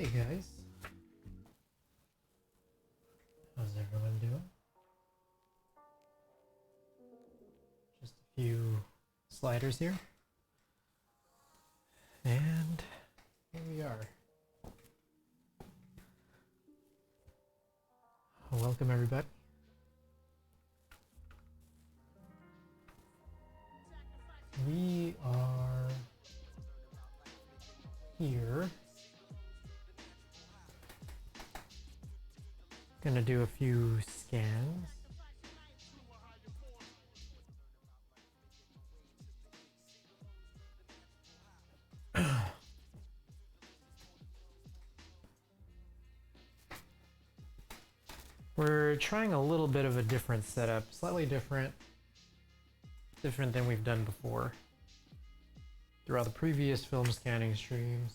Hey guys, how's everyone doing? Just a few sliders here, and here we are. Welcome everybody. We are here. Gonna do a few scans. We're trying a little bit of a different setup, slightly different than we've done before throughout the previous film scanning streams.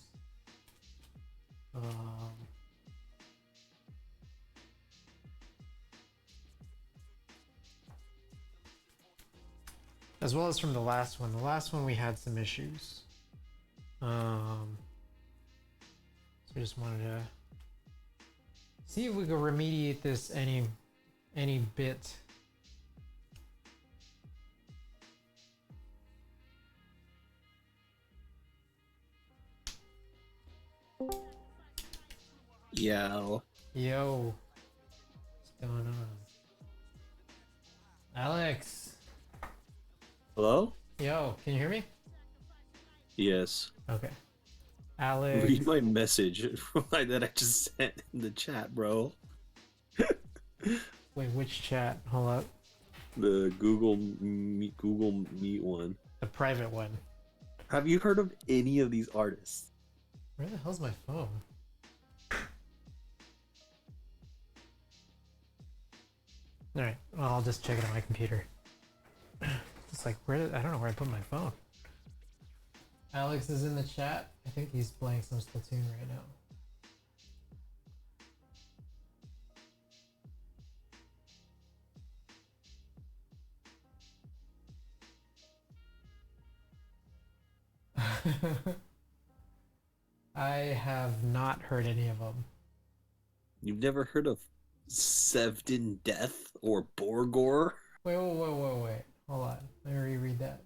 As well as from the last one. The last one we had some issues. So I just wanted to see if we could remediate this any bit. Yo. Yo, what's going on? Alex. Hello? Yo, can you hear me? Yes. Okay. Alex. Read my message that I just sent in the chat, bro. Wait, which chat? Hold up. The Google Meet one. The private one. Have you heard of any of these artists? Where the hell's my phone? Alright, well, I'll just check it on my computer. It's like, I don't know where I put my phone. Alex is in the chat. I think he's playing some Splatoon right now. I have not heard any of them. You've never heard of Sevden Death or Borgor? Wait. Hold on. Let me reread that.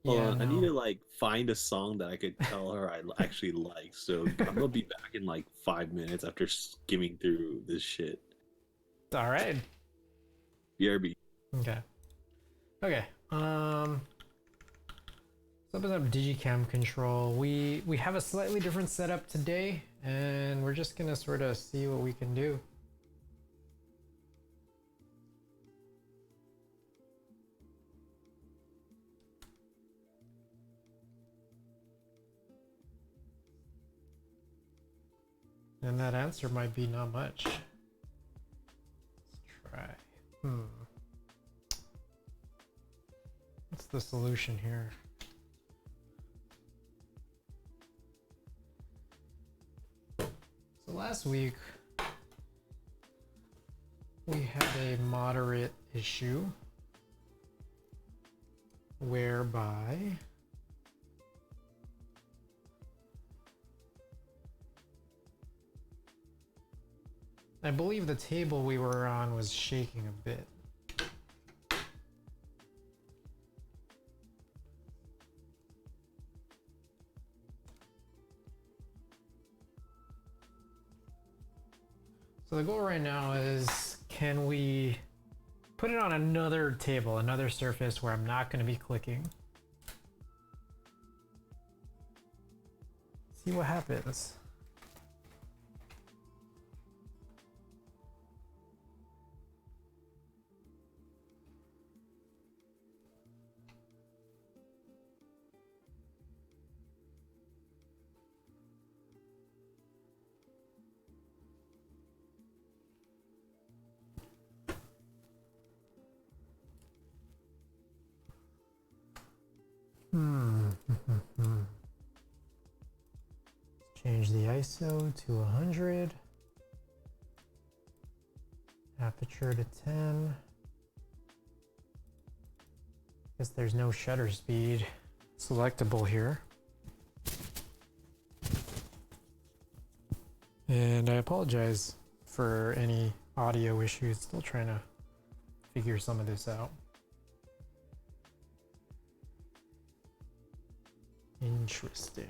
Hold Yeah, on, I no. need to like find a song that I could tell her I actually like. So I'm gonna be back in like 5 minutes after skimming through this shit. All right. BRB. Okay. Okay. So open up Digicam control. We have a slightly different setup today, and we're just gonna sort of see what we can do. And that answer might be not much. Let's try. What's the solution here? So last week we had a moderate issue whereby I believe the table we were on was shaking a bit. So the goal right now is, can we put it on another table, another surface where I'm not going to be clicking? See what happens. Change the ISO to 100. Aperture to 10. Guess there's no shutter speed selectable here. And I apologize for any audio issues. Still trying to figure some of this out. Interesting.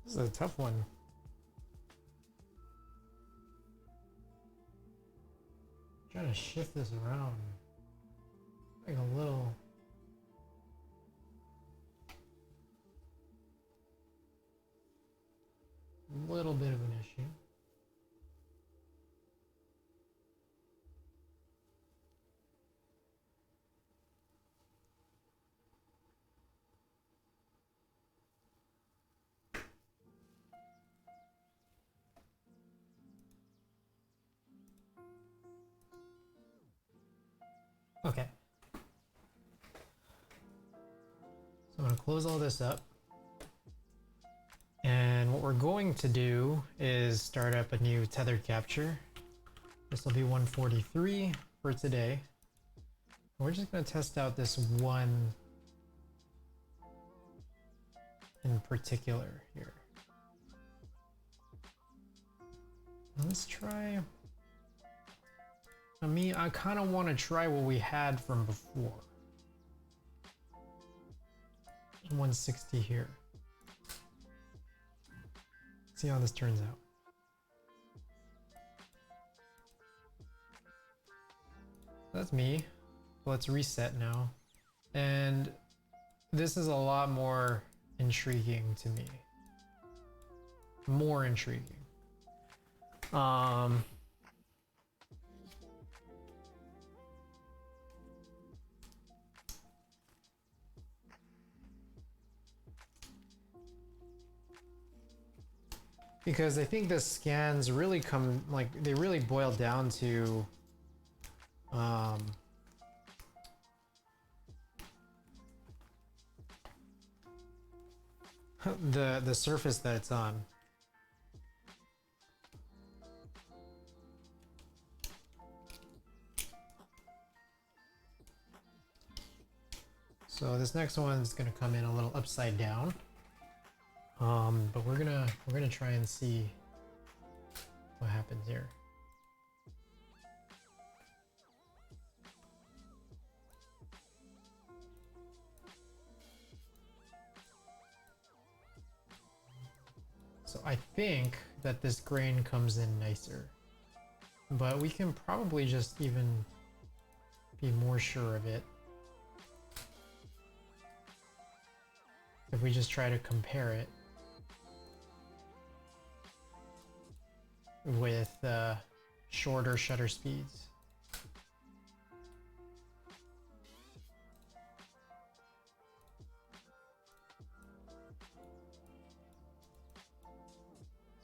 This is a tough one. Trying to shift this around. Like a little bit of an issue. Okay. So I'm going to close all this up. And what we're going to do is start up a new tether capture. This will be 143 for today. We're just going to test out this one in particular here. Let's try. I kind of want to try what we had from before. 160 here. See how this turns out. That's me. Let's reset now. And this is a lot more intriguing to me. More intriguing. Because I think the scans really come, like, they really boil down to the surface that it's on. So this next one is gonna come in a little upside down. But we're gonna try and see what happens here. So I think that this grain comes in nicer, but we can probably just even be more sure of it if we just try to compare it with shorter shutter speeds.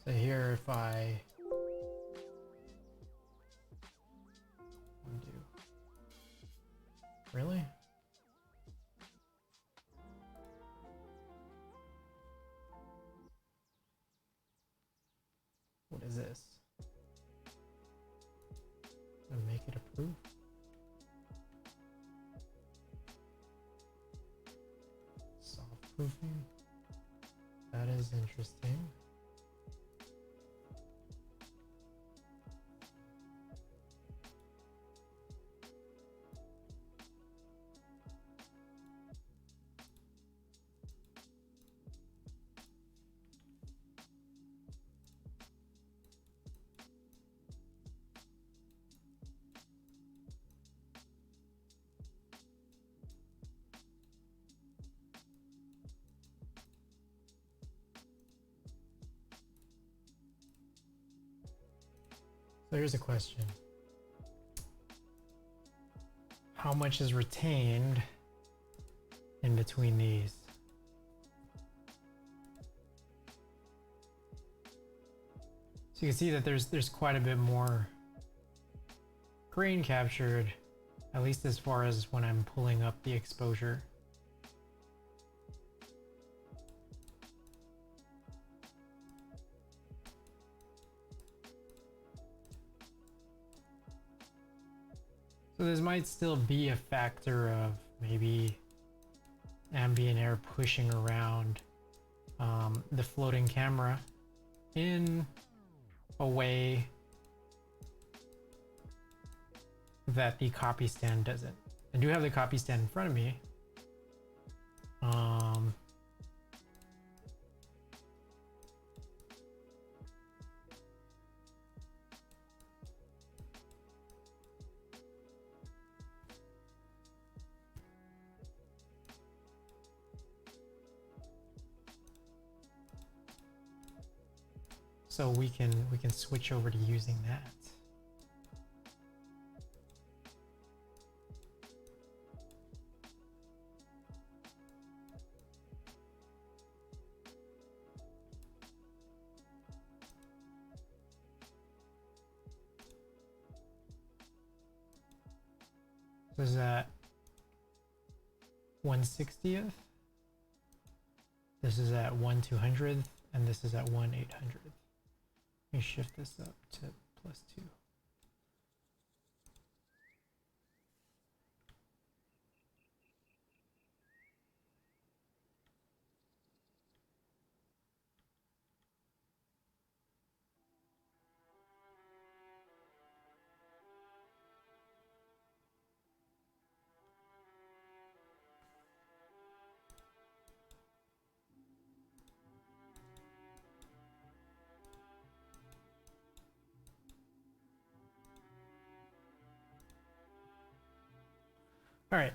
So here, if I undo, really? What is this? Gonna make it approved? Soft proofing. That is interesting. So here's a question. how much is retained in between these. So you can see that there's quite a bit more grain captured, at least as far as when I'm pulling up the exposure. So this might still be a factor of maybe ambient air pushing around the floating camera in a way that the copy stand doesn't. I do have the copy stand in front of me. So we can switch over to using that. This is at 1/60th. This is at 1/200th, and this is at 1/800th. Let me shift this up to +2. All right,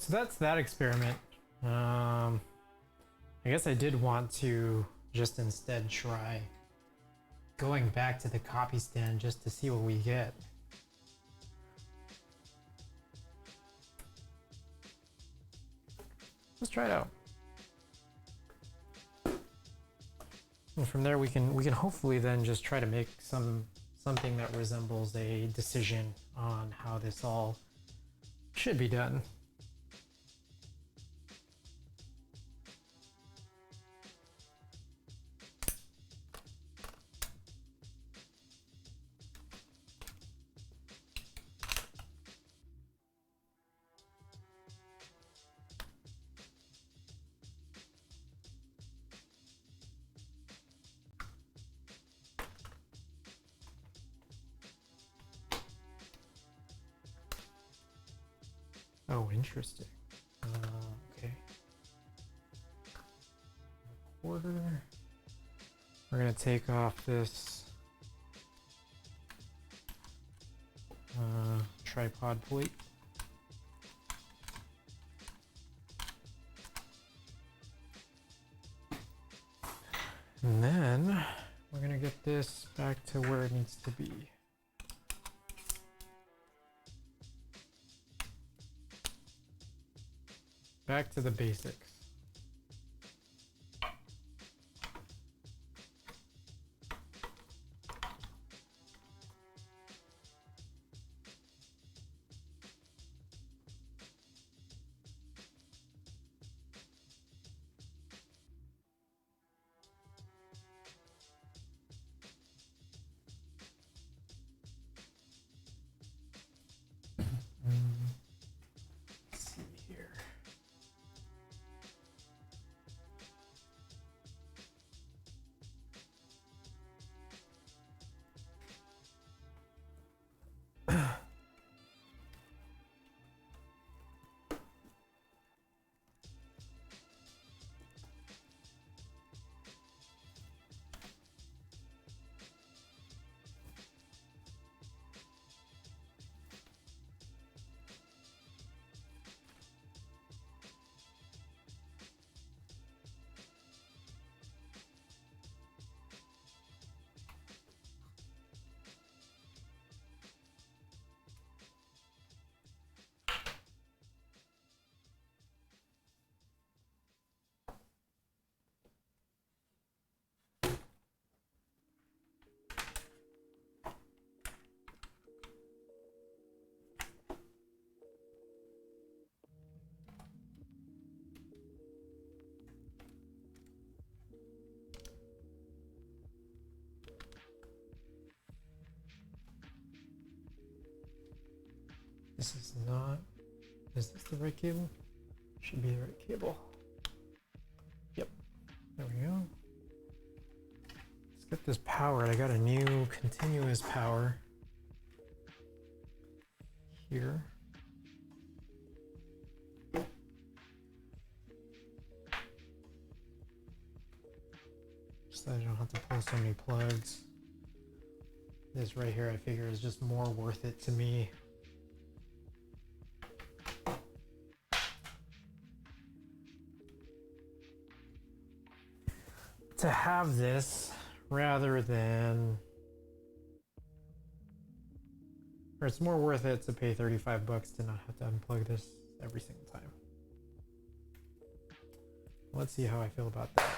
so that's that experiment. I guess I did want to just instead try going back to the copy stand just to see what we get. Let's try it out. And from there we can hopefully then just try to make something that resembles a decision on how this all should be done. Oh, interesting. Okay. Quarter. We're gonna take off this tripod plate. And then we're gonna get this back to where it needs to be. Back to the basics. Let's see here. This is not. Is this the right cable? Should be the right cable. Yep. There we go. Let's get this powered. I got a new continuous power here. So I don't have to pull so many plugs. This right here I figure is just more worth it to me. To have this rather than, or it's more worth it to pay 35 bucks to not have to unplug this every single time. Let's see how I feel about that.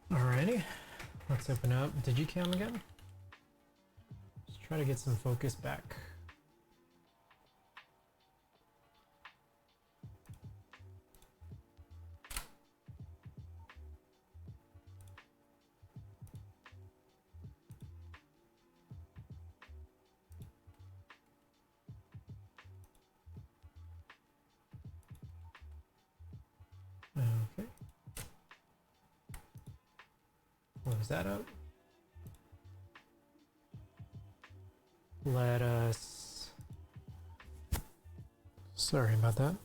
Alrighty, let's open up Digicam again. Let's try to get some focus back. Okay. Close that up. Let us, sorry about that,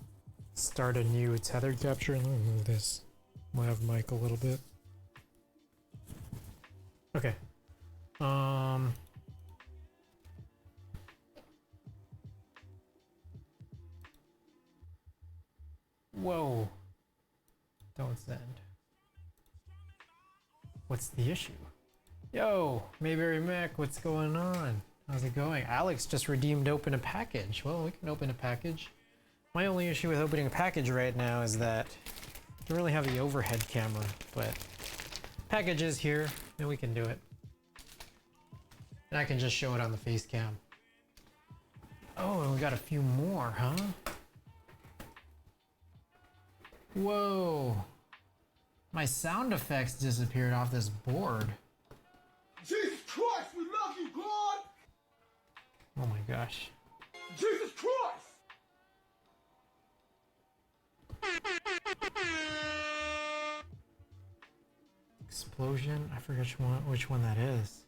start a new tethered capture. Let me move this lav mic a little bit. Okay. Whoa. Don't send. What's the issue? Yo, Mayberry Mac, what's going on? How's it going? Alex just redeemed open a package. Well, we can open a package. My only issue with opening a package right now is that I don't really have the overhead camera, but package is here and we can do it. And I can just show it on the face cam. Oh, and we got a few more, huh? Whoa. My sound effects disappeared off this board. Jesus Christ, we love you, God! Oh my gosh. Jesus Christ! Explosion? I forget which one that is.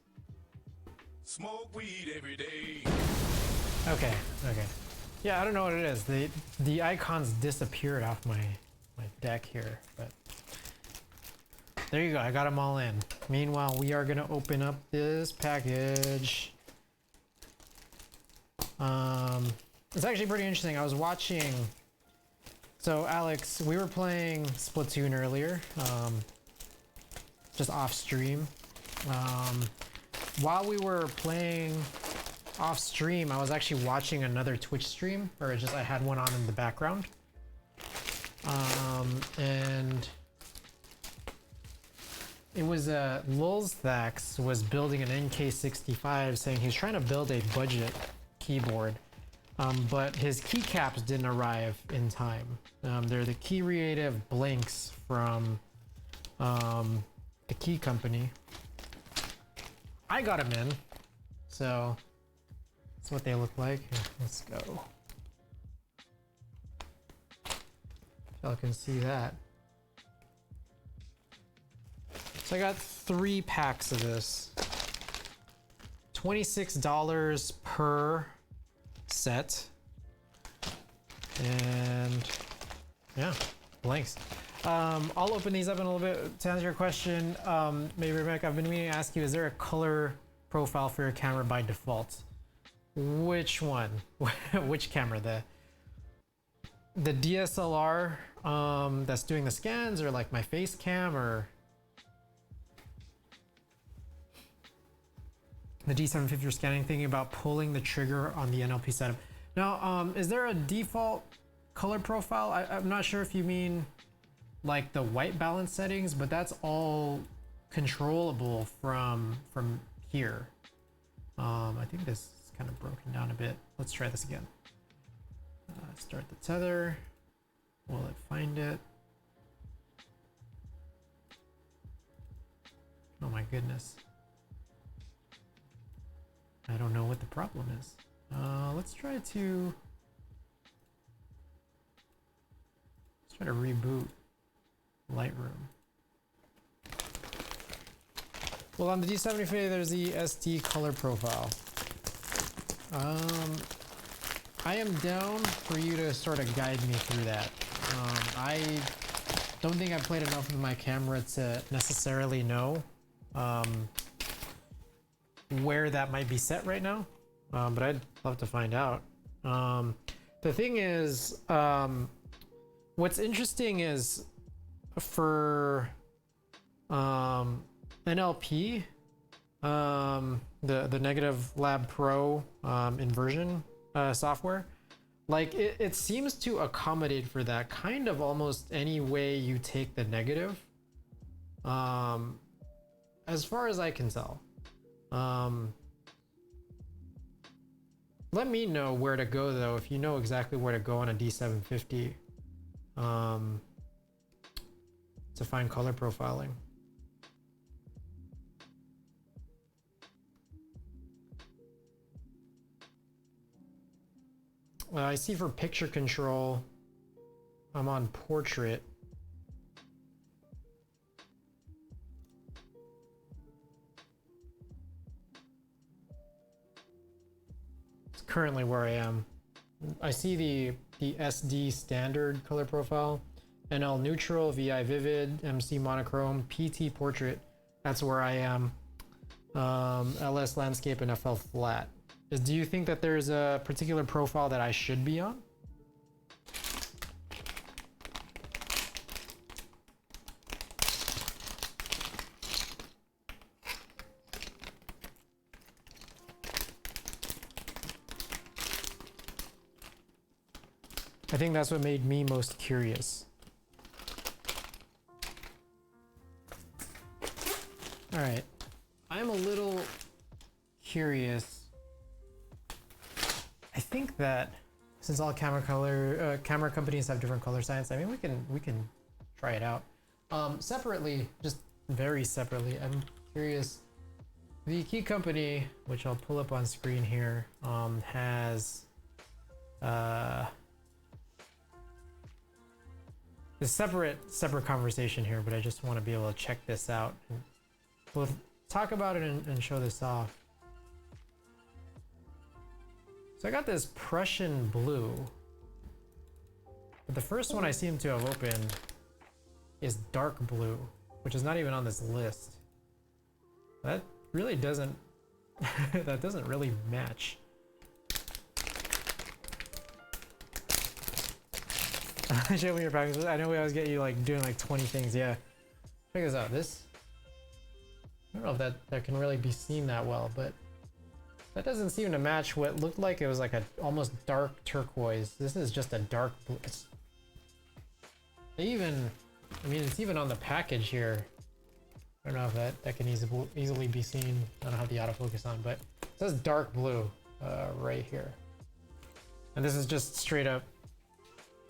Smoke weed every day. Okay, okay. Yeah, I don't know what it is. The icons disappeared off my deck here, but there you go. I got them all in. Meanwhile, we are gonna open up this package. It's actually pretty interesting. I was watching. So Alex, we were playing Splatoon earlier, just off stream. While we were playing off stream, I was actually watching another Twitch stream, or just I had one on in the background. And it was Lulzthax was building an NK65, saying he's trying to build a budget keyboard, but his keycaps didn't arrive in time. They're the Keyreative blinks from the key company. I got them in, so that's what they look like. Here, let's go. Y'all can see that. So I got 3 packs of this. $26 per set. And yeah, blanks. I'll open these up in a little bit to answer your question. Maybe Rebecca, I've been meaning to ask you, is there a color profile for your camera by default? Which one? Which camera? The DSLR that's doing the scans, or like my face cam, or the D750 you're scanning, thinking about pulling the trigger on the NLP setup. Now, is there a default color profile? I'm not sure if you mean like the white balance settings, but that's all controllable from here. I think this is kind of broken down a bit. Let's try this again. Start the tether. Will it find it? Oh my goodness. I don't know what the problem is. Let's try to reboot Lightroom. Well, on the D750 there's the SD color profile. I am down for you to sort of guide me through that. I don't think I've played enough with my camera to necessarily know where that might be set right now, but I'd love to find out. The thing is, what's interesting is for NLP, the Negative Lab Pro inversion software, like it seems to accommodate for that kind of almost any way you take the negative, as far as I can tell. Let me know where to go though, if you know exactly where to go on a D750 to find color profiling. I see for picture control, I'm on portrait. It's currently where I am. I see the SD standard color profile, NL neutral, VI vivid, MC monochrome, PT portrait. That's where I am. LS landscape and FL flat. Do you think that there's a particular profile that I should be on? I think that's what made me most curious. All right, I'm a little curious. I think that since all camera companies have different color science, I mean we can try it out. Separately, just very separately, I'm curious. The key company, which I'll pull up on screen here, has a separate conversation here, but I just want to be able to check this out. And we'll talk about it and show this off. So I got this Prussian blue, but the first one I seem to have opened is dark blue, which is not even on this list. That really doesn't that doesn't really match. Show me your practice. I know we always get you like doing like 20 things. Yeah, check this out. This, I don't know if that can really be seen that well, but that doesn't seem to match what looked like it was like a almost dark turquoise. This is just a dark blue. They even, I mean, it's even on the package here. I don't know if that can easily be seen. I don't have the autofocus on, but it says dark blue right here. And this is just straight up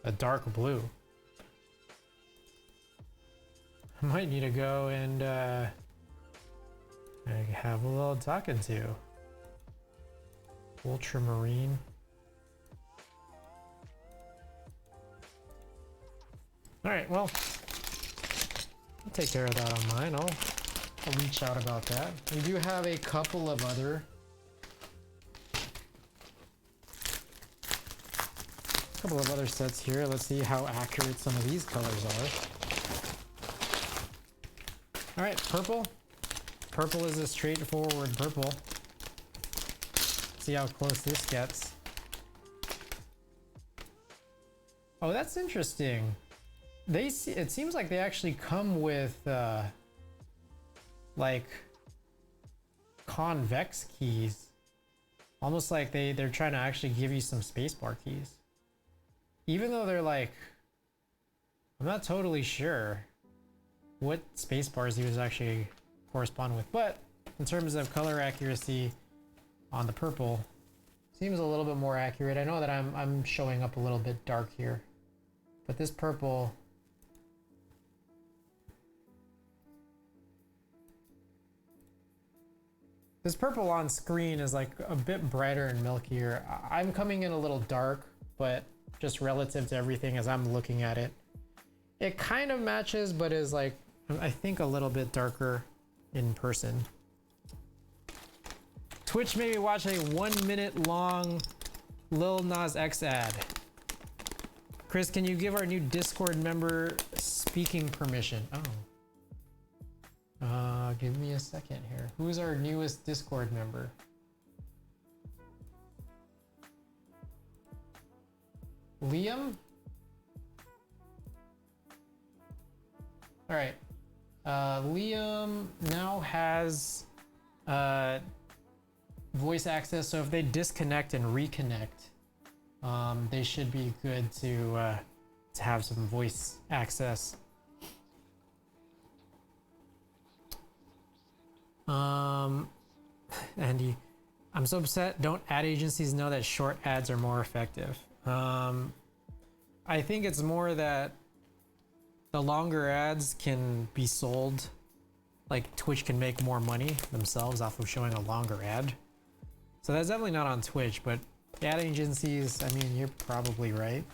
a dark blue. might need to go and have a little talking to. Ultramarine. Alright, well, I'll take care of that on mine. I'll reach out about that. We do have a couple of other sets here. Let's see how accurate some of these colors are. Alright, purple. Purple is a straightforward purple. See how close this gets. Oh, that's interesting. It seems like they actually come with like convex keys. Almost like they're trying to actually give you some spacebar keys. Even though they're like, I'm not totally sure what spacebars these actually correspond with, but in terms of color accuracy on the purple, seems a little bit more accurate. I know that I'm showing up a little bit dark here, but this purple on screen is like a bit brighter and milkier. I'm coming in a little dark, but just relative to everything as I'm looking at it, it kind of matches, but is like, I think, a little bit darker in person. Twitch made me watch a 1 minute long Lil Nas X ad. Chris, can you give our new Discord member speaking permission? Oh. Give me a second here. Who's our newest Discord member? Liam? All right. Liam now has voice access, so if they disconnect and reconnect, they should be good to have some voice access. Andy, I'm so upset. Don't ad agencies know that short ads are more effective? I think it's more that the longer ads can be sold, like Twitch can make more money themselves off of showing a longer ad. So that's definitely not on Twitch, but ad agencies, I mean, you're probably right.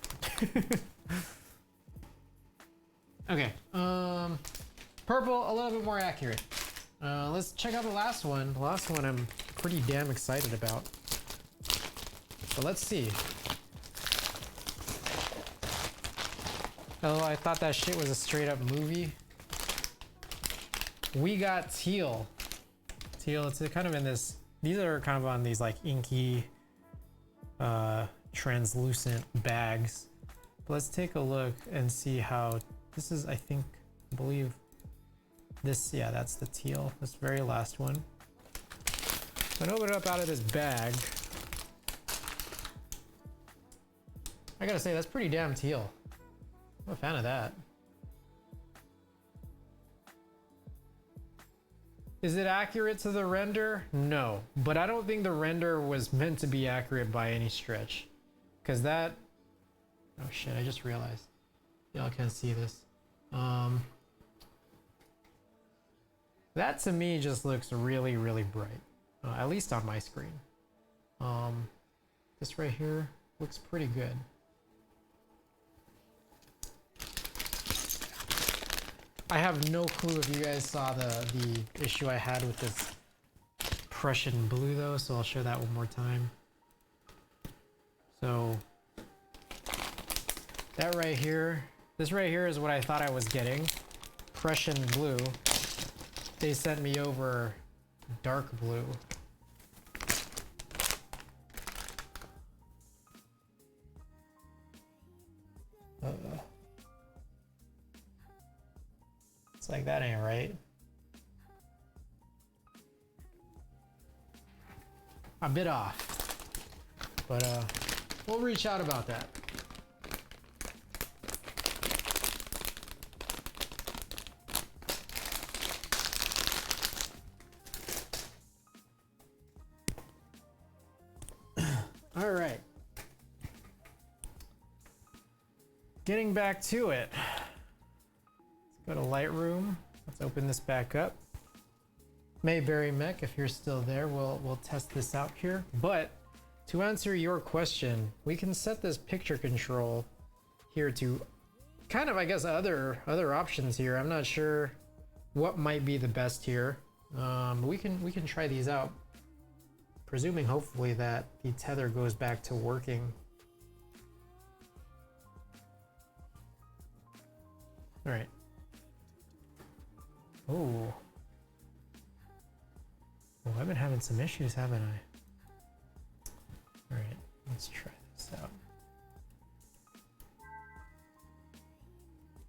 Okay, purple, a little bit more accurate. Let's check out the last one. The last one I'm pretty damn excited about. So let's see. Oh, I thought that shit was a straight up movie. We got teal. Teal, it's kind of in this, these are kind of on these like inky, translucent bags. But let's take a look and see how, this is, I believe this, yeah, that's the teal, this very last one. So I'm gonna open it up out of this bag. I gotta say, that's pretty damn teal. I'm a fan of that. Is it accurate to the render? No, but I don't think the render was meant to be accurate by any stretch. Cause that, oh shit, I just realized. Y'all can't see this. That to me just looks really, really bright. At least on my screen. This right here looks pretty good. I have no clue if you guys saw the issue I had with this Prussian blue though, so I'll show that one more time. So that right here, this right here is what I thought I was getting. Prussian blue. They sent me over dark blue. It's like that ain't right. A bit off, but we'll reach out about that. All right. Getting back to it. Let's Go to Lightroom. Let's open this back up. Mayberry Mech, if you're still there, we'll test this out here. But to answer your question, we can set this picture control here to kind of, I guess, other options here. I'm not sure what might be the best here. We can try these out, presuming hopefully that the tether goes back to working. All right. Oh. Well, I've been having some issues, haven't I? All right, let's try this out.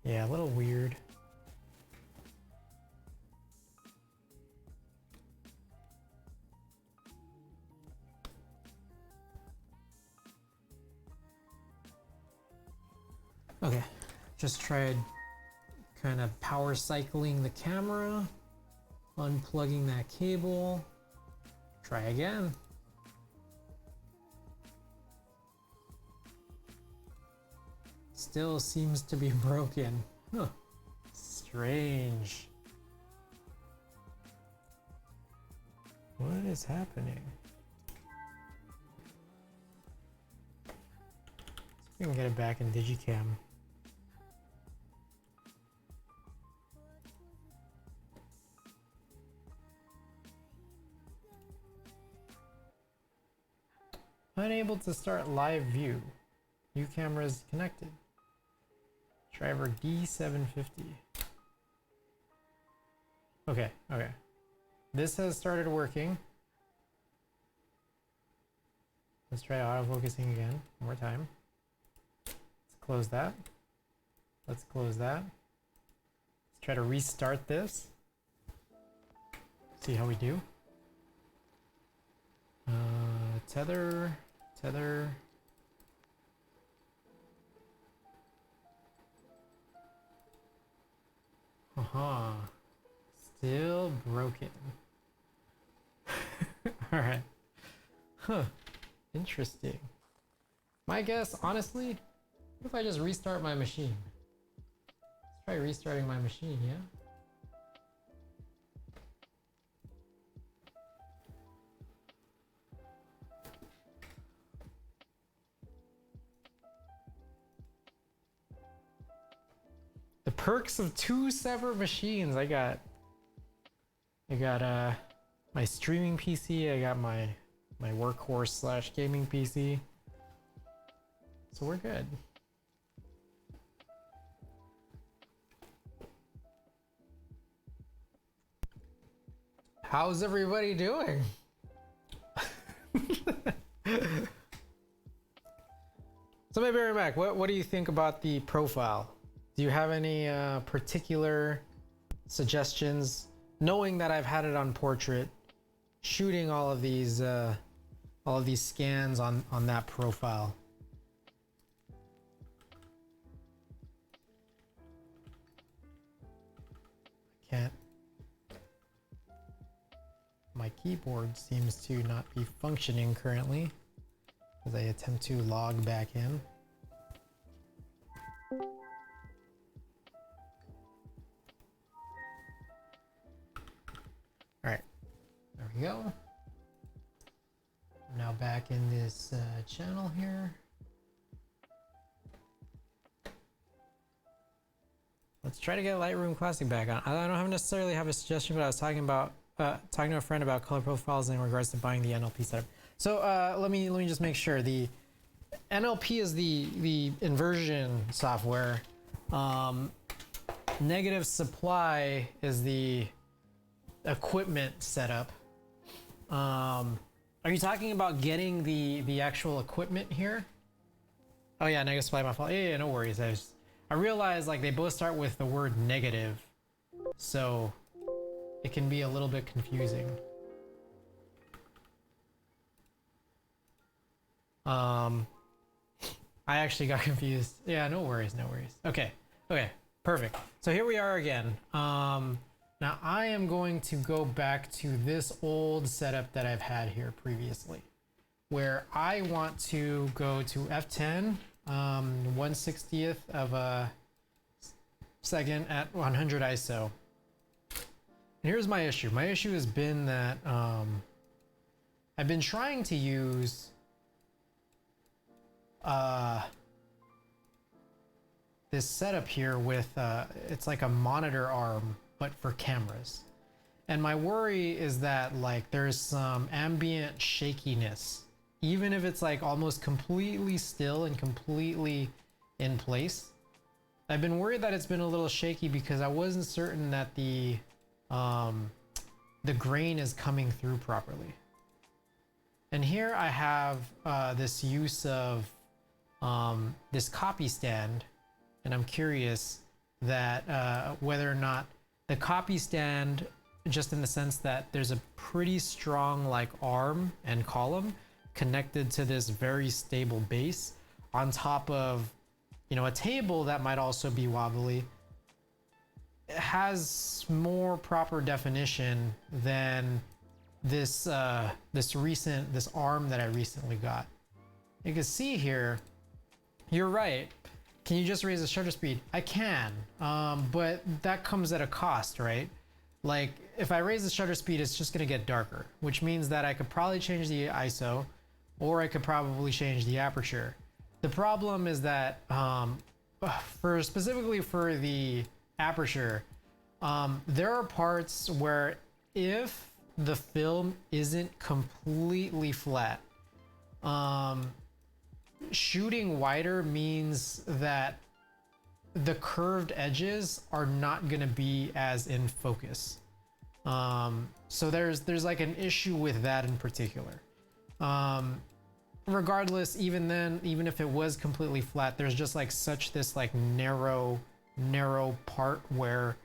Yeah, a little weird. Okay, just tried kind of power cycling the camera, unplugging that cable. Try again. Still seems to be broken. Huh. Strange. What is happening? See if we can get it back in Digicam. Unable to start live view. New camera is connected. Driver D750. Okay. This has started working. Let's try autofocusing again. One more time. Let's close that. Let's close that. Let's try to restart this. See how we do. Tether. Still broken. Alright. Huh. Interesting. My guess, honestly, what if I just restart my machine? Let's try restarting my machine, yeah? The perks of two separate machines. I got my streaming PC, I got my workhorse slash gaming PC. So we're good. How's everybody doing? So Mayberry Mac, what do you think about the profile? Do you have any particular suggestions? Knowing that I've had it on portrait, shooting all of these scans on that profile. Can't. My keyboard seems to not be functioning currently as I attempt to log back in. Alright, there we go. I'm now back in this channel here. Let's try to get Lightroom Classic back on. I don't necessarily have a suggestion, but I was talking to a friend about color profiles in regards to buying the NLP setup. So let me just make sure. The NLP is the inversion software. Negative supply is the equipment setup. Are you talking about getting the actual equipment here? Oh yeah, negative supply, my fault. Yeah, no worries. I realize like they both start with the word negative, so it can be a little bit confusing. I actually got confused. Yeah, no worries. Okay, perfect. So here we are again. Now I am going to go back to this old setup that I've had here previously, where I want to go to F10, 1/60th of a second at 100 ISO. And here's my issue. My issue has been that I've been trying to use this setup here with it's like a monitor arm but for cameras. And my worry is that like there's some ambient shakiness, even if it's like almost completely still and completely in place. I've been worried that it's been a little shaky because I wasn't certain that the grain is coming through properly. And here I have this use of this copy stand, and I'm curious that whether or not the copy stand, just in the sense that there's a pretty strong like arm and column connected to this very stable base on top of, you know, a table that might also be wobbly, it has more proper definition than this this arm that I recently got. You can see here, you're right. Can you just raise the shutter speed? I can, but that comes at a cost, right? Like if I raise the shutter speed, it's just gonna get darker, which means that I could probably change the ISO, or I could probably change the aperture. The problem is that specifically for the aperture, there are parts where if the film isn't completely flat, shooting wider means that the curved edges are not going to be as in focus. So there's like an issue with that in particular. Regardless, even then, even if it was completely flat, there's just like such this like narrow part where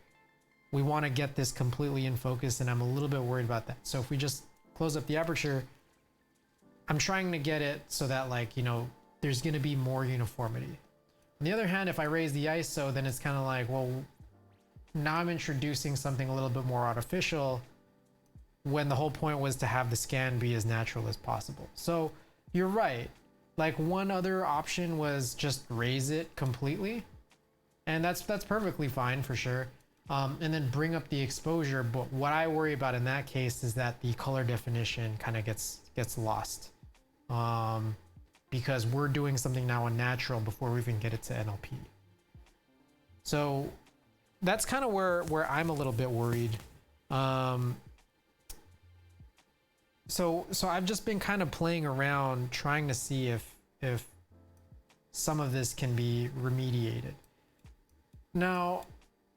we want to get this completely in focus, and I'm a little bit worried about that. So if we just close up the aperture, I'm trying to get it so that, like, you know, there's going to be more uniformity. On the other hand, if I raise the ISO, then it's kind of like, well, now I'm introducing something a little bit more artificial when the whole point was to have the scan be as natural as possible. So you're right. Like, one other option was just raise it completely, and that's perfectly fine for sure. And then bring up the exposure. But what I worry about in that case is that the color definition kind of gets lost. Because we're doing something now unnatural before we even get it to NLP. So that's kind of where I'm a little bit worried. So I've just been kind of playing around trying to see if some of this can be remediated. Now,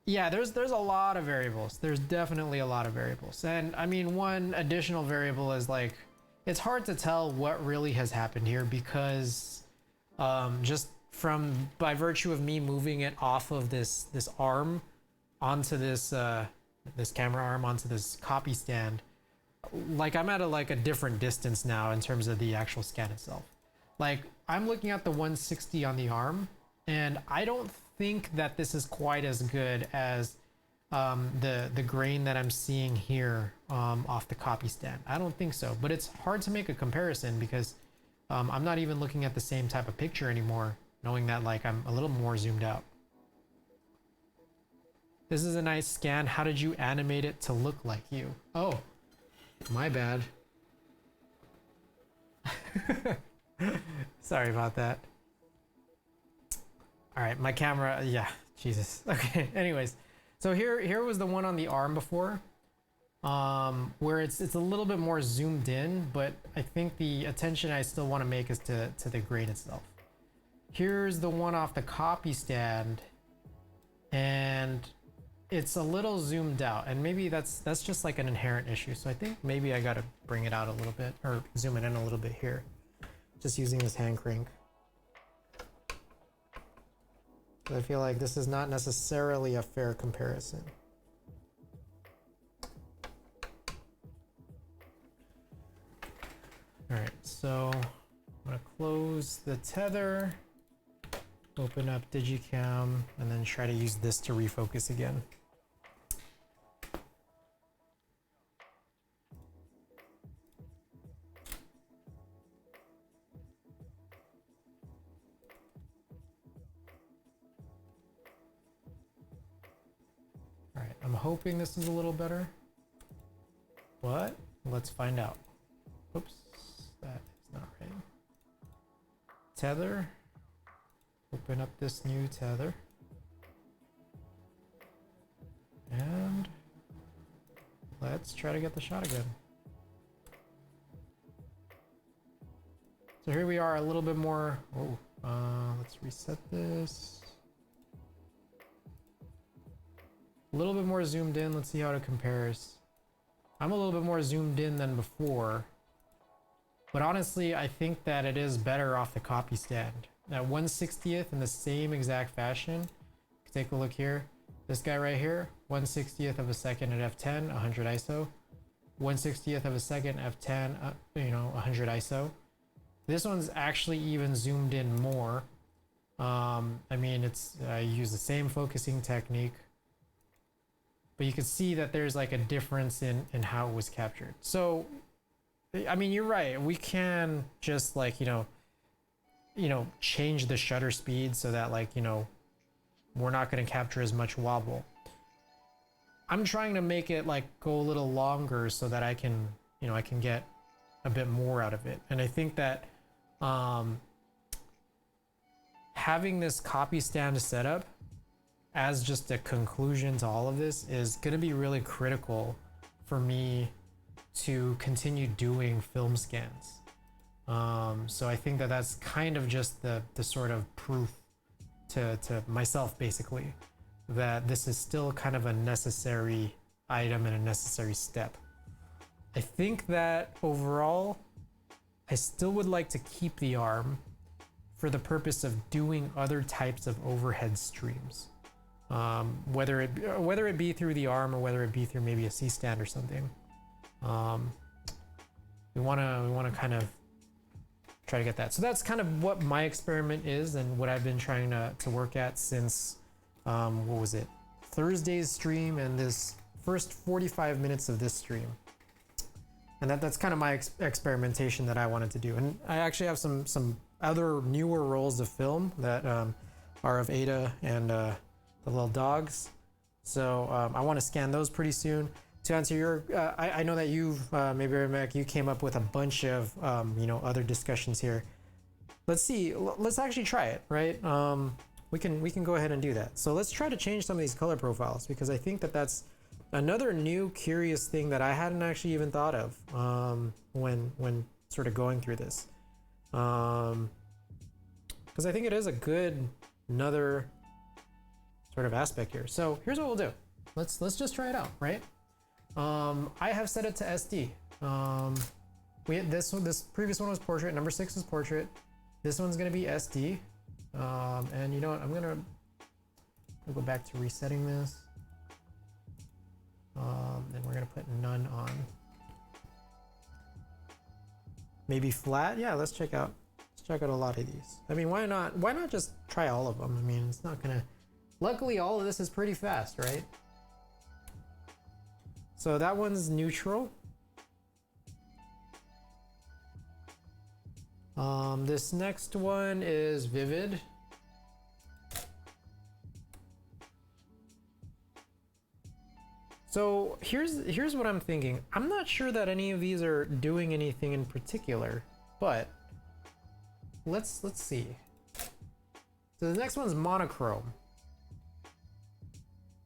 yeah, there's a lot of variables. There's definitely a lot of variables. And I mean, one additional variable is like, it's hard to tell what really has happened here because just by virtue of me moving it off of this arm onto this camera arm onto this copy stand, like I'm at a different distance now in terms of the actual scan itself. Like I'm looking at the 160 on the arm, and I don't think that this is quite as good as the grain that I'm seeing here off the copy stand. I don't think so, but it's hard to make a comparison because I'm not even looking at the same type of picture anymore, knowing that like I'm a little more zoomed out. This is a nice scan. How did you animate it to look like you? Oh, my bad. Sorry about that. All right, my camera, yeah, Jesus. Okay, anyways. So here was the one on the arm before, where it's a little bit more zoomed in, but I think the attention I still want to make is to the grain itself. Here's the one off the copy stand, and it's a little zoomed out, and maybe that's just like an inherent issue. So I think maybe I got to bring it out a little bit, or zoom it in a little bit here, just using this hand crank. I feel like this is not necessarily a fair comparison. All right, so I'm gonna close the tether, open up Digicam, and then try to use this to refocus again. I'm hoping this is a little better. What? Let's find out. Oops, that is not right. Tether. Open up this new tether. And let's try to get the shot again. So here we are a little bit more. Oh, let's reset this. A little bit more zoomed in. Let's see how it compares. I'm a little bit more zoomed in than before. But honestly, I think that it is better off the copy stand. At 1/60th in the same exact fashion. Take a look here. This guy right here, 1/60th of a second at f10, 100 ISO. 1/60th of a second, f10, 100 ISO. This one's actually even zoomed in more. I mean, I use the same focusing technique, but you can see that there's like a difference in how it was captured. So, I mean, you're right. We can just like, change the shutter speed so that like, we're not going to capture as much wobble. I'm trying to make it like go a little longer so that I can get a bit more out of it. And I think that having this copy stand setup as just a conclusion to all of this is going to be really critical for me to continue doing film scans. So I think that that's kind of just the sort of proof to myself, basically, that this is still kind of a necessary item and a necessary step. I think that overall, I still would like to keep the arm for the purpose of doing other types of overhead streams. Whether it be through the arm or whether it be through maybe a C-stand or something. We wanna kind of try to get that. So that's kind of what my experiment is and what I've been trying to work at since, what was it? Thursday's stream and this first 45 minutes of this stream. And that's kind of my experimentation that I wanted to do. And I actually have some other newer rolls of film that are of Ada and the little dogs. So I want to scan those pretty soon. To answer your, I know that you've, maybe Mac, you came up with a bunch of, other discussions here. Let's see, let's actually try it, right? We can go ahead and do that. So let's try to change some of these color profiles because I think that that's another new curious thing that I hadn't actually even thought of when sort of going through this. Because I think it is a good, another sort of aspect here. So here's what we'll do. Let's just try it out, right? I have set it to SD. This previous one was portrait. Number 6 is portrait. This one's gonna be SD. And you know what? I'm gonna go back to resetting this. And we're gonna put none on. Maybe flat. Yeah, let's check out a lot of these. I mean, why not just try all of them? I mean, it's not gonna. Luckily, all of this is pretty fast, right? So that one's neutral. This next one is vivid. So here's what I'm thinking. I'm not sure that any of these are doing anything in particular, but let's see. So the next one's monochrome.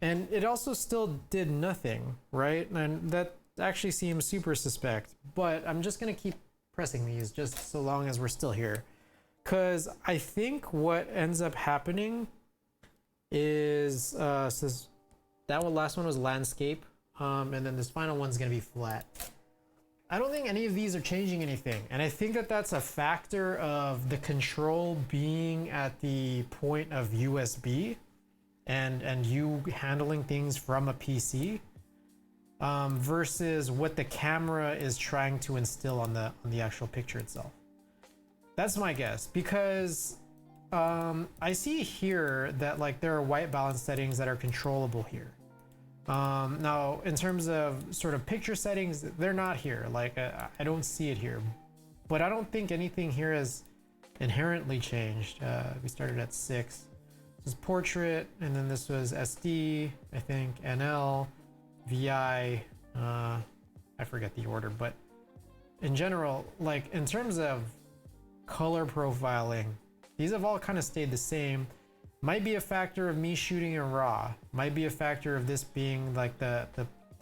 And it also still did nothing, right? And that actually seems super suspect, but I'm just gonna keep pressing these just so long as we're still here. Cause I think what ends up happening is, says that last one was landscape. And then this final one's gonna be flat. I don't think any of these are changing anything. And I think that that's a factor of the control being at the point of USB and you handling things from a PC versus what the camera is trying to instill on the actual picture itself. That's my guess, because I see here that like there are white balance settings that are controllable here. Now in terms of sort of picture settings, they're not here. Like I don't see it here, but I don't think anything here has inherently changed. We started at 6. This is portrait, and then this was SD, I think, NL, VI, I forget the order, but in general, like in terms of color profiling, these have all kind of stayed the same. Might be a factor of me shooting in RAW, might be a factor of this being like the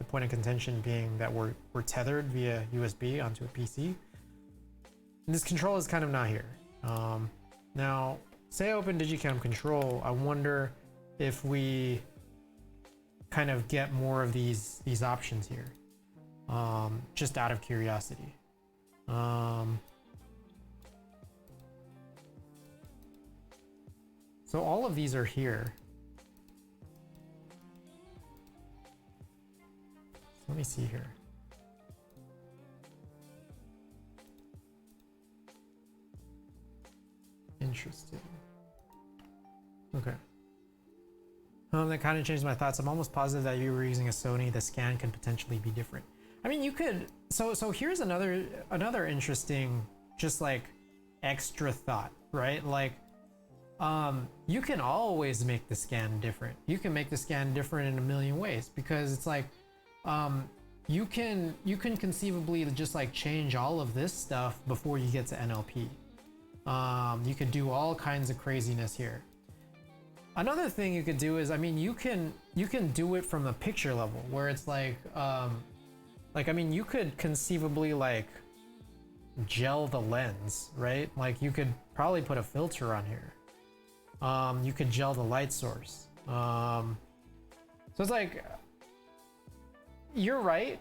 point of contention being that we're tethered via USB onto a PC. And this control is kind of not here. Now, say I open Digicam control, I wonder if we kind of get more of these options here, just out of curiosity. So all of these are here. So let me see here. Interesting. Okay. That kind of changed my thoughts. I'm almost positive that you were using a Sony. The scan could potentially be different. I mean, you could. So here's another interesting, just like extra thought, right? Like, you can always make the scan different. You can make the scan different in a million ways, because it's like, you can conceivably just like change all of this stuff before you get to NLP. You could do all kinds of craziness here. Another thing you could do is, I mean, you can do it from a picture level where it's like I mean, you could conceivably like gel the lens, right? Like you could probably put a filter on here. You could gel the light source. So it's like, you're right.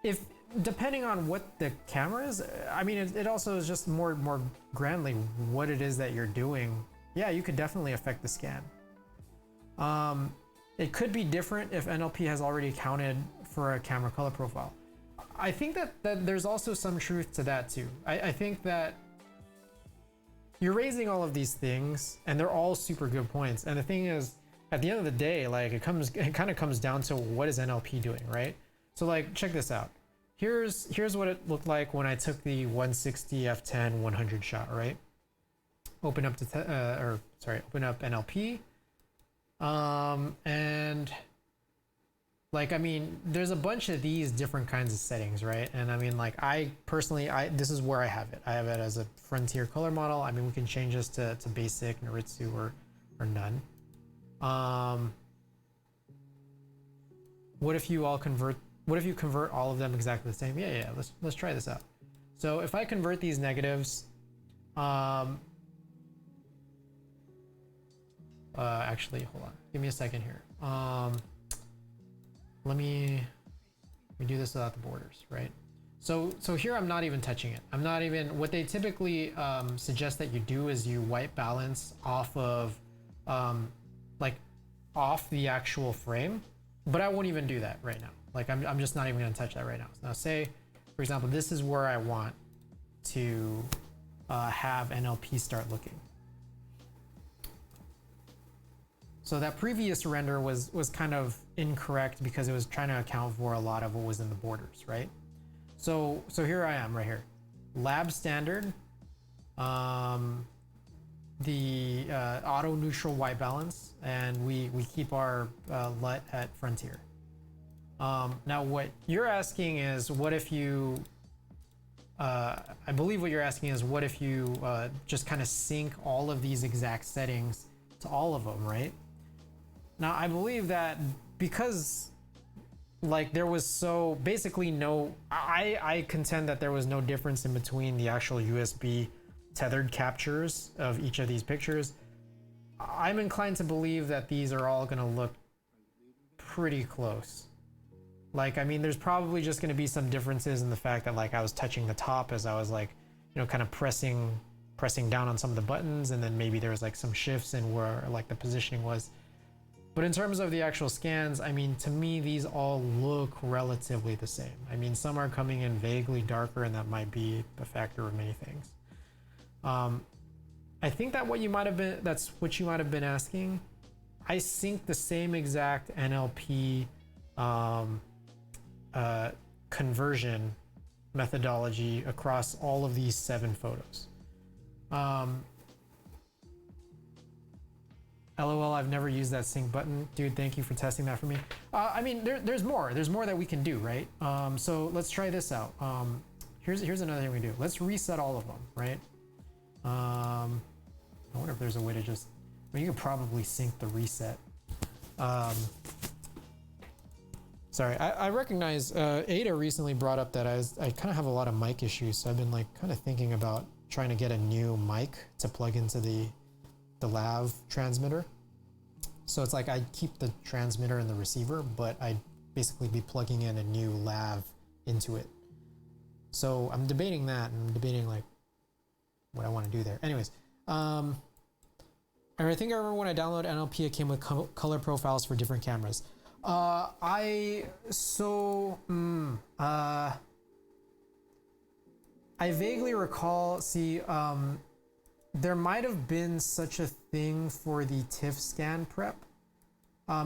If depending on what the camera is, I mean, it also is just more grandly what it is that you're doing. Yeah, you could definitely affect the scan. It could be different if NLP has already accounted for a camera color profile. I think that there's also some truth to that too. I think that you're raising all of these things and they're all super good points. And the thing is, at the end of the day, like it kind of comes down to what is NLP doing, right? So like, check this out. Here's what it looked like when I took the 160 f10 100 shot, right? Open up NLP. And like, I mean, there's a bunch of these different kinds of settings, right? And I mean, like, I personally, this is where I have it. I have it as a frontier color model. I mean, we can change this to basic, Noritsu, or none. What if you convert all of them exactly the same? Yeah. Let's try this out. So if I convert these negatives, actually, hold on. Give me a second here. Let me do this without the borders, right? So here I'm not even touching it. I'm not even, what they typically suggest that you do is you white balance off of, off the actual frame, but I won't even do that right now. Like I'm just not even gonna touch that right now. Now say, for example, this is where I want to have NLP start looking. So that previous render was kind of incorrect because it was trying to account for a lot of what was in the borders, right? So here I am right here. Lab standard, the auto neutral white balance, and we keep our LUT at frontier. Now what you're asking is, what if you, I believe what you're asking is, what if you just kind of sync all of these exact settings to all of them, right? Now, I believe that because like there was so basically no, I contend that there was no difference in between the actual USB tethered captures of each of these pictures. I'm inclined to believe that these are all going to look pretty close. Like, I mean, there's probably just going to be some differences in the fact that like I was touching the top as I was like, you know, kind of pressing down on some of the buttons, and then maybe there was like some shifts in where like the positioning was. But in terms of the actual scans, I mean, to me, these all look relatively the same. I mean, some are coming in vaguely darker, and that might be a factor of many things. I think that that's what you might have been asking. I sync the same exact NLP conversion methodology across all of these 7 photos. LOL, I've never used that sync button. Dude, thank you for testing that for me. I mean, there's more. There's more that we can do, right? So let's try this out. Here's another thing we do. Let's reset all of them, right? I wonder if there's a way to just... Well, you could probably sync the reset. Sorry, I recognize Ada recently brought up that I kind of have a lot of mic issues, so I've been like kind of thinking about trying to get a new mic to plug into the lav transmitter. So it's like I keep the transmitter and the receiver, but I'd basically be plugging in a new lav into it. So I'm debating that, and I'm debating like what I want to do there. Anyways, and I think I remember when I downloaded NLP, it came with color profiles for different cameras. I vaguely recall, there might have been such a thing for the TIFF scan prep.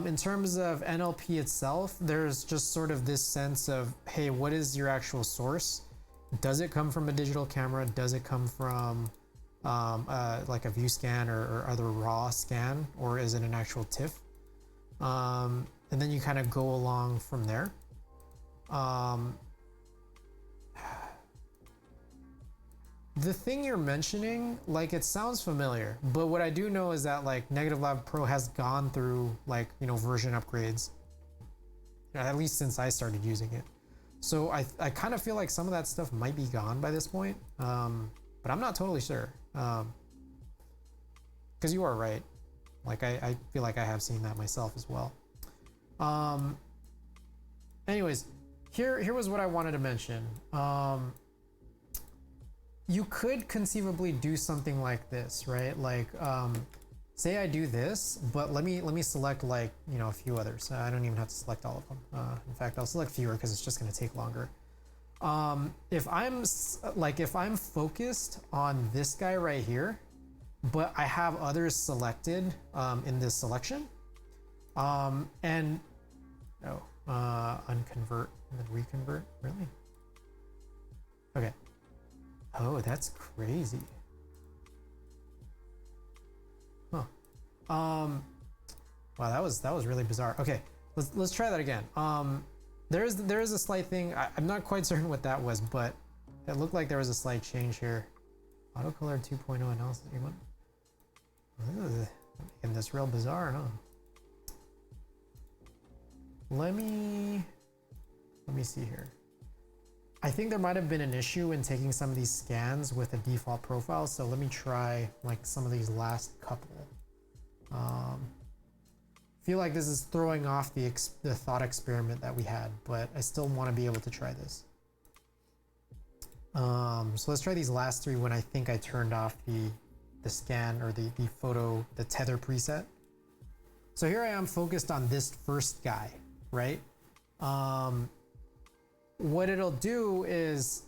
In terms of NLP itself, there's just sort of this sense of, hey, what is your actual source? Does it come from a digital camera? Does it come from like a view scan or other raw scan, or is it an actual TIFF? And then you kind of go along from there. The thing you're mentioning, like, it sounds familiar, but what I do know is that like Negative Lab Pro has gone through like, you know, version upgrades, at least since I started using it. So I kind of feel like some of that stuff might be gone by this point, but I'm not totally sure. Because you are right. Like I feel like I have seen that myself as well. Anyways, here was what I wanted to mention. You could conceivably do something like this, right? Like, say I do this, but let me select like, you know, a few others. I don't even have to select all of them. In fact, I'll select fewer because it's just going to take longer. If I'm focused on this guy right here, but I have others selected in this selection, and unconvert and then reconvert, really? Okay. Oh, that's crazy. Huh. Wow, that was really bizarre. Okay, let's try that again. There is a slight thing. I'm not quite certain what that was, but it looked like there was a slight change here. Autocolor 2.0 analysis. Making this real bizarre, huh? Let me see here. I think there might have been an issue in taking some of these scans with a default profile, so let me try like some of these last couple. Feel like this is throwing off the thought experiment that we had, but I still want to be able to try this. So let's try these last three when I think I turned off the scan or the photo, the tether preset. So here I am focused on this first guy, right? What it'll do is,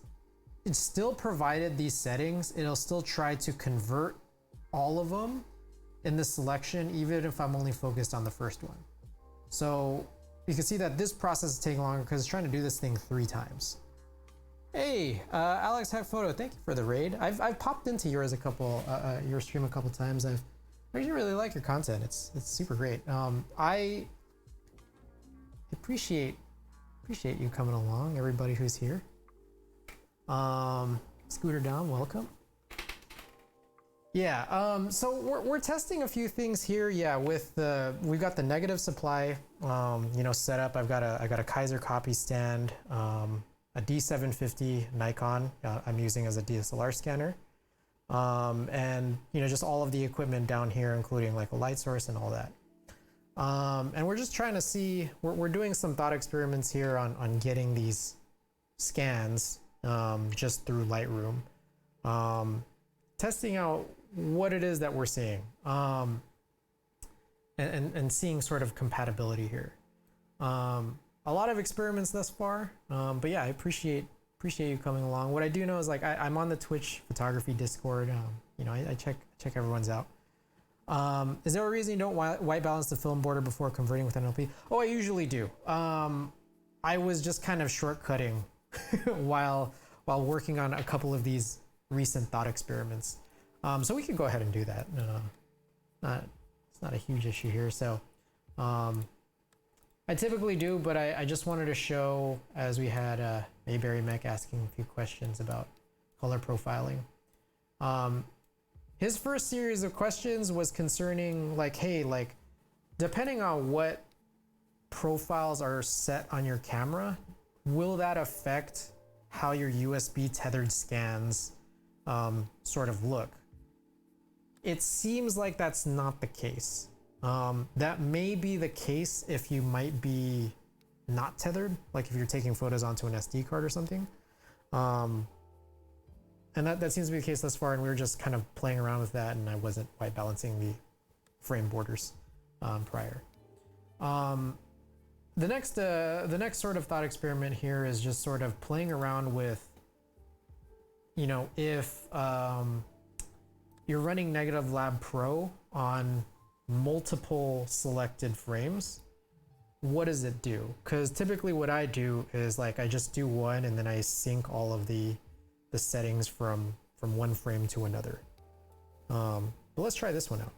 it's still provided these settings, it'll still try to convert all of them in the selection, even if I'm only focused on the first one. So you can see that this process is taking longer because it's trying to do this thing 3 times. Hey, Alex Heck Photo, thank you for the raid. I've popped into yours your stream a couple times. I actually really like your content. It's super great. I appreciate you coming along, everybody who's here. Scooter Dom, welcome. Yeah, so we're testing a few things here. Yeah, with we've got the negative supply, you know, set up. I got a Kaiser copy stand, a D750 Nikon I'm using as a DSLR scanner, and you know, just all of the equipment down here, including like a light source and all that. And we're just trying to see, we're doing some thought experiments here on getting these scans just through Lightroom, testing out what it is that we're seeing, and seeing sort of compatibility here. A lot of experiments thus far, but yeah, I appreciate you coming along. What I do know is like I'm on the Twitch photography Discord. You know, I check everyone's out. Is there a reason you don't white balance the film border before converting with NLP? Oh, I usually do. I was just kind of shortcutting while working on a couple of these recent thought experiments. So we could go ahead and do that. It's not a huge issue here. So I typically do, but I just wanted to show, as we had Mayberry Mech asking a few questions about color profiling. His first series of questions was concerning like, hey, like depending on what profiles are set on your camera, will that affect how your USB tethered scans sort of look? It seems like that's not the case. That may be the case if you might be not tethered, like if you're taking photos onto an SD card or something. And that seems to be the case thus far, and we were just kind of playing around with that, and I wasn't white balancing the frame borders prior. The next sort of thought experiment here is just sort of playing around with, you know, if you're running Negative Lab Pro on multiple selected frames, what does it do? Because typically what I do is like I just do one and then I sync all of the settings from one frame to another. But let's try this one out.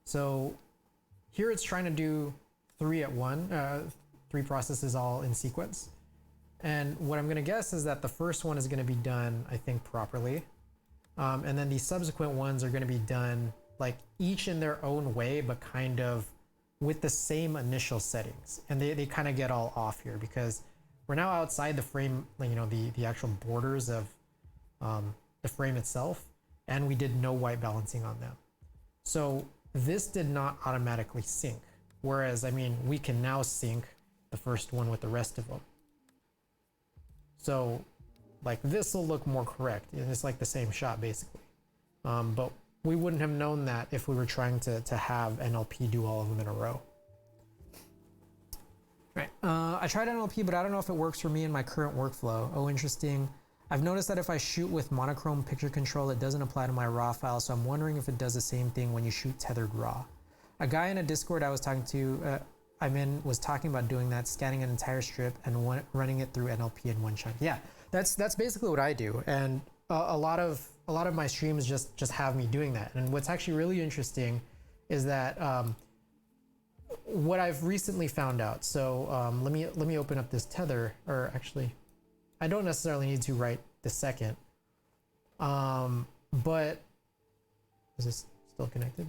So here it's trying to do 3 at one, 3 processes all in sequence. And what I'm gonna guess is that the first one is gonna be done, I think, properly. And then the subsequent ones are gonna be done like each in their own way, but kind of with the same initial settings. And they kind of get all off here because we're now outside the frame, you know, the actual borders of the frame itself, and we did no white balancing on them. So this did not automatically sync. Whereas, I mean, we can now sync the first one with the rest of them. So like this will look more correct. And it's like the same shot basically. But we wouldn't have known that if we were trying to have NLP do all of them in a row. Right. I tried NLP, but I don't know if it works for me in my current workflow. Oh, interesting. I've noticed that if I shoot with monochrome picture control, it doesn't apply to my RAW file. So I'm wondering if it does the same thing when you shoot tethered RAW. A guy in a Discord I was talking to, was talking about doing that, scanning an entire strip and running it through NLP in one chunk. Yeah, that's basically what I do. And a lot of my streams just have me doing that. And what's actually really interesting is that what I've recently found out. So let me open up this tether, or actually, I don't necessarily need to right this second. But is this still connected?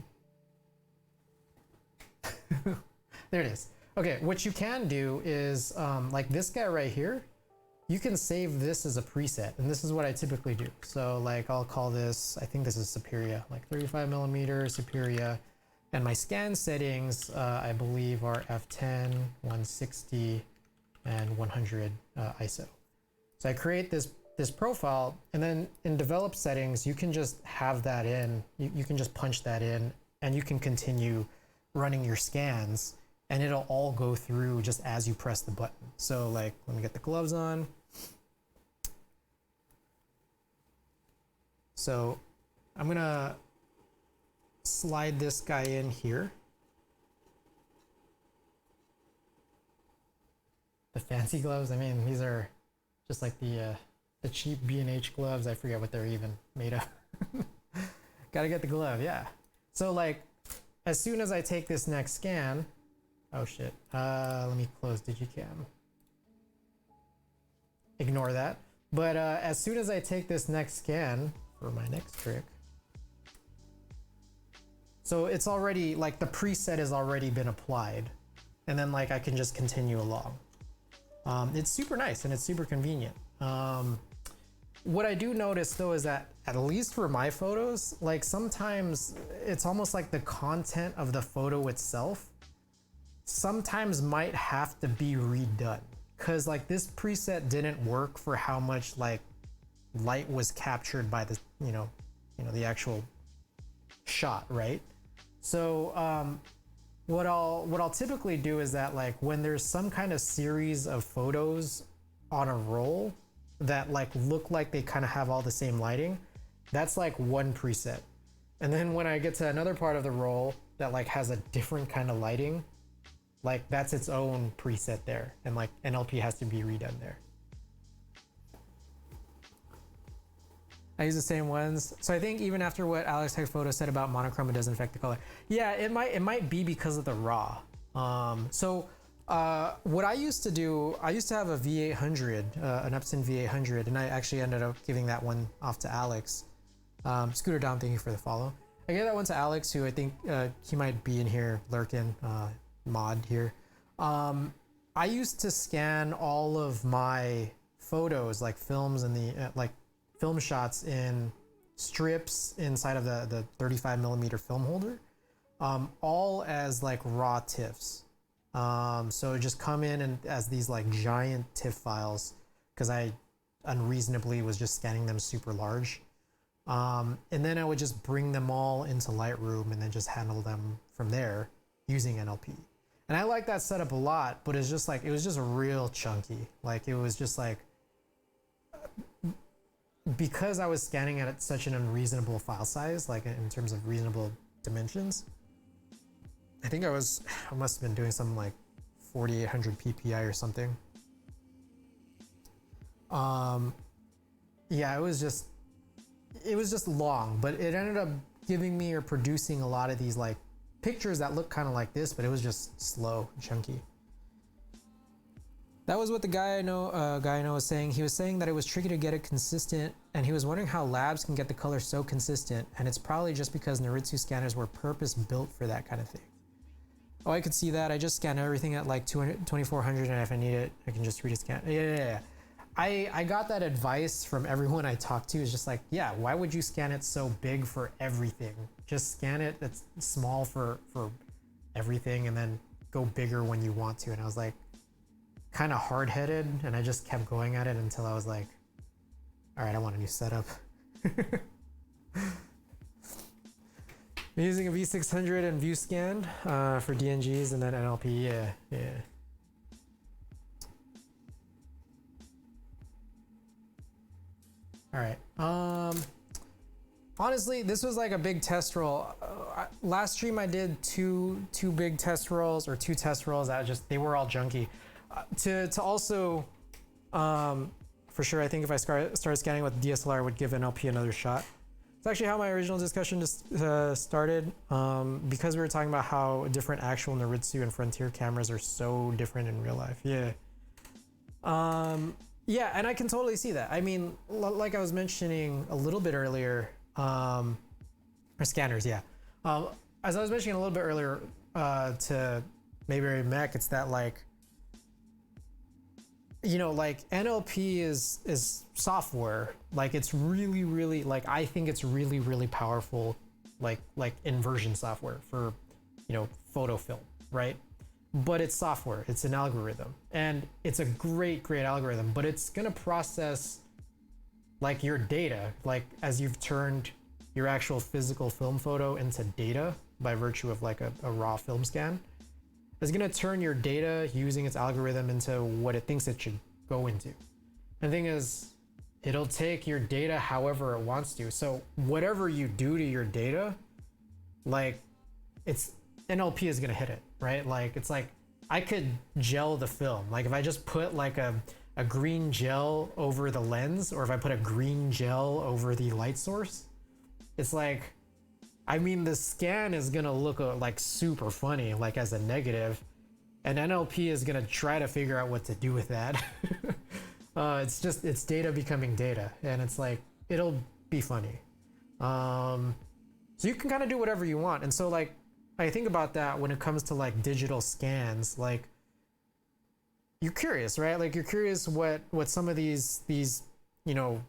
There it is. Okay, what you can do is like this guy right here, you can save this as a preset, and this is what I typically do. So like I'll call this, I think this is Superior, like 35mm Superior, and my scan settings I believe are f10, 160, and 100 ISO. So I create this profile, and then in develop settings you can just have that in. You can just punch that in, and you can continue running your scans, and it'll all go through just as you press the button. So like, let me get the gloves on. So I'm gonna slide this guy in here. The fancy gloves, I mean, these are just like the cheap B&H gloves. I forget what they're even made of. Gotta get the glove, yeah. So like, as soon as I take this next scan, oh shit, let me close Digicam. Ignore that. But as soon as I take this next scan for my next trick, so it's already, like the preset has already been applied, and then like I can just continue along. It's super nice and it's super convenient. What I do notice though is that, at least for my photos, like sometimes it's almost like the content of the photo itself sometimes might have to be redone, because like this preset didn't work for how much like light was captured by the you know the actual shot, right? So what I'll typically do is that like when there's some kind of series of photos on a roll that like look like they kind of have all the same lighting, that's like one preset. And then when I get to another part of the roll that like has a different kind of lighting, like that's its own preset there, and like NLP has to be redone there. I use the same ones. So I think even after what Alex Tech Photo said about monochrome, it doesn't affect the color. Yeah, it might be because of the raw. What I used to do, I used to have a V800, an Epson V800, and I actually ended up giving that one off to Alex. Scooter Dom, thank you for the follow. I gave that one to Alex, who I think he might be in here lurking, mod here. I used to scan all of my photos, like films and the like film shots in strips inside of the 35 millimeter film holder, all as like raw TIFFs. So it just come in and as these like giant TIFF files, because I unreasonably was just scanning them super large. And then I would just bring them all into Lightroom and then just handle them from there using NLP. And I like that setup a lot, but it's just like, it was just real chunky. Like it was just like, because I was scanning at such an unreasonable file size, like in terms of reasonable dimensions, I think I must have been doing something like 4800 PPI or something. Yeah, it was just long, but it ended up giving me or producing a lot of these like pictures that look kind of like this, but it was just slow and chunky. That was what the guy I know was saying. He was saying that it was tricky to get it consistent, and he was wondering how labs can get the color so consistent, and it's probably just because Noritsu scanners were purpose built for that kind of thing. Oh, I could see that. I just scan everything at like 2400, and if I need it, I can just scan. Yeah. I got that advice from everyone I talked to. Is just like, yeah, why would you scan it so big for everything? Just scan it that's small for everything, and then go bigger when you want to. And I was like, kind of hard-headed, and I just kept going at it until I was like, all right, I want a new setup. I'm using a V600 and ViewScan for DNGs, and then NLP. Yeah. All right. Honestly, this was like a big test roll. Last stream I did two big test rolls, or two test rolls that they were all junky. To also, for sure, I think if I started scanning with DSLR, I would give NLP another shot. It's actually how my original discussion just started, because we were talking about how different actual Noritsu and Frontier cameras are so different in real life. Yeah. Yeah, and I can totally see that. I mean, like I was mentioning a little bit earlier, or scanners, yeah. As I was mentioning a little bit earlier to Mayberry Mech, it's that like, you know, like NLP is software. Like it's really like, I think it's really powerful, like inversion software for, you know, photo film, right? But it's software, it's an algorithm, and it's a great algorithm, but it's gonna process like your data, like as you've turned your actual physical film photo into data by virtue of like a raw film scan. It's gonna turn your data using its algorithm into what it thinks it should go into. And the thing is, it'll take your data however it wants to. So whatever you do to your data, like it's NLP is gonna hit it, right? Like it's like I could gel the film. Like if I just put like a green gel over the lens, or if I put a green gel over the light source, it's like, I mean, the scan is gonna look like super funny, like as a negative, and NLP is gonna try to figure out what to do with that. It's data becoming data, and it's like, it'll be funny. So you can kind of do whatever you want. And so like, I think about that when it comes to like digital scans, like you're curious, right? Like you're curious what some of these, you know,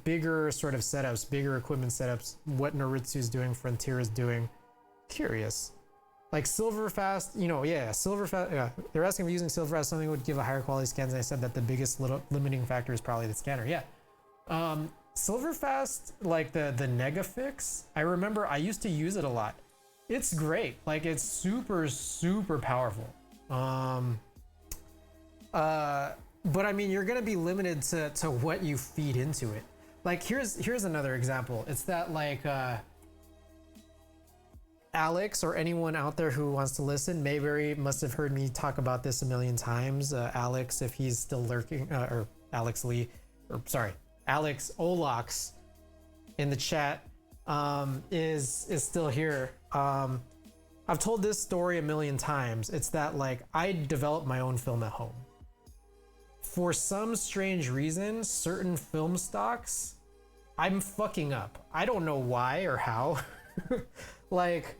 bigger sort of setups, bigger equipment setups, what Noritsu is doing, Frontier is doing. Curious. Like Silverfast, you know, yeah, Silverfast, yeah. They're asking if using Silverfast something would give a higher quality scans, and I said that the biggest limiting factor is probably the scanner. Yeah. Silverfast, like the Negafix, I remember I used to use it a lot. It's great. Like it's super powerful. But I mean, you're gonna be limited to what you feed into it. Like here's another example. It's that like Alex, or anyone out there who wants to listen, Mayberry must have heard me talk about this a million times. Alex, if he's still lurking, or Alex Lee, or sorry, Alex Olax in the chat is still here. I've told this story a million times. It's that like I developed my own film at home. For some strange reason, certain film stocks, I'm fucking up. I don't know why or how. Like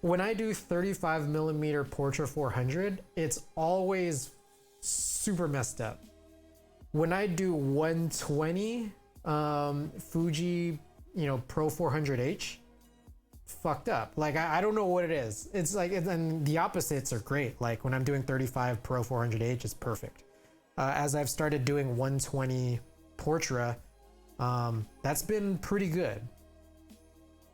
when I do 35mm Portra 400, it's always super messed up. When I do 120 Fuji, Pro 400H, fucked up. Like I don't know what it is. It's like, and the opposites are great. Like when I'm doing 35 Pro 400H, it's perfect. As I've started doing 120 Portra, that's been pretty good.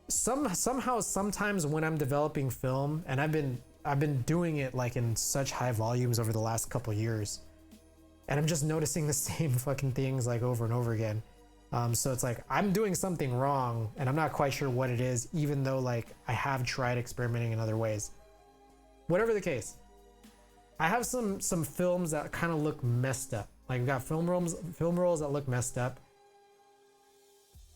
Somehow, sometimes when I'm developing film, and I've been doing it like in such high volumes over the last couple years, and I'm just noticing the same fucking things like over and over again. So it's like I'm doing something wrong, and I'm not quite sure what it is, even though like I have tried experimenting in other ways. Whatever the case, I have some films that kind of look messed up. Like I've got film rolls that look messed up,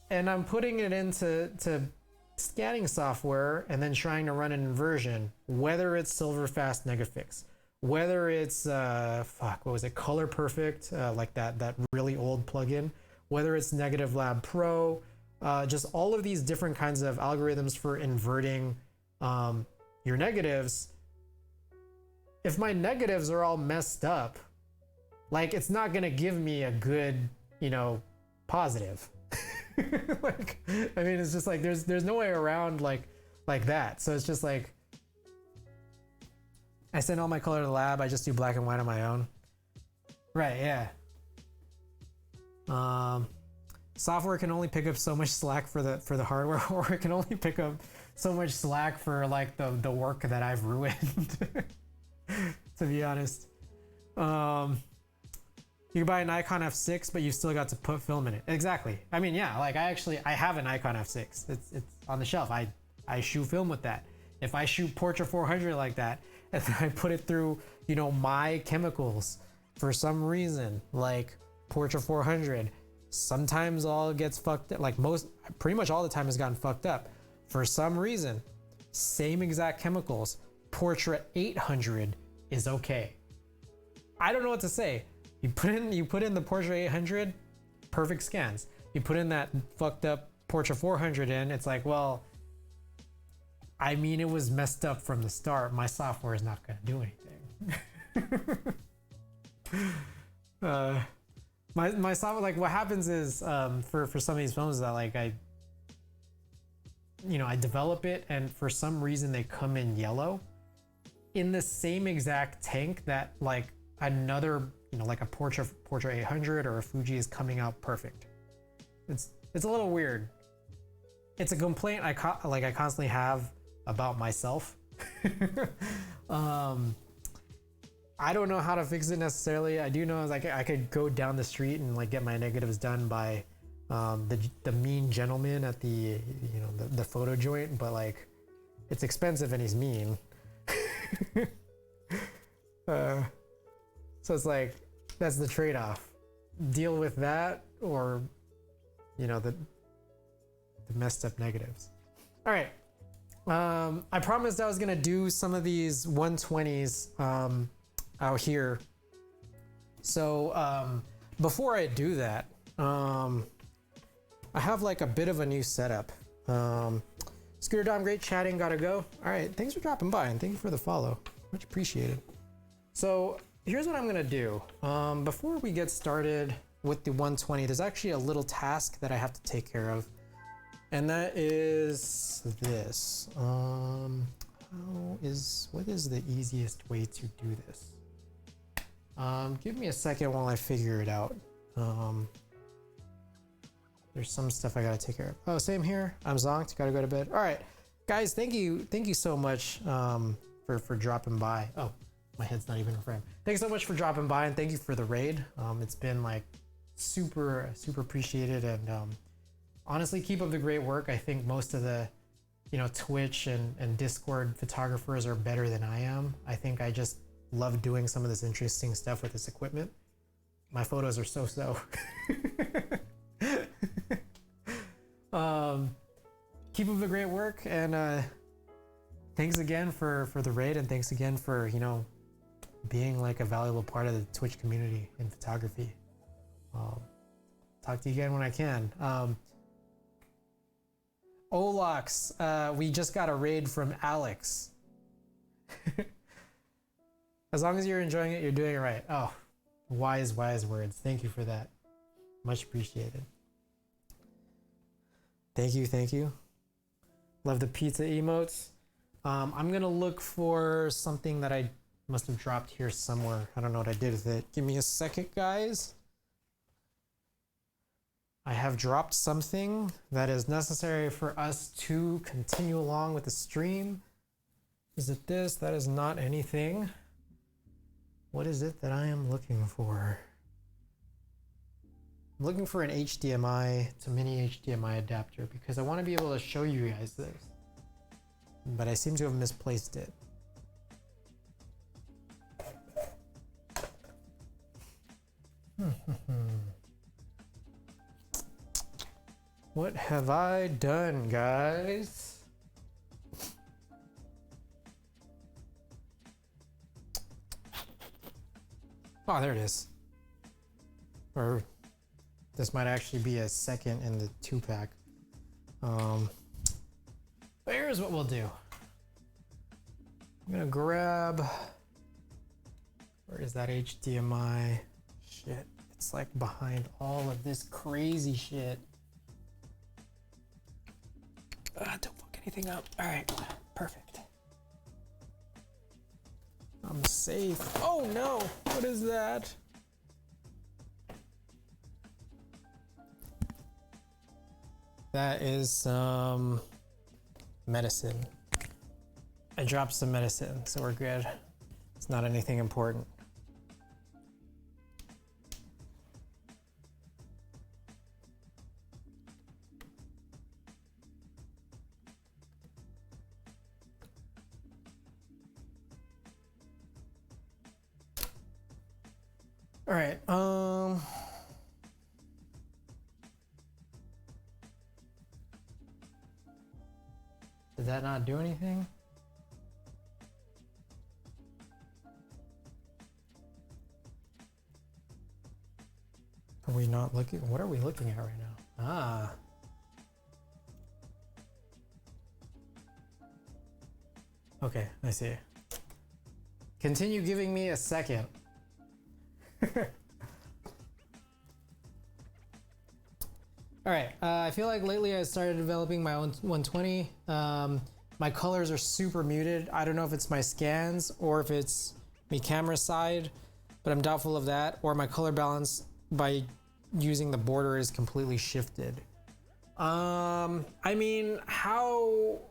and I'm putting it into scanning software and then trying to run an inversion, whether it's Silverfast Negafix, whether it's what was it, Color Perfect, like that really old plugin, whether it's Negative Lab Pro, just all of these different kinds of algorithms for inverting your negatives. If my negatives are all messed up, like it's not gonna give me a good, positive. Like, I mean, it's just like there's no way around like that. So it's just like I send all my color to the lab. I just do black and white on my own. Right? Yeah. Software can only pick up so much slack for the hardware, or it can only pick up so much slack for like the work that I've ruined. To be honest. You can buy a Nikon F6, but you still got to put film in it. Exactly. I mean, yeah, like I have a Nikon F6. It's on the shelf. I shoot film with that. If I shoot Portra 400 like that, and then I put it through, my chemicals for some reason, like Portra 400, sometimes all gets fucked up. Like pretty much all the time has gotten fucked up. For some reason, same exact chemicals, Portra 800 is okay. I don't know what to say. You put in the Portra 800, perfect scans. You put in that fucked up Portra 400 in, it's like, well, I mean, it was messed up from the start. My software is not going to do anything. My software, like what happens is for some of these films that like I develop it, and for some reason they come in yellow in the same exact tank that like another, like a Portra 800 or a Fuji is coming out perfect. It's a little weird. It's a complaint I constantly have about myself. I don't know how to fix it necessarily. I do know like I could go down the street and like get my negatives done by the mean gentleman at the photo joint, but like it's expensive and he's mean. So it's like that's the trade-off. Deal with that, or the messed up negatives. All right. I promised I was gonna do some of these 120s out here. So before I do that, I have like a bit of a new setup. Scooter Dom, great chatting, gotta go. All right, thanks for dropping by and thank you for the follow. Much appreciated. So here's what I'm gonna do. Before we get started with the 120, there's actually a little task that I have to take care of. And that is this. What is the easiest way to do this? Give me a second while I figure it out. There's some stuff I gotta take care of. Oh, same here. I'm zonked, gotta go to bed. All right, guys, thank you so much for dropping by. Oh, my head's not even in frame. Thanks so much for dropping by, and thank you for the raid. It's been like super appreciated, and honestly, keep up the great work. I think most of the Twitch and Discord photographers are better than I am. I think I just love doing some of this interesting stuff with this equipment. My photos are so Keep up the great work, and thanks again for the raid, and thanks again for, you know, being like a valuable part of the Twitch community in photography. Talk to you again when I can. Olox, we just got a raid from Alex. As long as you're enjoying it, you're doing it right. Oh, wise words. Thank you for that. Much appreciated. Thank you. Love the pizza emotes. I'm gonna look for something that I must have dropped here somewhere. I don't know what I did with it. Give me a second, guys. I have dropped something that is necessary for us to continue along with the stream. Is it this? That is not anything. What is it that I am looking for? I'm looking for an HDMI to mini HDMI adapter because I want to be able to show you guys this. But I seem to have misplaced it. What have I done, guys? Oh, there it is. Or this might actually be a second in the 2-pack. But here's what we'll do. I'm gonna grab, where is that HDMI? Shit, it's like behind all of this crazy shit. Don't fuck anything up. All right, perfect. I'm safe. Oh no, what is that? That is some medicine. I dropped some medicine, so we're good. It's not anything important. All right, did that not do anything? Are we not looking? What are we looking at right now? Ah. Okay, I see. Continue giving me a second. All right, I feel like lately I started developing my own 120. My colors are super muted. I don't know if it's my scans or if it's me camera side, but I'm doubtful of that. Or my color balance by using the border is completely shifted. I mean,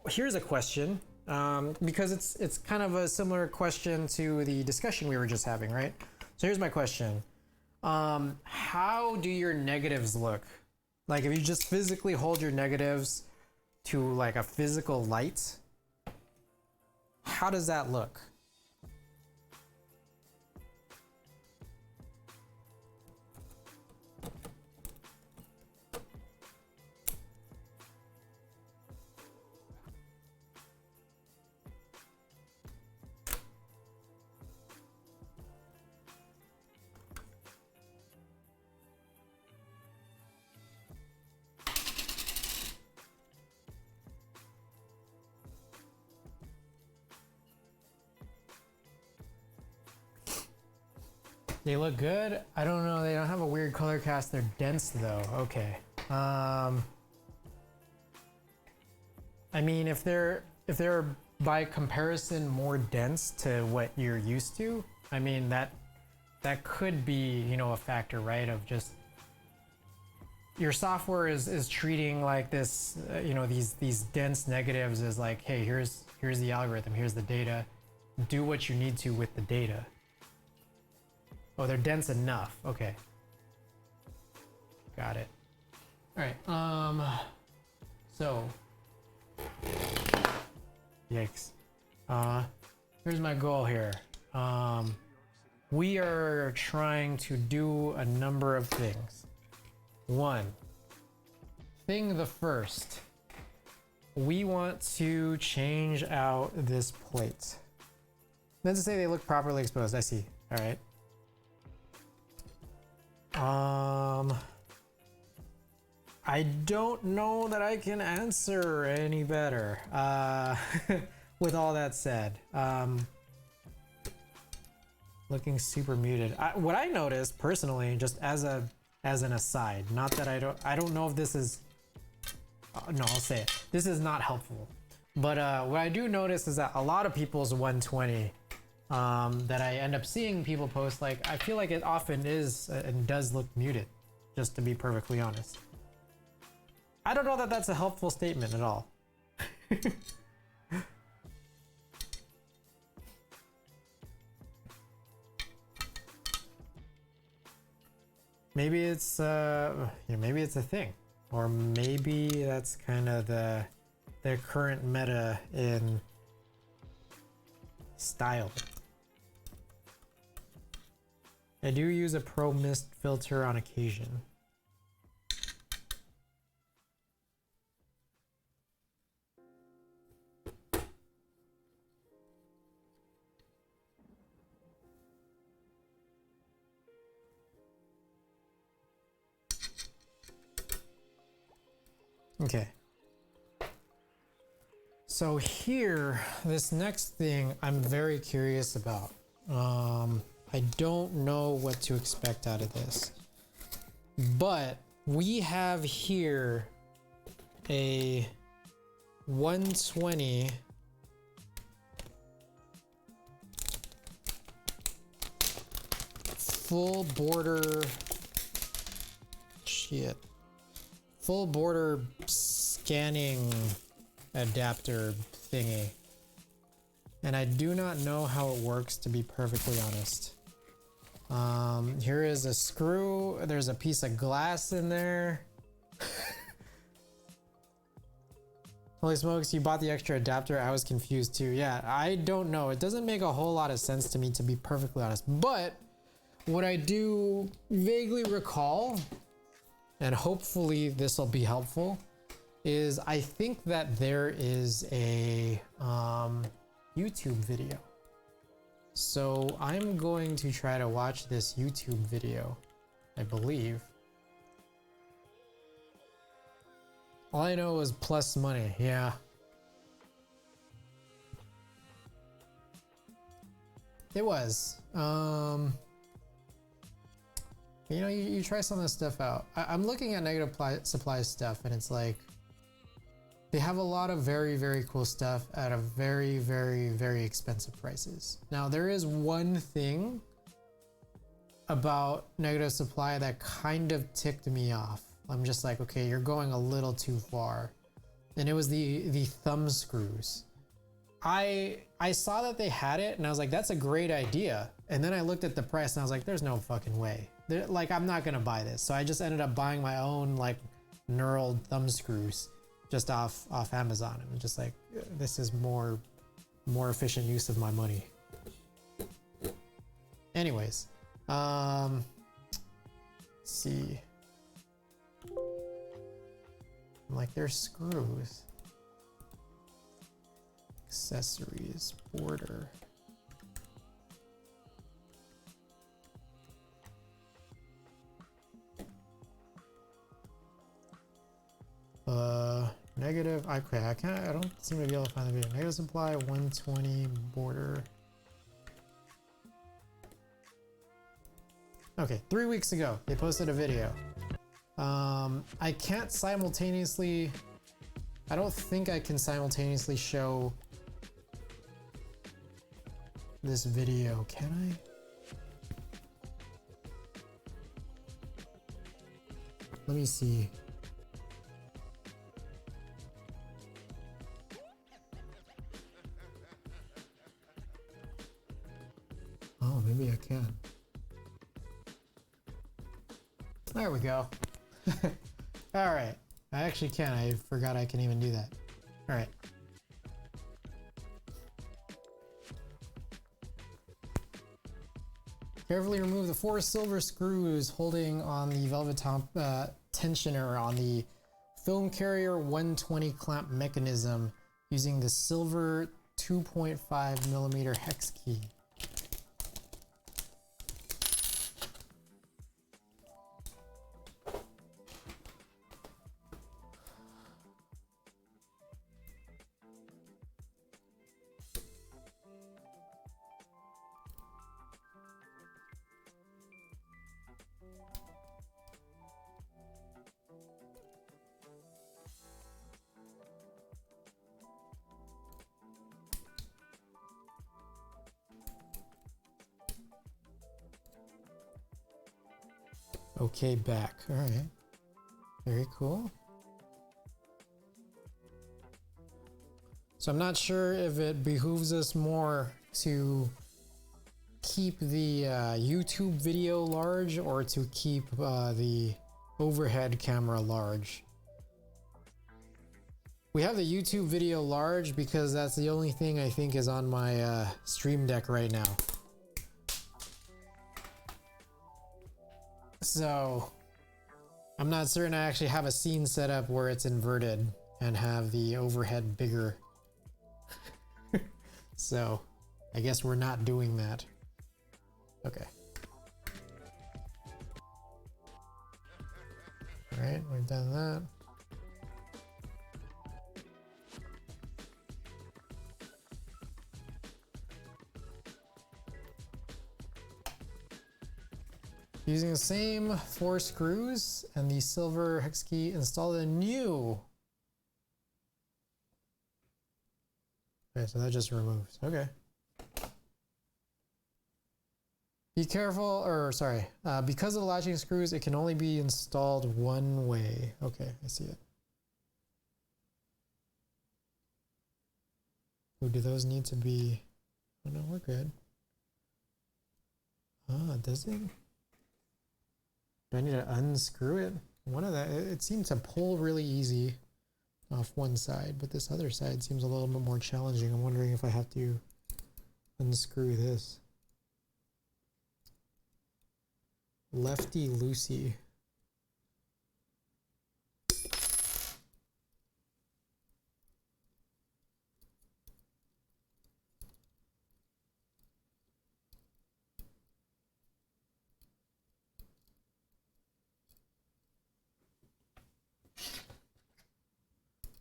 here's a question, because it's kind of a similar question to the discussion we were just having, right? So here's my question. How do your negatives look? Like if you just physically hold your negatives to like a physical light, how does that look? They look good. I don't know. They don't have a weird color cast. They're dense though. Okay. I mean, if they're by comparison more dense to what you're used to, I mean that could be, you know, a factor, right? Of just your software is treating like this, you know, these dense negatives as like, hey, here's the algorithm, here's the data. Do what you need to with the data. Oh, they're dense enough. Okay. Got it. All right. So. Yikes. Here's my goal here. We are trying to do a number of things. One, thing the first, we want to change out this plate. Meant to say they look properly exposed. I see. All right. I don't know that I can answer any better. With all that said, looking super muted. What I noticed personally, just as an aside, not that I don't know if this is. No, I'll say it. This is not helpful. But what I do notice is that a lot of people's 120 that I end up seeing people post, like, I feel like it often is and does look muted, just to be perfectly honest. I don't know that that's a helpful statement at all. Maybe it's maybe it's a thing, or maybe that's kind of the current meta in style. I do use a Pro Mist filter on occasion. Okay. So here, this next thing I'm very curious about. I don't know what to expect out of this, but we have here a 120 full border scanning adapter thingy, and I do not know how it works, to be perfectly honest. Here is a screw. There's a piece of glass in there. Holy smokes, you bought the extra adapter. I was confused too. Yeah, I don't know. It doesn't make a whole lot of sense to me, to be perfectly honest. But what I do vaguely recall, and hopefully this will be helpful, is I think that there is a YouTube video. So I'm going to try to watch this YouTube video, I believe. All I know is plus money, yeah. It was. You know, you try some of this stuff out. I'm looking at negative supply stuff, and it's like, they have a lot of very, very cool stuff at a very, very, very expensive prices. Now, there is one thing about negative supply that kind of ticked me off. I'm just like, okay, you're going a little too far. And it was the thumb screws. I saw that they had it, and I was like, that's a great idea. And then I looked at the price, and I was like, there's no fucking way. Like, I'm not gonna buy this. So I just ended up buying my own, like, knurled thumb screws just off Amazon. I'm just like, this is more efficient use of my money. Anyways, let's see. I'm like, there's screws, accessories, border. Negative, okay, I don't seem to be able to find the video. Negative supply, 120 border. Okay, 3 weeks ago, they posted a video. I can't simultaneously, I don't think I can simultaneously show this video, can I? Let me see. Oh, maybe I can. There we go. All right. I actually can. I forgot I can even do that. All right. Carefully remove the 4 silver screws holding on the velvet top tensioner on the film carrier 120 clamp mechanism using the silver 2.5 millimeter hex key. Okay, back. All right. Very cool. So I'm not sure if it behooves us more to keep the YouTube video large or to keep the overhead camera large. We have the YouTube video large because that's the only thing I think is on my Stream Deck right now. So I'm not certain I actually have a scene set up where it's inverted and have the overhead bigger. So I guess we're not doing that. Okay. All right, we've done that. Using the same 4 screws and the silver hex key, install the new. Okay, so that just removes. Okay. Be careful, or sorry, because of the latching screws, it can only be installed one way. Okay, I see it. Ooh, do those need to be? Oh no, we're good. Ah, does it? Do I need to unscrew it? One of that, it seemed to pull really easy off one side, but this other side seems a little bit more challenging. I'm wondering if I have to unscrew this. Lefty loosey.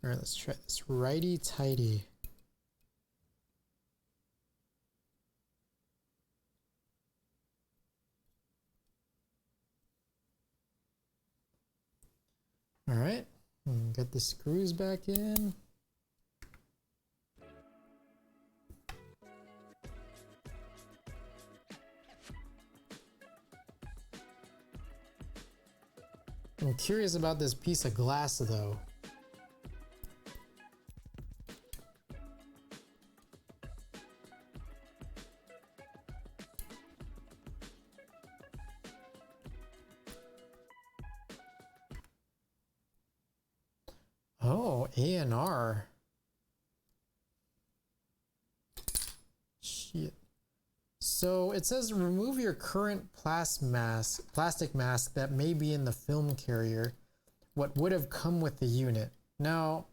All right, let's try this righty tighty. All right, get the screws back in. I'm curious about this piece of glass though. Oh, A&R. Shit. So it says remove your current plastic mask that may be in the film carrier. What would have come with the unit. Now,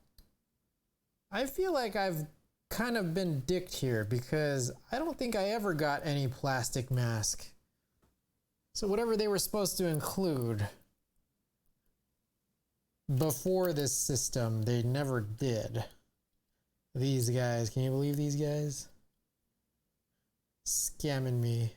I feel like I've kind of been dicked here because I don't think I ever got any plastic mask. So whatever they were supposed to include before this system, they never did. These guys, can you believe these guys? Scamming me.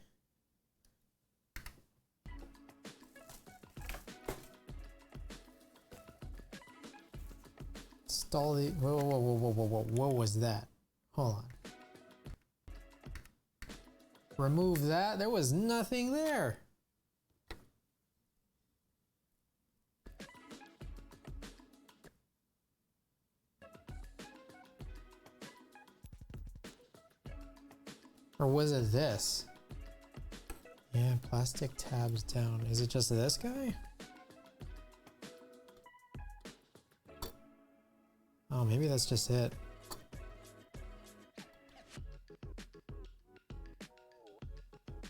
Install the, whoa, what was that? Hold on. Remove that, there was nothing there. Or was it this? Yeah, plastic tabs down. Is it just this guy? Oh, maybe that's just it.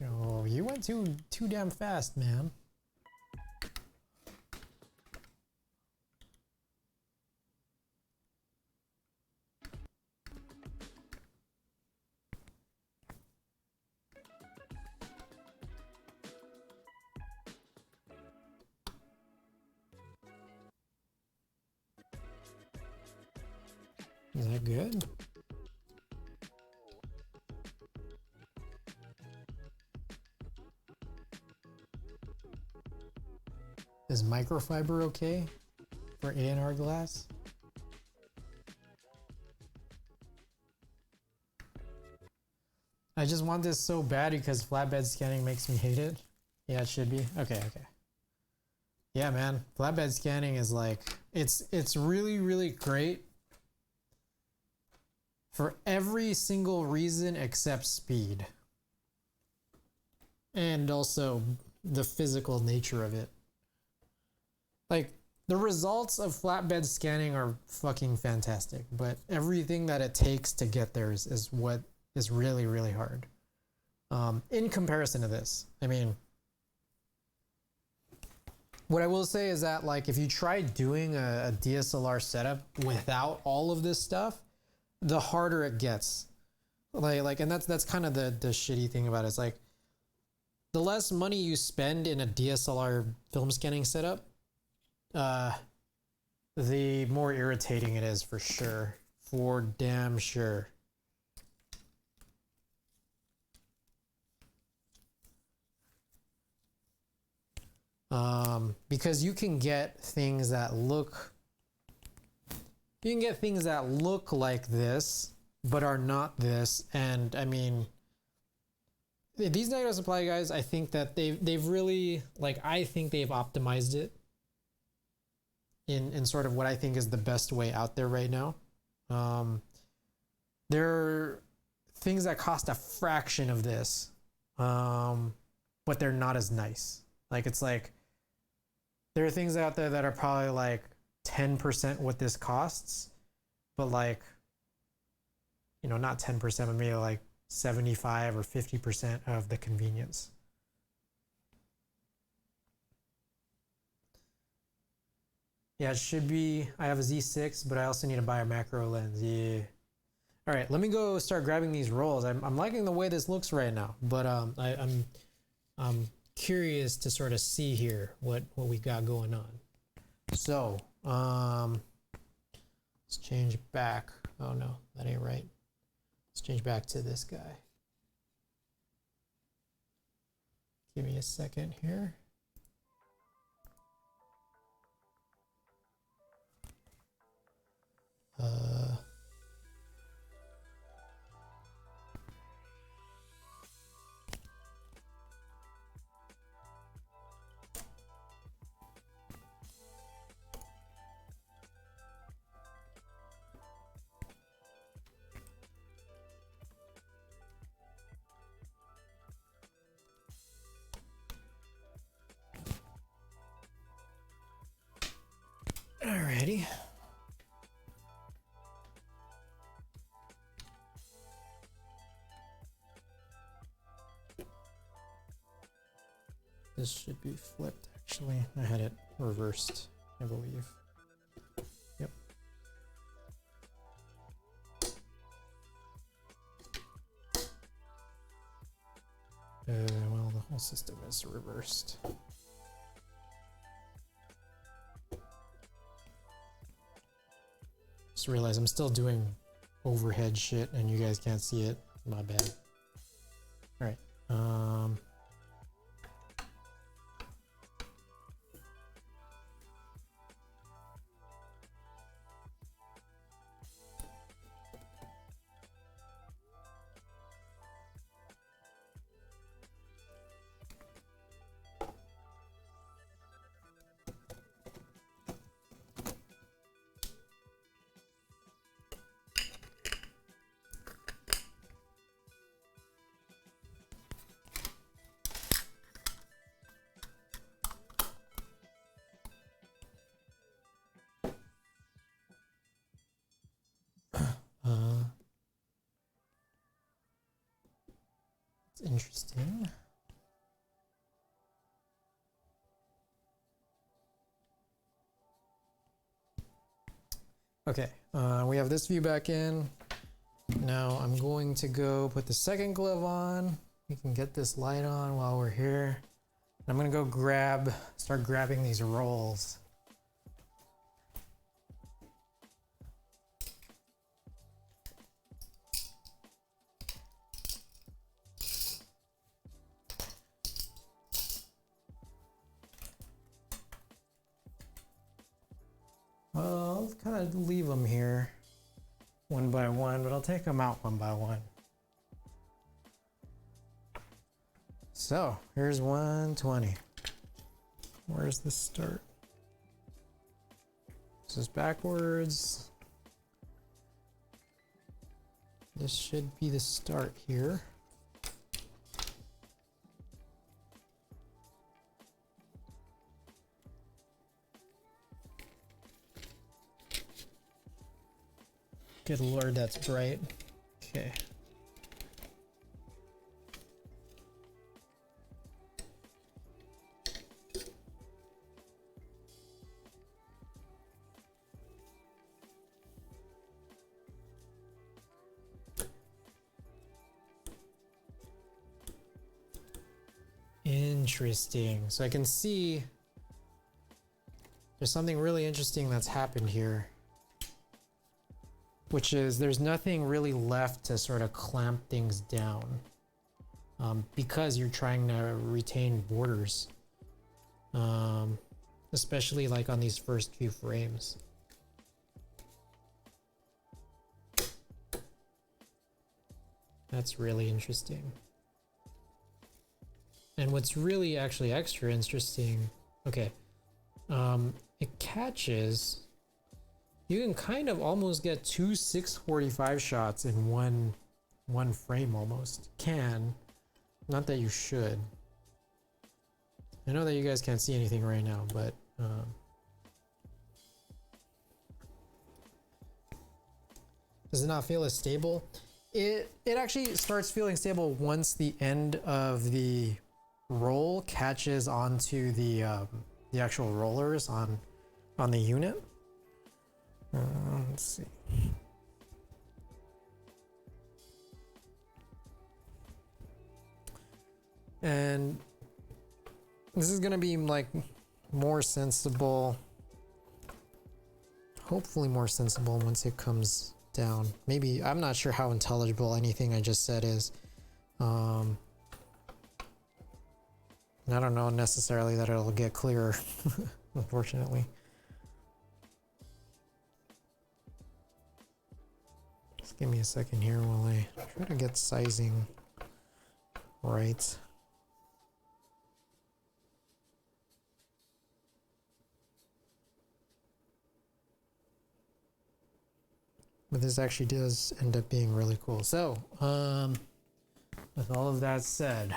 Oh, you went too damn fast, man. Is that good? Is microfiber okay for A&R glass? I just want this so bad because flatbed scanning makes me hate it. Yeah, it should be. Okay, okay. Yeah, man. Flatbed scanning is like, it's really, really great for every single reason except speed. And also the physical nature of it. Like, the results of flatbed scanning are fucking fantastic, but everything that it takes to get there is what is really, really hard. In comparison to this, I mean, what I will say is that, like, if you try doing a DSLR setup without all of this stuff, the harder it gets. And that's kind of the shitty thing about it. It's like, the less money you spend in a DSLR film scanning setup, the more irritating it is, for sure. For damn sure. Because you can get things that look like this, but are not this. And I mean, these negative supply guys, I think that they've really, like, I think they've optimized it in sort of what I think is the best way out there right now. There are things that cost a fraction of this, but they're not as nice. Like, it's like, there are things out there that are probably like 10% what this costs, but like, you know, not 10%, but maybe like 75 or 50% of the convenience. Yeah, it should be. I have a Z6, but I also need to buy a macro lens. Yeah. All right, let me go start grabbing these rolls. I'm liking the way this looks right now, but I'm curious to sort of see here what we got going on. So let's change back. Oh no, that ain't right. Let's change back to this guy. Give me a second here. Alrighty. This should be flipped, actually. I had it reversed, I believe. Yep. Well, the whole system is reversed. Just realized I'm still doing overhead shit and you guys can't see it. My bad. All right. It's interesting. Okay, we have this view back in. Now I'm going to go put the second glove on. We can get this light on while we're here. I'm gonna go start grabbing these rolls. kind of leave them here one by one, but I'll take them out one by one. So here's 120. Where's the start? This is backwards. This should be the start here. Good lord, that's bright. Okay. Interesting. So I can see there's something really interesting that's happened here, which is there's nothing really left to sort of clamp things down because you're trying to retain borders, especially like on these first few frames. That's really interesting. And what's really actually extra interesting, okay, it catches, you can kind of almost get two 645 shots in one frame almost. Can, not that you should. I know that you guys can't see anything right now, but does it not feel as stable? It actually starts feeling stable once the end of the roll catches onto the actual rollers on the unit. Let's see. And this is gonna be like more sensible, hopefully more sensible once it comes down. Maybe, I'm not sure how intelligible anything I just said is. I don't know necessarily that it'll get clearer, unfortunately. Just give me a second here while I try to get sizing right. But this actually does end up being really cool. So, with all of that said,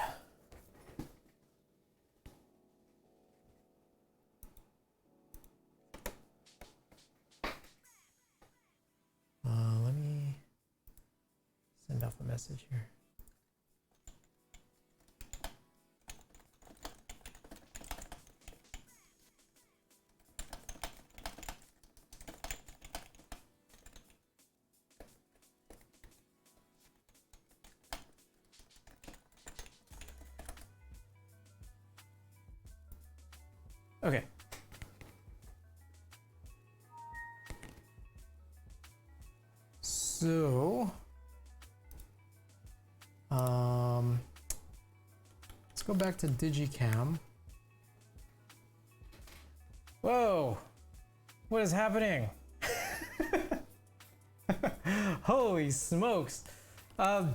let me send off a message here. Okay. So, let's go back to Digicam. Whoa, what is happening? Holy smokes.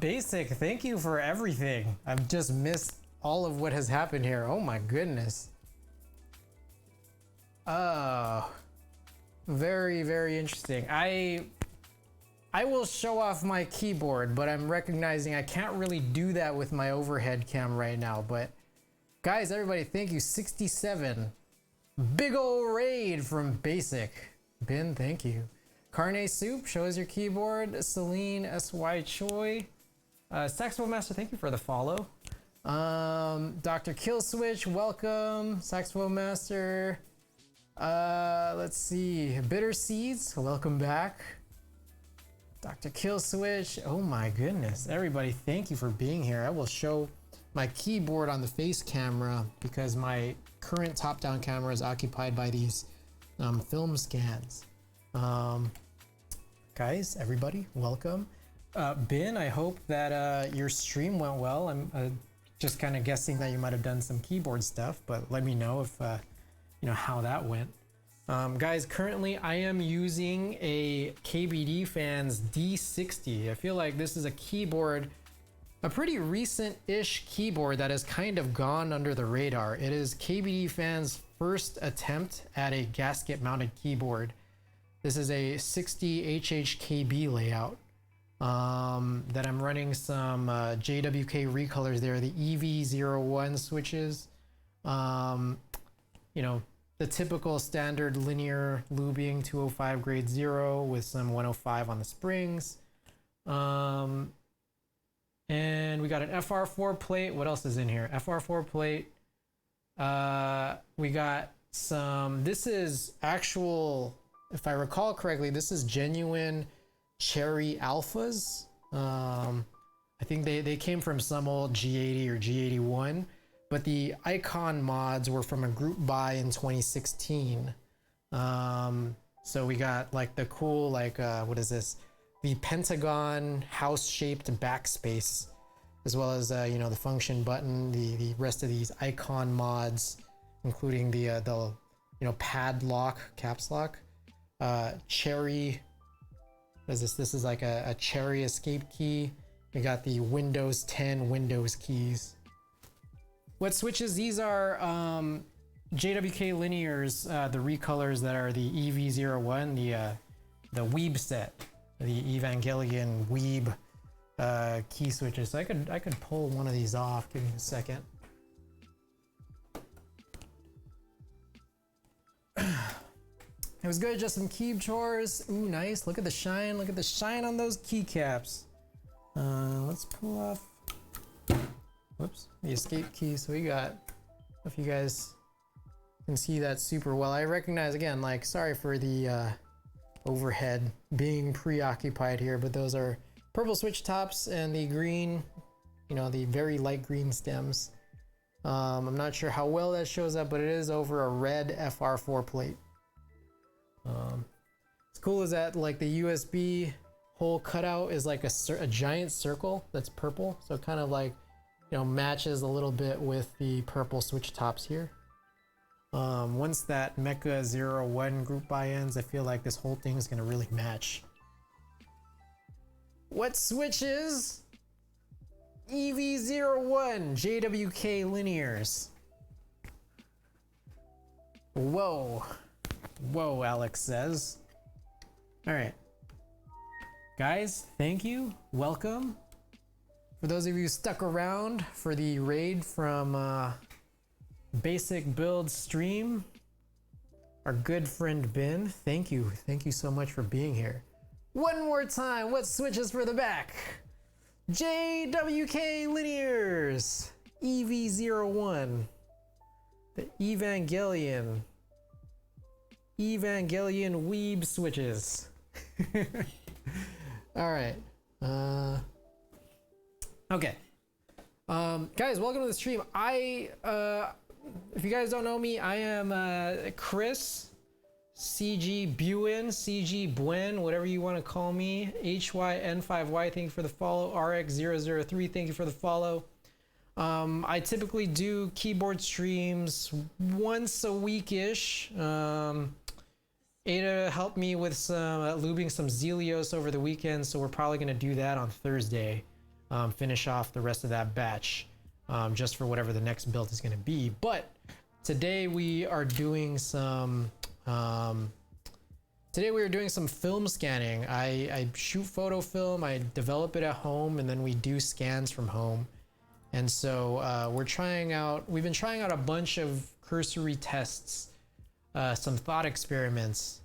Basic, thank you for everything. I've just missed all of what has happened here. Oh my goodness. Very, very interesting. I will show off my keyboard, but I'm recognizing I can't really do that with my overhead cam right now. But guys, everybody, thank you. 67. Big ol' raid from Basic. Ben, thank you. Carne Soup, show us your keyboard. Celine S.Y. Choi. Saxophone Master, thank you for the follow. Dr. Killswitch, welcome. Saxophone Master. Let's see. Bitter Seeds, welcome back. Dr. Killswitch, oh my goodness. Everybody, thank you for being here. I will show my keyboard on the face camera because my current top-down camera is occupied by these film scans. Guys, everybody, welcome. Ben, I hope that your stream went well. I'm just kind of guessing that you might have done some keyboard stuff, but let me know if you know how that went. Guys, currently I am using a KBD Fans D60. I feel like this is a keyboard, a pretty recent-ish keyboard that has kind of gone under the radar. It is KBD Fans' first attempt at a gasket-mounted keyboard. This is a 60 HHKB layout that I'm running some JWK recolors there, the EV01 switches. You know, the typical standard linear lubing 205 grade 0 with some 105 on the springs. And we got an FR4 plate. What else is in here? FR4 plate. We got some, this is actual, if I recall correctly, this is genuine cherry alphas. I think they came from some old G80 or G81. But the icon mods were from a group buy in 2016. So we got like the cool, like, what is this? The Pentagon house-shaped backspace, as well as, you know, the function button, the rest of these icon mods, including the you know, padlock, caps lock, cherry, what is this? This is like a cherry escape key. We got the Windows 10 Windows keys. What switches? These are JWK linears, the recolors that are the EV01, the Weeb set, the Evangelion Weeb key switches. So I could pull one of these off. Give me a second. It was good, just some key chores. Ooh, nice. Look at the shine. Look at the shine on those keycaps. Let's pull off. Whoops, the escape key. So we got, if you guys can see that super well. I recognize, again, like, sorry for the overhead being preoccupied here, but those are purple switch tops and the green, you know, the very light green stems. I'm not sure how well that shows up, but it is over a red FR4 plate. What's cool is that, like, the USB hole cutout is like a giant circle that's purple, so it kind of like, you know, matches a little bit with the purple switch tops here. Once that Mecha 01 group buy ends, I feel like this whole thing is gonna really match. What switches? EV01 JWK linears. Whoa. Whoa, Alex says. All right. Guys, thank you. Welcome. For those of you who stuck around for the raid from Basic Build stream, our good friend Ben, thank you. Thank you so much for being here. One more time, what switches for the back? JWK linears, EV01, the Evangelion Weeb switches. All right. Okay. Guys, welcome to the stream. If you guys don't know me, I am Chris, CG Buen, CG Buen, whatever you want to call me. HYN5Y, thank you for the follow. RX003, thank you for the follow. I typically do keyboard streams once a week-ish. Ada helped me with some lubing some Zelios over the weekend, so we're probably going to do that on Thursday. Finish off the rest of that batch, just for whatever the next build is going to be. But today we are doing some film scanning. I shoot photo film, I develop it at home, and then we do scans from home. And so we've been trying out a bunch of cursory tests, some thought experiments,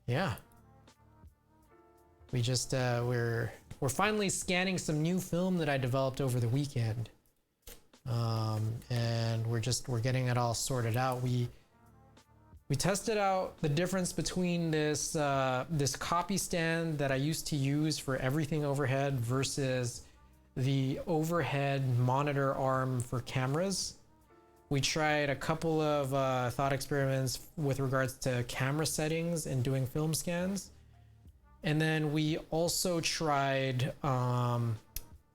yeah. We just we're finally scanning some new film that I developed over the weekend, and we're getting it all sorted out. We tested out the difference between this this copy stand that I used to use for everything overhead versus the overhead monitor arm for cameras. We tried a couple of thought experiments with regards to camera settings and doing film scans. And then we also tried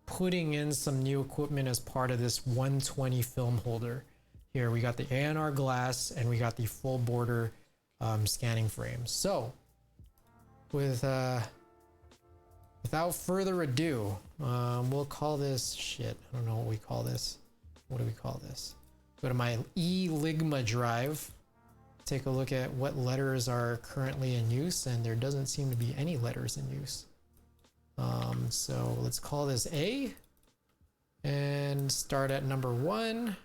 putting in some new equipment as part of this 120 film holder here we got the ANR glass and we got the full border scanning frames. So with without further ado, we'll call this shit. I don't know what we call this. What do we call this? Go to my eLigma drive, take a look at what letters are currently in use, and there doesn't seem to be any letters in use. So let's call this A and start at number 1.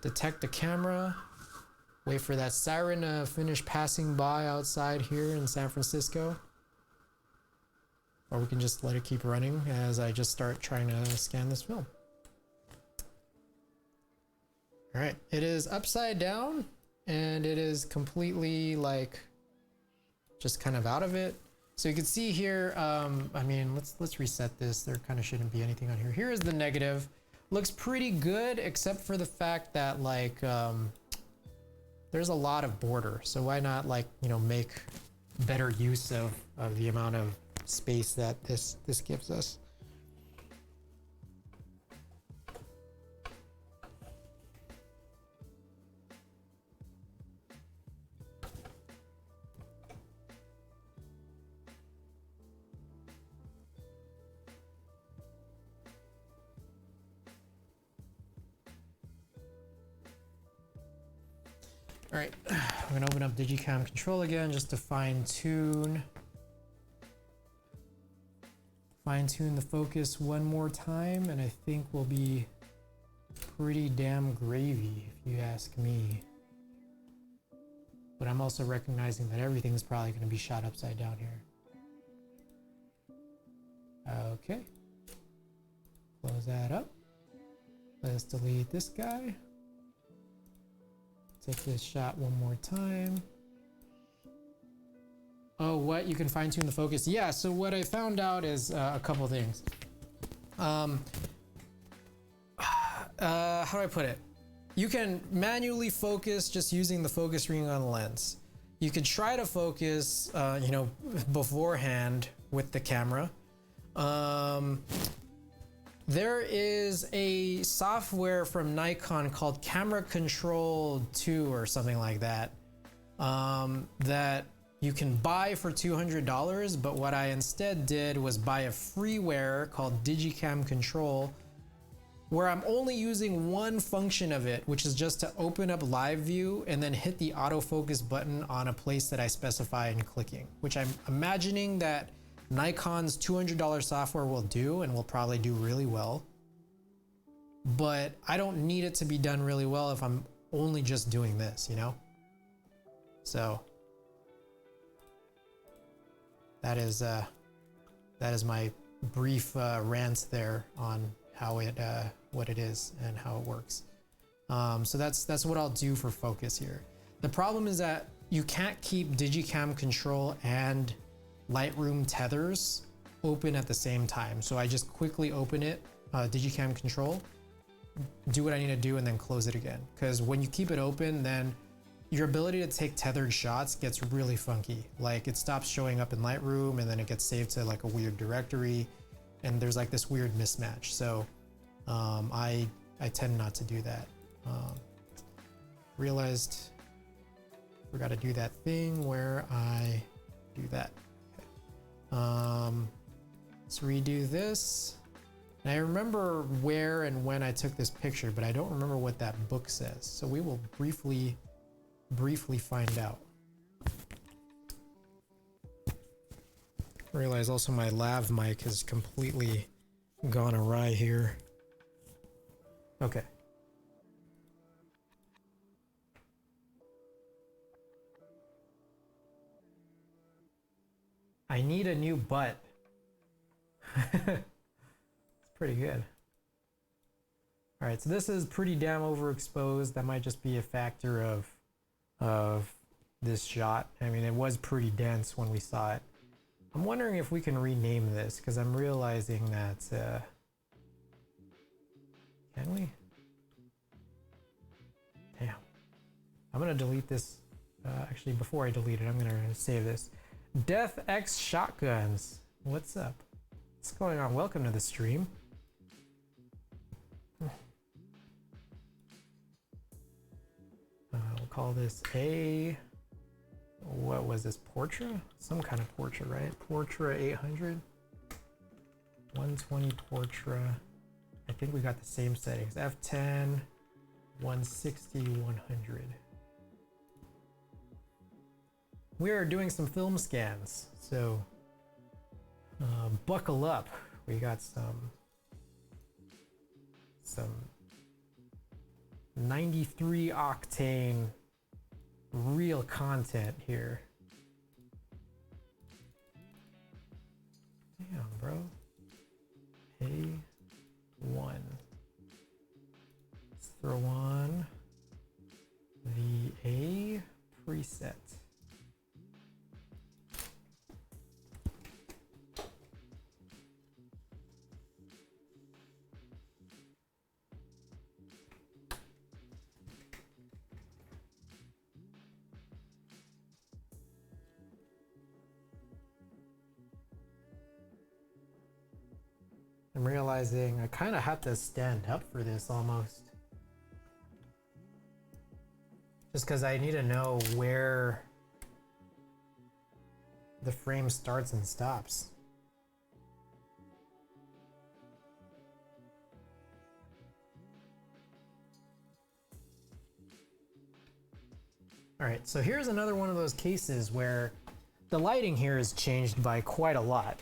Detect the camera. Wait for that siren to finish passing by outside here in San Francisco. Or we can just let it keep running as I just start trying to scan this film. All right, it is upside down and it is completely like just kind of out of it. So you can see here, I mean, let's reset this. There kind of shouldn't be anything on here. Here is the negative. Looks pretty good, except for the fact that like, there's a lot of border. So why not like, you know, make better use of the amount of space that this gives us. All right, I'm gonna open up Digicam Control again just to fine tune the focus one more time, and I think we'll be pretty damn gravy if you ask me. But I'm also recognizing that everything's probably gonna be shot upside down here. Okay, close that up. Let's delete this guy. Take this shot one more time. Oh, what? You can fine tune the focus? Yeah, so what I found out is a couple things. How do I put it? You can manually focus just using the focus ring on the lens. You could try to focus, you know, beforehand with the camera. There is a software from Nikon called Camera Control 2 or something like that, that you can buy for $200, but what I instead did was buy a freeware called Digicam Control, where I'm only using one function of it, which is just to open up live view and then hit the autofocus button on a place that I specify in clicking, which I'm imagining that Nikon's $200 software will do and will probably do really well. But I don't need it to be done really well if I'm only just doing this, you know? So that is my brief rant there on how it what it is and how it works. So that's what I'll do for focus here. The problem is that you can't keep Digicam Control and Lightroom tethers open at the same time. So I just quickly open it, Digicam Control, do what I need to do, and then close it again. Because when you keep it open, then your ability to take tethered shots gets really funky. Like it stops showing up in Lightroom and then it gets saved to like a weird directory. And there's like this weird mismatch. So I tend not to do that. Realized forgot to do that thing where I do that. Let's redo this. And I remember where and when I took this picture, but I don't remember what that book says. So we will briefly find out. Realize also my lav mic has completely gone awry here. Okay. I need a new butt. It's pretty good. All right, so this is pretty damn overexposed. That might just be a factor of this shot. I mean, it was pretty dense when we saw it. I'm wondering if we can rename this, because I'm realizing that, can we? Damn. I'm gonna delete this. Actually, before I delete it, I'm gonna save this. Death X Shotguns. What's up? What's going on? Welcome to the stream. call this a, what was this, Portra? Some kind of Portra, right? Portra 800. 120 Portra. I think we got the same settings. F10, 160, 100. We are doing some film scans, so buckle up. We got some 93 octane real content here. Damn, bro. A1. Let's throw on the A preset. I'm realizing I kind of have to stand up for this almost. Just because I need to know where the frame starts and stops. All right, so here's another one of those cases where the lighting here is changed by quite a lot.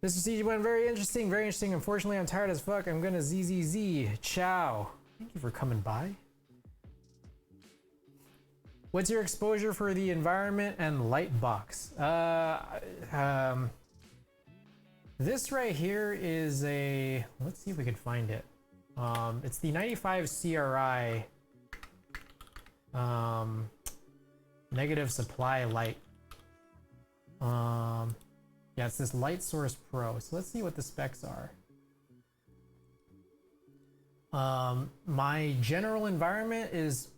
Mr. CG1, very interesting, very interesting. Unfortunately, I'm tired as fuck. I'm gonna ZZZ. Ciao. Thank you for coming by. What's your exposure for the environment and light box? This right here is a, let's see if we can find it. It's the 95 CRI negative supply light. Yeah, it's this Light Source Pro. So let's see what the specs are. My general environment is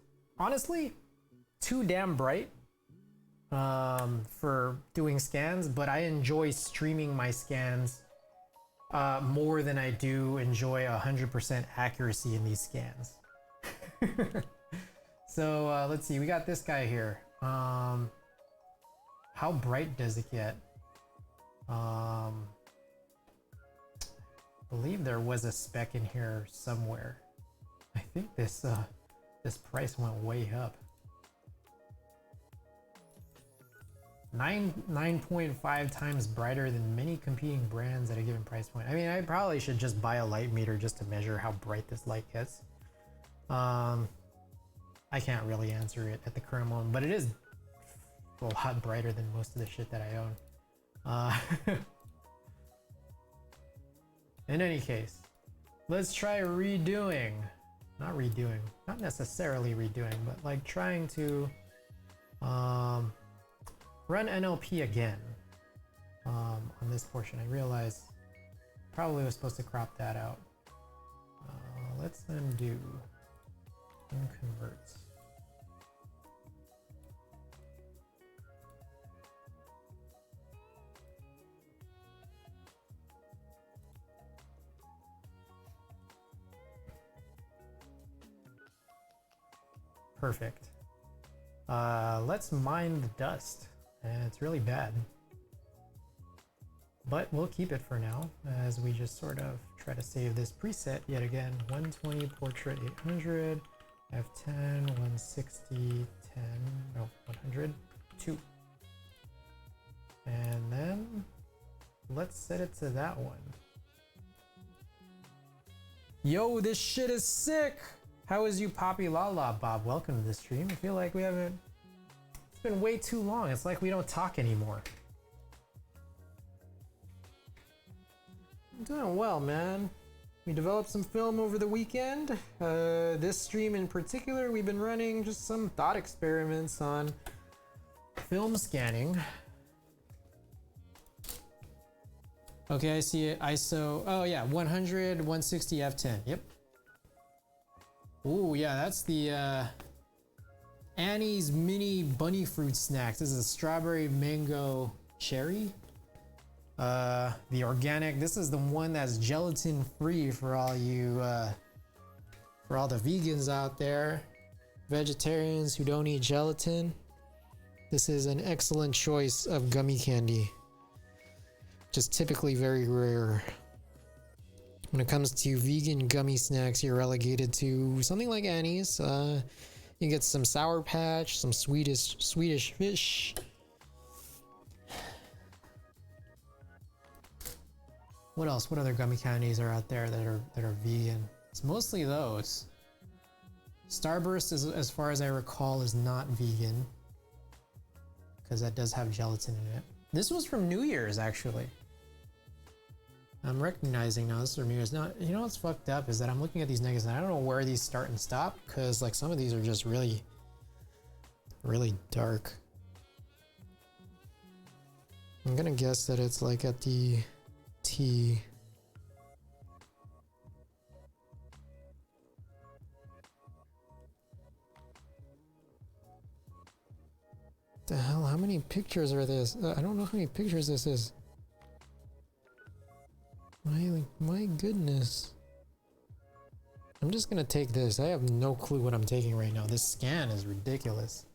honestly too damn bright for doing scans, but I enjoy streaming my scans more than I do enjoy 100% accuracy in these scans. So let's see, we got this guy here. How bright does it get? I believe there was a spec in here somewhere. I think this price went way up. 9.5 times brighter than many competing brands at a given price point. I mean, I probably should just buy a light meter just to measure how bright this light gets. I can't really answer it at the current moment, but it is a lot brighter than most of the shit that I own. In any case, let's try redoing, not necessarily redoing, but like trying to run NLP again on this portion. I realize probably was supposed to crop that out. Let's undo and convert. Perfect. Let's mine the dust. It's really bad. But we'll keep it for now as we just sort of try to save this preset yet again. 120 Portrait 800, F10, 160, 10, no, 100, 2. And then let's set it to that one. Yo, this shit is sick! How is you, Poppy Lala, Bob? Welcome to the stream. I feel like we haven't... It's been way too long. It's like we don't talk anymore. I'm doing well, man. We developed some film over the weekend. This stream in particular, we've been running just some thought experiments on film scanning. Okay, I see it. ISO, oh yeah, 100, 160, F10. Yep. Ooh, yeah, that's the Annie's mini bunny fruit snacks. This is a strawberry mango cherry. The organic, this is the one that's gelatin free for all you, for all the vegans out there. vegetarians who don't eat gelatin, this is an excellent choice of gummy candy. Just typically very rare. When it comes to vegan gummy snacks, you're relegated to something like Annie's. You get some Sour Patch, some Swedish Fish. What else? What other gummy candies are out there that are vegan? It's mostly those. Starburst, as far as I recall, is not vegan because that does have gelatin in it. This was from New Year's, actually. I'm recognizing now this is from New Year's. Now, you know what's fucked up is that I'm looking at these negatives and I don't know where these start and stop because like some of these are just really, really dark. I'm gonna guess that it's like at the T. The hell, how many pictures are this? I don't know how many pictures this is. My goodness. I'm just gonna take this. I have no clue what I'm taking right now. This scan is ridiculous.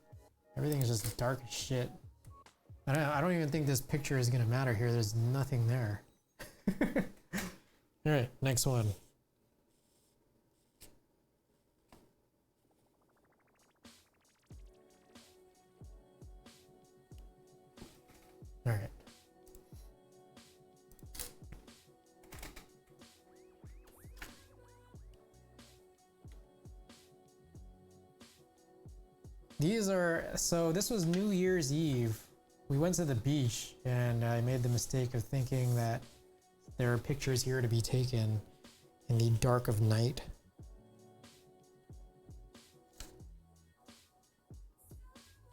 Everything is just dark as shit. I don't even think this picture is gonna matter here. There's nothing there. Alright, next one. Alright. These are, so this was New Year's Eve. We went to the beach and I made the mistake of thinking that there are pictures here to be taken in the dark of night.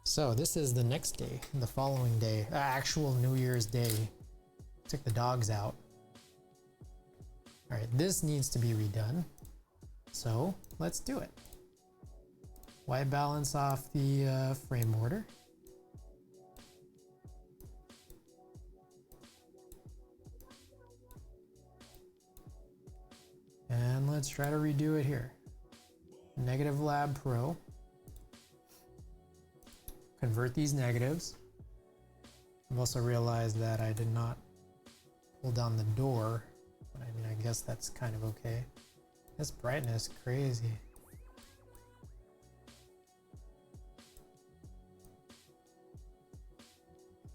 So this is the next day, the following day, actual New Year's Day. Took the dogs out. All right, this needs to be redone. So let's do it. White balance off the frame order. And let's try to redo it here. Negative Lab Pro. Convert these negatives. I've also realized that I did not pull down the door, but I mean, I guess that's kind of okay. This brightness, crazy.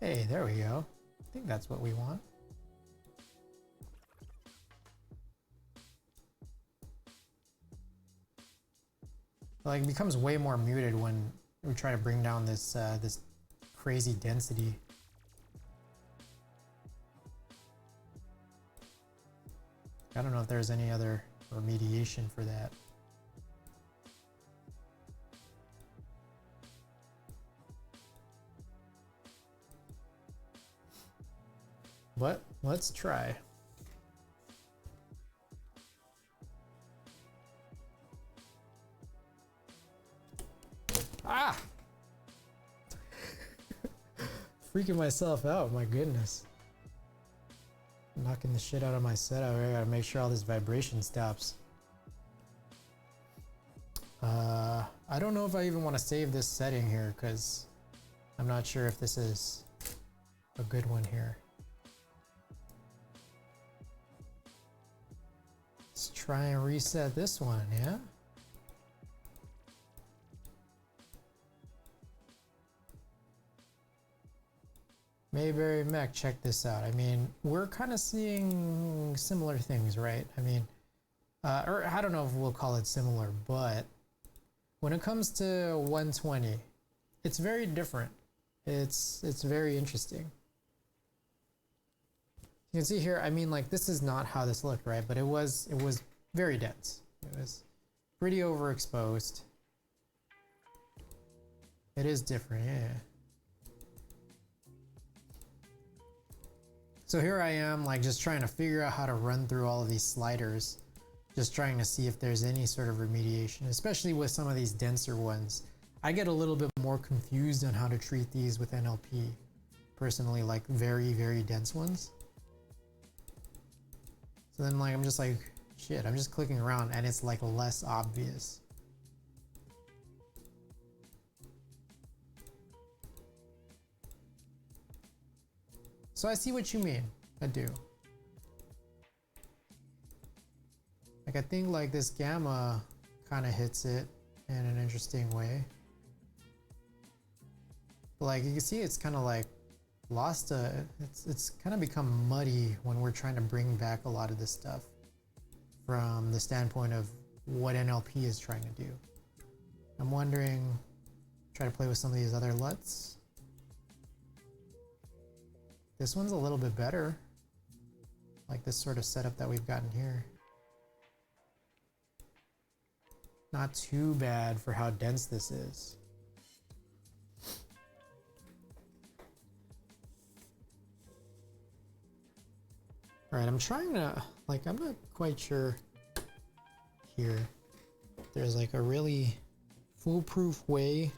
Hey, there we go. I think that's what we want. Like, it becomes way more muted when we try to bring down this this crazy density. I don't know if there's any other remediation for that. But let's try. Ah! Freaking myself out, my goodness. Knocking the shit out of my setup. I gotta make sure all this vibration stops. I don't know if I even want to save this setting here because I'm not sure if this is a good one here. Let's try and reset this one, yeah? Mayberry Mech, check this out. I mean, we're kind of seeing similar things, right? I mean, or I don't know if we'll call it similar, but when it comes to 120, it's very different. It's very interesting. You can see here, I mean, like, this is not how this looked, right? But it was very dense. It was pretty overexposed. It is different, yeah. So here I am, like, just trying to figure out how to run through all of these sliders, just trying to see if there's any sort of remediation, especially with some of these denser ones. I get a little bit more confused on how to treat these with NLP, personally, like very, very dense ones. So then, like, I'm just like, shit, I'm just clicking around and it's like less obvious. So I see what you mean. I do. Like I think like this gamma kind of hits it in an interesting way. But like you can see it's kind of like lost it's kind of become muddy when we're trying to bring back a lot of this stuff from the standpoint of what NLP is trying to do. I'm wondering, try to play with some of these other LUTs. This one's a little bit better. Like this sort of setup that we've gotten here. Not too bad for how dense this is. All right, I'm trying to, like, I'm not quite sure here. There's like a really foolproof way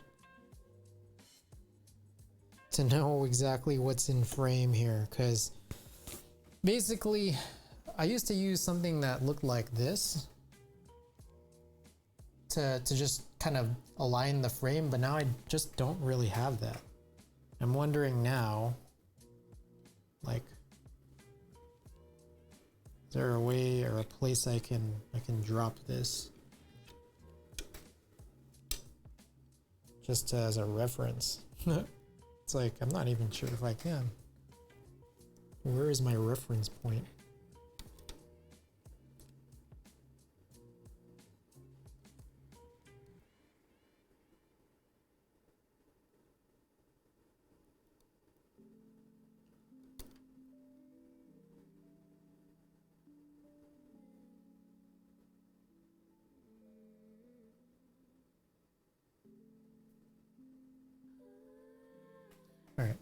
to know exactly what's in frame here, because basically I used to use something that looked like this to just kind of align the frame, but now I just don't really have that. I'm wondering now, like, is there a way or a place I can drop this just as a reference? It's like, I'm not even sure if I can. Where is my reference point? All right.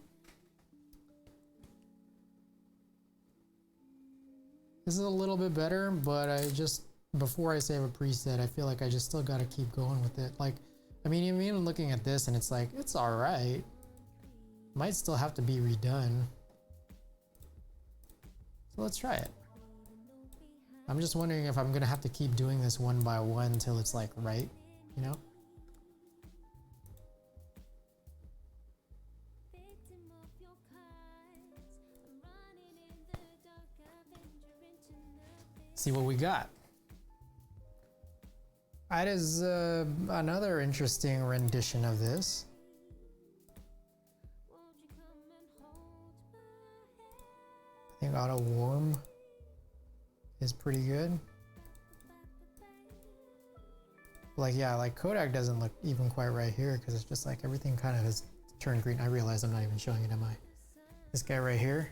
This is a little bit better, but I just, before I save a preset, I feel like I just still got to keep going with it. Like, I mean, even looking at this and it's like, it's all right. Might still have to be redone. So let's try it. I'm just wondering if I'm going to have to keep doing this one by one until it's like right, you know? See what we got. That is another interesting rendition of this. I think auto warm is pretty good. Like, yeah, like Kodak doesn't look even quite right here because it's just like everything kind of has turned green. I realize I'm not even showing it, am I? This guy right here.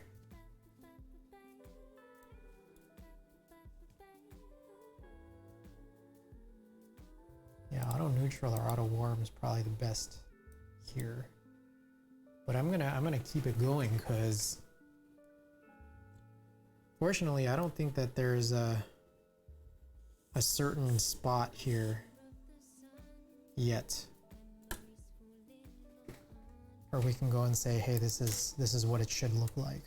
Yeah, auto neutral or auto warm is probably the best here. But I'm gonna keep it going because fortunately I don't think that there's a certain spot here yet. Or we can go and say, hey, this is what it should look like.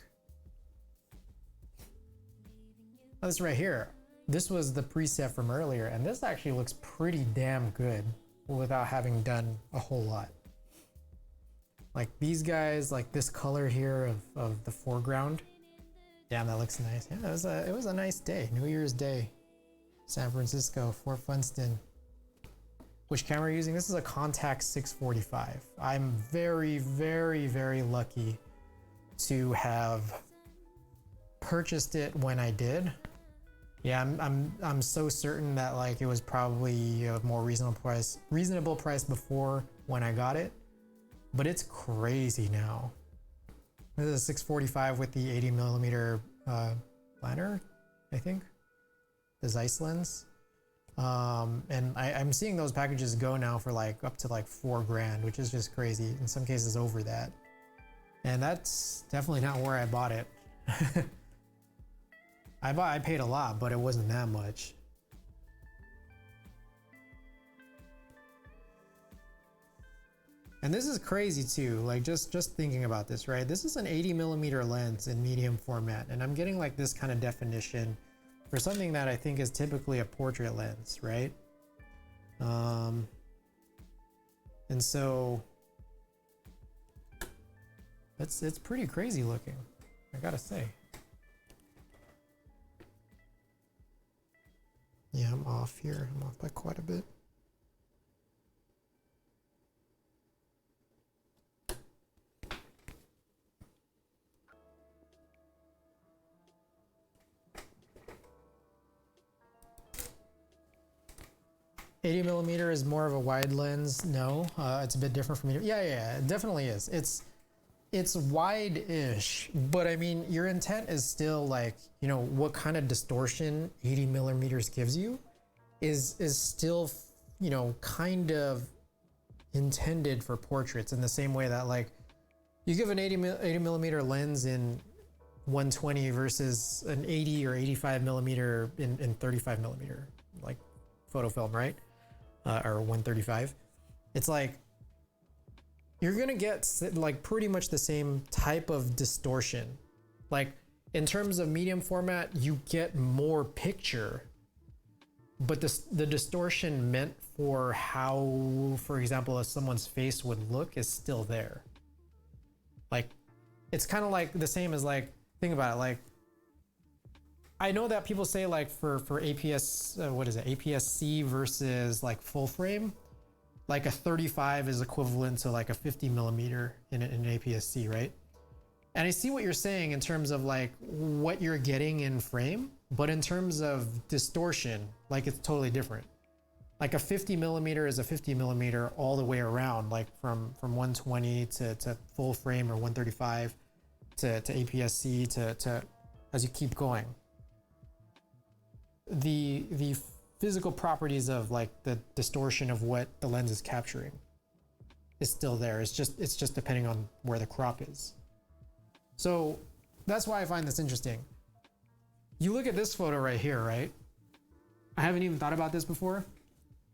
Oh, this right here. This was the preset from earlier, and this actually looks pretty damn good without having done a whole lot. Like these guys, like this color here of the foreground. Damn, that looks nice. Yeah, it was a nice day. New Year's Day. San Francisco, Fort Funston. Which camera are you using? This is a Contax 645. I'm very, very, very lucky to have purchased it when I did. Yeah, I'm so certain that like it was probably a more reasonable price before when I got it, but it's crazy now. This is a 645 with the 80mm planner, I think, the Zeiss lens, and I'm seeing those packages go now for like up to like $4 grand, which is just crazy. In some cases over that, and that's definitely not where I bought it. I paid a lot, but it wasn't that much. And this is crazy too, like just thinking about this, right? This is an 80mm lens in medium format, and I'm getting like this kind of definition for something that I think is typically a portrait lens, right? And so it's pretty crazy looking. I gotta say. Yeah, I'm off here. I'm off by quite a bit. $80mm is more of a wide lens. No, it's a bit different from medium. Yeah, it definitely is. It's wide-ish, but I mean, your intent is still like, you know, what kind of distortion 80mm gives you is still, you know, kind of intended for portraits in the same way that like you give an 80mm lens in 120 versus an 80 or 85mm in 35mm like photo film, right? Or 135. It's like you're gonna get like pretty much the same type of distortion. Like in terms of medium format, you get more picture, but the distortion meant for how, for example, if someone's face would look is still there. Like it's kind of like the same as like, think about it, like I know that people say like for APS, what is it, APS-C versus like full frame, like a 35 is equivalent to like a 50mm in an APS-C, right? And I see what you're saying in terms of like what you're getting in frame, but in terms of distortion, like it's totally different. Like a 50mm is a 50mm all the way around, like from 120 to full frame, or 135 to APS-C to as you keep going. The physical properties of like the distortion of what the lens is capturing is still there. It's just depending on where the crop is. So that's why I find this interesting. You look at this photo right here, right? I haven't even thought about this before.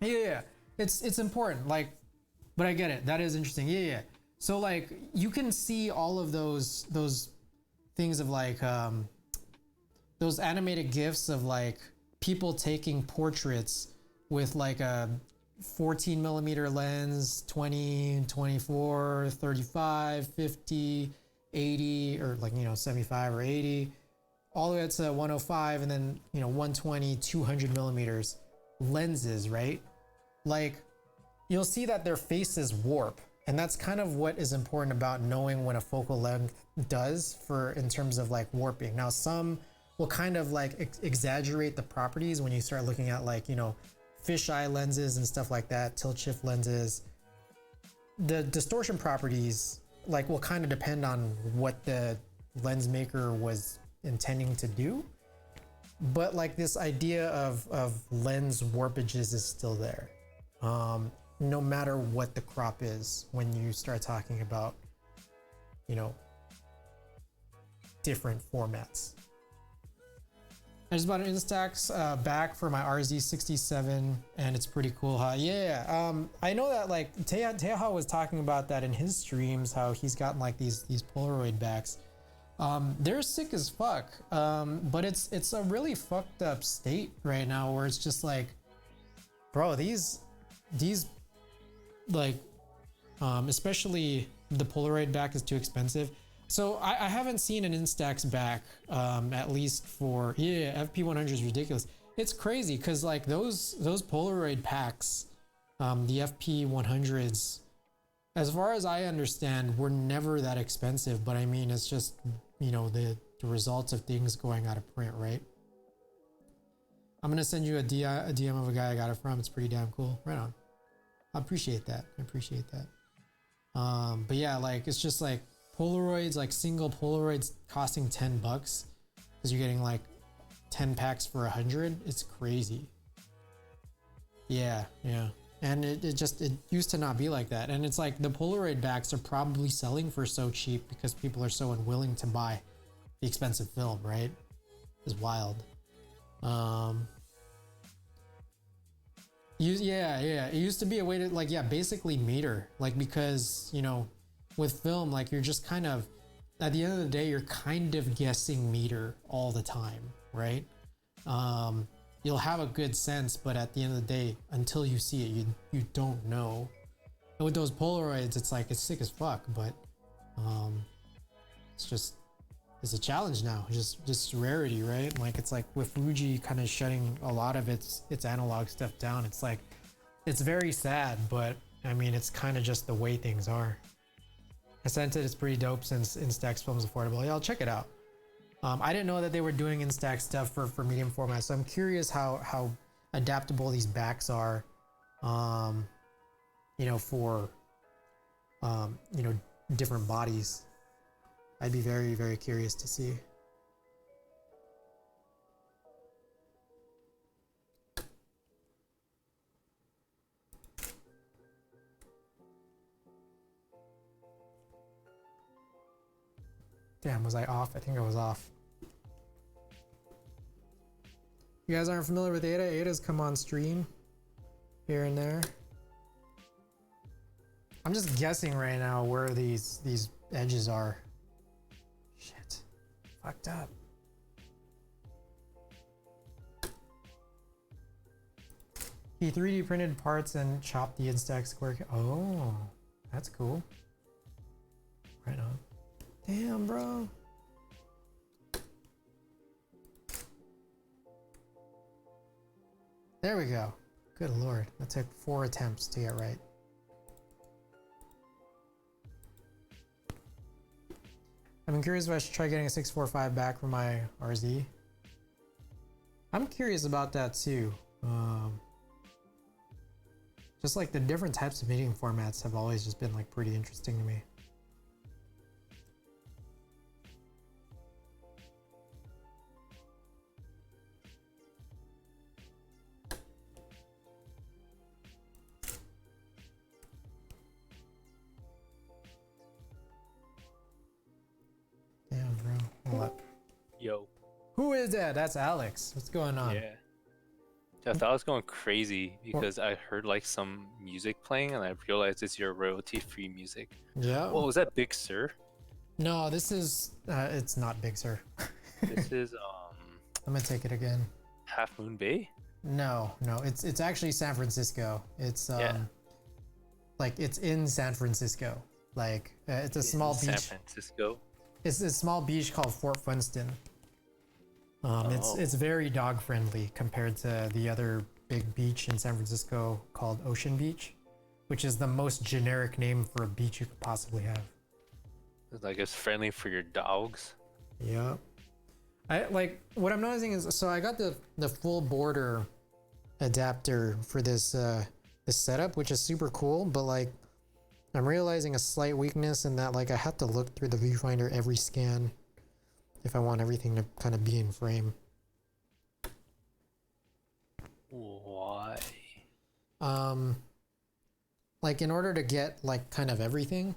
Yeah. It's important, like, but I get it. That is interesting. Yeah. So like you can see all of those things of like those animated GIFs of like people taking portraits with like a 14mm lens, 20, 24, 35, 50, 80, or like, you know, 75 or 80, all the way up to 105, and then, you know, 120, 200mm lenses, right? Like you'll see that their faces warp, and that's kind of what is important about knowing what a focal length does for in terms of like warping. Now some will kind of like exaggerate the properties when you start looking at like, you know, fisheye lenses and stuff like that, tilt shift lenses. The distortion properties like will kind of depend on what the lens maker was intending to do, but like this idea of lens warpages is still there, no matter what the crop is when you start talking about, you know, different formats. I just bought an Instax back for my RZ67, and it's pretty cool, huh? Yeah, I know that like Teja was talking about that in his streams, how he's gotten like these Polaroid backs. They're sick as fuck, but it's a really fucked up state right now where it's just like, bro, these like, especially the Polaroid back is too expensive. So I haven't seen an Instax back, at least for, yeah, FP100 is ridiculous. It's crazy because like those Polaroid packs, the FP100s, as far as I understand, were never that expensive. But I mean, it's just, you know, the results of things going out of print, right? I'm gonna send you a DM of a guy I got it from. It's pretty damn cool. Right on. I appreciate that. But yeah, like it's just like Polaroids, like single Polaroids costing $10 because you're getting like 10 packs for 100. It's crazy. Yeah. And it used to not be like that. And it's like the Polaroid backs are probably selling for so cheap because people are so unwilling to buy the expensive film, right? It's wild. It used to be a way to like, yeah, basically meter, like, because, you know, with film, like you're just kind of, at the end of the day, you're kind of guessing meter all the time, right? You'll have a good sense, but at the end of the day, until you see it, you don't know. And with those Polaroids, it's like, it's sick as fuck, but it's just is a challenge now. Just rarity, right? Like it's like with Fuji kind of shutting a lot of its analog stuff down. It's like it's very sad, but I mean it's kind of just the way things are. I sent it. It's pretty dope since Instax Film's affordable. Yeah, I'll check it out. I didn't know that they were doing Instax stuff for medium format, so I'm curious how adaptable these backs are. You know, for you know, different bodies. I'd be very, very curious to see. Damn, was I off? I think I was off. You guys aren't familiar with Ada? Ada's come on stream here and there. I'm just guessing right now where these edges are. Shit. Fucked up. He 3D printed parts and chopped the Instax square. Oh, that's cool. Right on. Damn, bro. There we go. Good lord. That took 4 attempts to get right. I'm curious if I should try getting a 645 back from my RZ. I'm curious about that too. Just like the different types of medium formats have always just been like pretty interesting to me. Damn, bro. Hold up. Yo. Who is that? That's Alex. What's going on? Yeah. I thought I was going crazy because I heard like some music playing and I realized it's your royalty-free music. Yeah. Well, was that Big Sur? No, this is it's not Big Sur. This is I'm gonna take it again. Half Moon Bay? No, it's actually San Francisco. It's Yeah. like it's in San Francisco. Like it's a small beach. San Francisco. It's a small beach called Fort Funston. Oh. It's very dog friendly compared to the other big beach in San Francisco called Ocean Beach, which is the most generic name for a beach you could possibly have. It's like it's friendly for your dogs. Yeah. I like what I'm noticing is, so I got the full border adapter for this this setup, which is super cool, but like I'm realizing a slight weakness in that like I have to look through the viewfinder every scan if I want everything to kind of be in frame. Why? Like in order to get like kind of everything,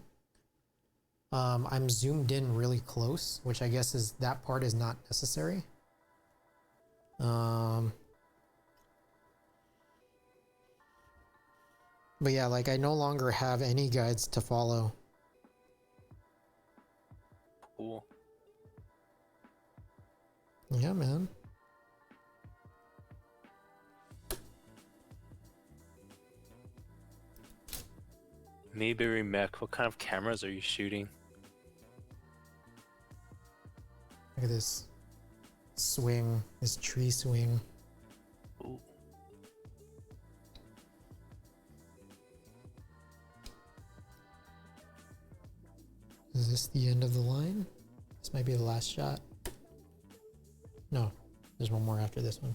I'm zoomed in really close, which I guess is that part is not necessary. But yeah, like I no longer have any guides to follow. Cool. Yeah, man. Mayberry Mech, what kind of cameras are you shooting? Look at this swing, this tree swing. Ooh. Is this the end of the line? This might be the last shot. No, there's one more after this one.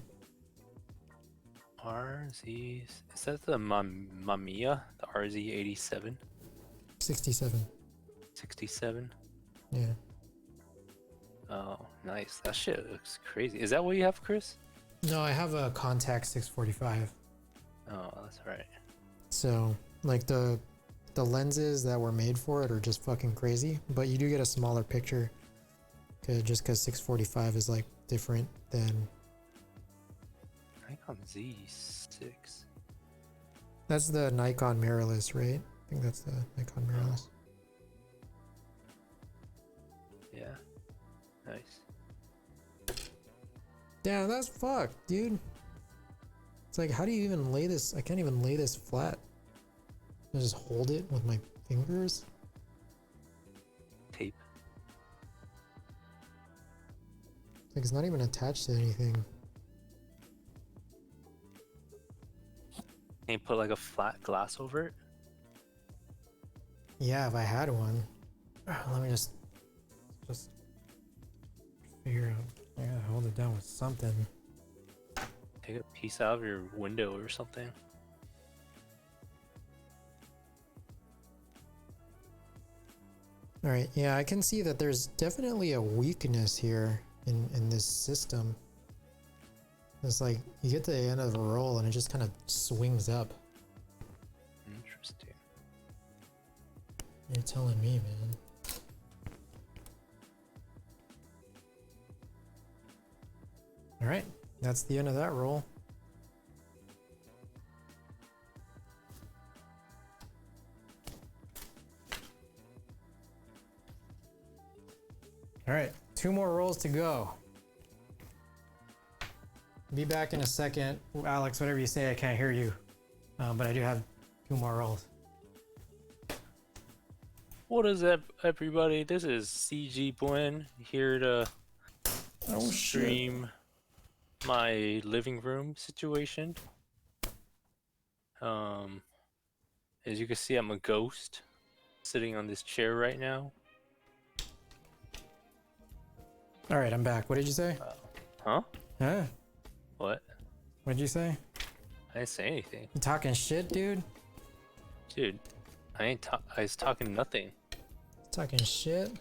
RZ, is that the Mamiya? The RZ87? 67. 67? Yeah. Oh, nice. That shit looks crazy. Is that what you have, Chris? No, I have a Contact 645. Oh, that's right. So, like the lenses that were made for it are just fucking crazy, but you do get a smaller picture just because 645 is like different than. Nikon Z6. That's the Nikon mirrorless, right? I think that's the Nikon mirrorless. Yeah. Nice. Damn, that's fucked, dude. It's like, how do you even lay this? I can't even lay this flat. I just hold it with my fingers. Tape. Like it's not even attached to anything. Can you put like a flat glass over it? Yeah, if I had one. Let me just figure out. I gotta hold it down with something. Take a piece out of your window or something. All right, yeah, I can see that there's definitely a weakness here in this system. It's like you get to the end of a roll and it just kind of swings up. Interesting. You're telling me, man. All right, that's the end of that roll. All right, 2 more rolls to go. Be back in a second. Alex, whatever you say, I can't hear you. But I do have 2 more rolls. What is up, everybody? This is CG Buen here to Oh, stream my living room situation. As you can see, I'm a ghost sitting on this chair right now. All right, I'm back. What did you say? Huh? Huh? What? What did you say? I didn't say anything. You talking shit, dude? Dude, I was talking nothing. Talking shit?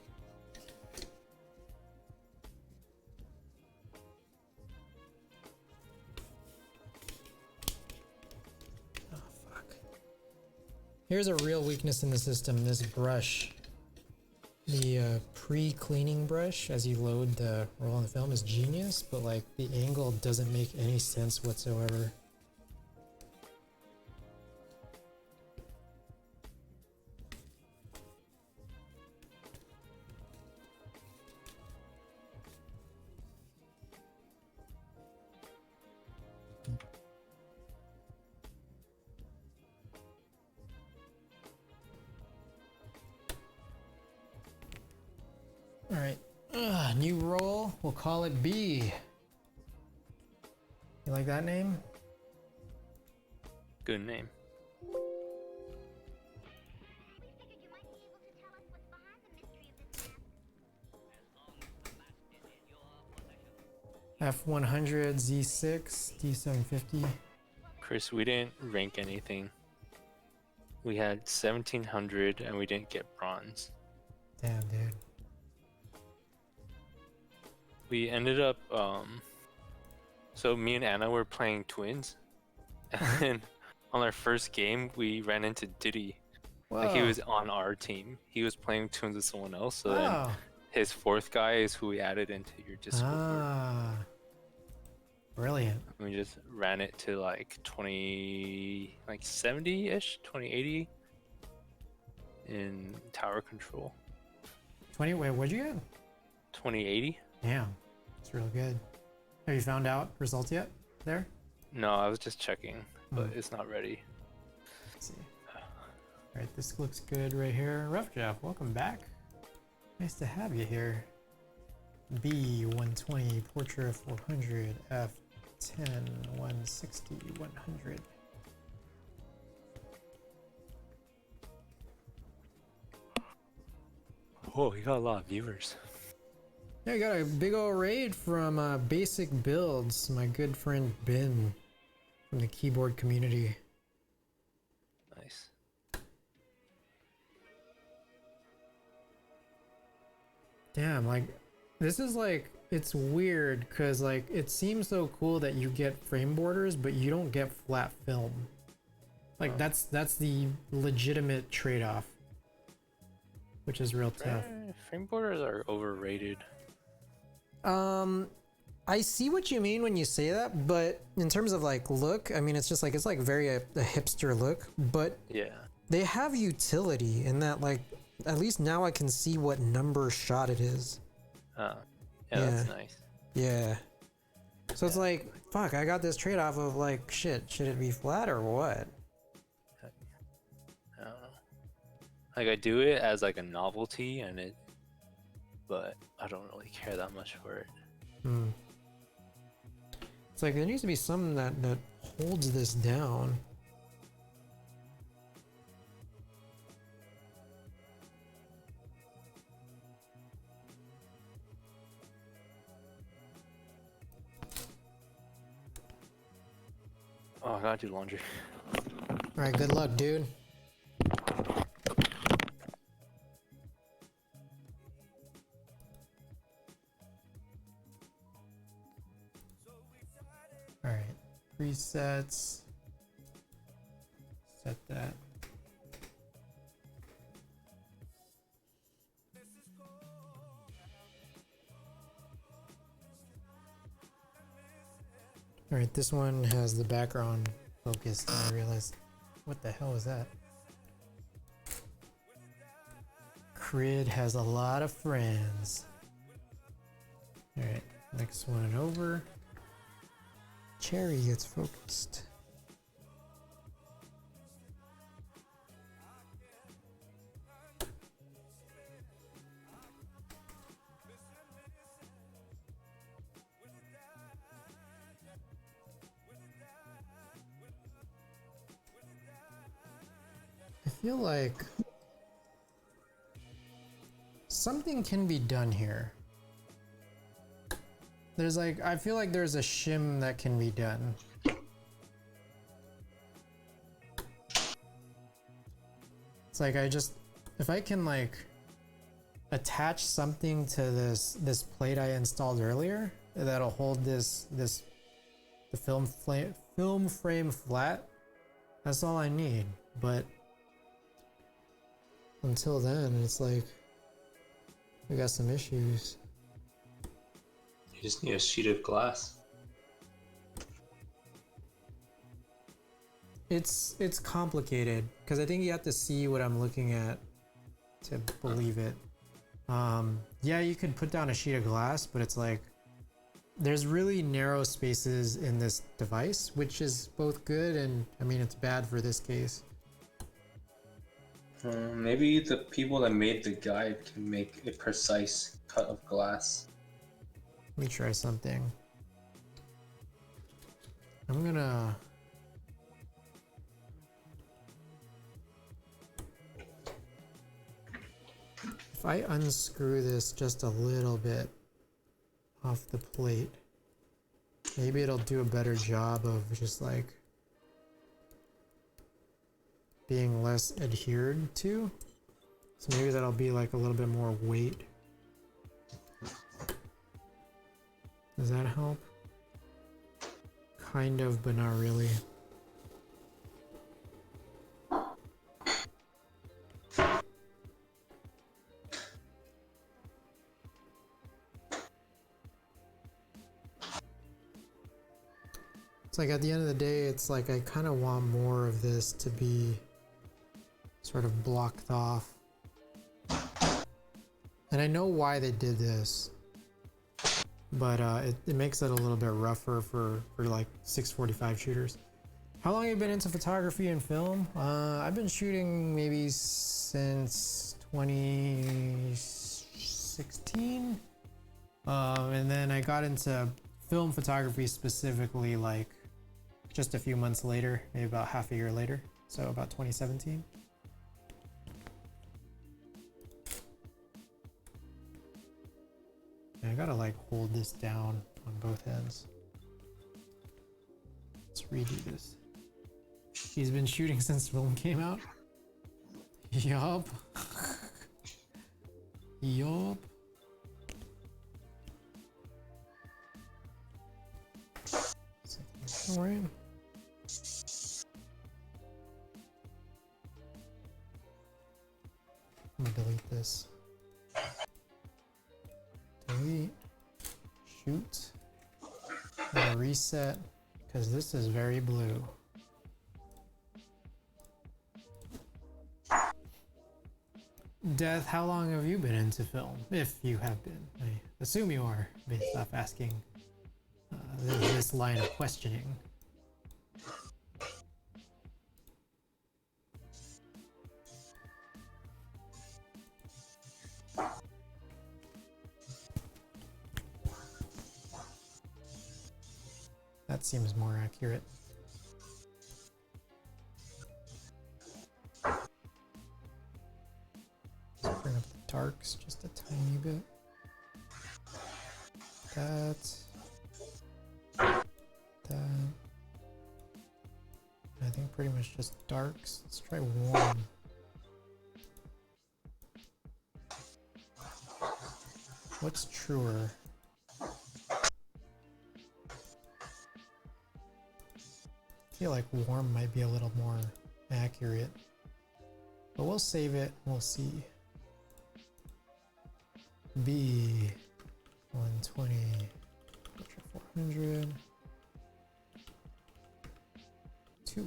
Oh, fuck. Here's a real weakness in the system, this brush. The pre-cleaning brush, as you load the roll on the film, is genius, but like the angle doesn't make any sense whatsoever. All right, new roll. We'll call it B. You like that name? Good name. F100, Z6, D750. Chris, we didn't rank anything. We had 1700 and we didn't get bronze. Damn, dude. We ended up, so me and Anna were playing twins, and on our first game, we ran into Diddy. Like, he was on our team. He was playing twins with someone else, so then his 4th guy is who we added into your Discord. Ah, brilliant. We just ran it to like 20, like 70-ish, 2080 in tower control. 20, wait, what'd you get? 2080? Damn, that's real good. Have you found out results yet there? No, I was just checking, but it's not ready. Let's see. All right, this looks good right here. Rough Jeff, welcome back. Nice to have you here. B120, Portrait 400, F10, 160, 100. Oh, you got a lot of viewers. Yeah, I got a big old raid from Basic Builds, my good friend Ben from the keyboard community. Nice. Damn, like, this is like, it's weird because like, it seems so cool that you get frame borders, but you don't get flat film. Like, that's the legitimate trade-off, which is real tough. Frame borders are overrated. I see what you mean when you say that, but in terms of like look, I mean, it's just like, it's like very a hipster look, but Yeah. they have utility in that, like, at least now I can see what number shot it is. Yeah, that's nice. Yeah. So it's like, fuck, I got this trade-off of like, shit, should it be flat or what? I don't know. Like, I do it as like a novelty, but I don't really care that much for it. It's like there needs to be something that holds this down. Oh, I gotta do laundry. Alright, good luck, dude. Alright, presets. Set that. Alright, this one has the background focused. I realized, what the hell is that? Crid has a lot of friends. Alright, next one over. Cherry gets focused. I feel like something can be done here. There's like, I feel like there's a shim that can be done. It's like if I can like attach something to this plate I installed earlier that'll hold the film frame flat, that's all I need. But until then, it's like we got some issues. You just need a sheet of glass. It's complicated because I think you have to see what I'm looking at to believe it. Yeah, you could put down a sheet of glass, but it's like there's really narrow spaces in this device, which is both good and I mean it's bad for this case. Maybe the people that made the guide can make a precise cut of glass. Let me try something. I'm gonna if I unscrew this just a little bit off the plate, maybe it'll do a better job of just like being less adhered to. So maybe that'll be like a little bit more weight. Does that help? Kind of, but not really. It's like at the end of the day, it's like I kind of want more of this to be sort of blocked off. And I know why they did this, but it makes it a little bit rougher for like 645 shooters. How long have you been into photography and film? I've been shooting maybe since 2016. And then I got into film photography specifically like just a few months later, maybe about half a year later. So about 2017. I gotta like hold this down on both ends. Let's redo this. He's been shooting since film came out. Yup. Yup. Alright. I'm gonna delete this. Delete. Shoot. I'm gonna reset because this is very blue. Death, how long have you been into film? If you have been. I assume you are, based off asking this line of questioning. That seems more accurate. Let's bring up the darks just a tiny bit. That. I think pretty much just darks. Let's try warm. What's truer? I feel like warm might be a little more accurate. But we'll save it. We'll see. B 120 ultra 400 2.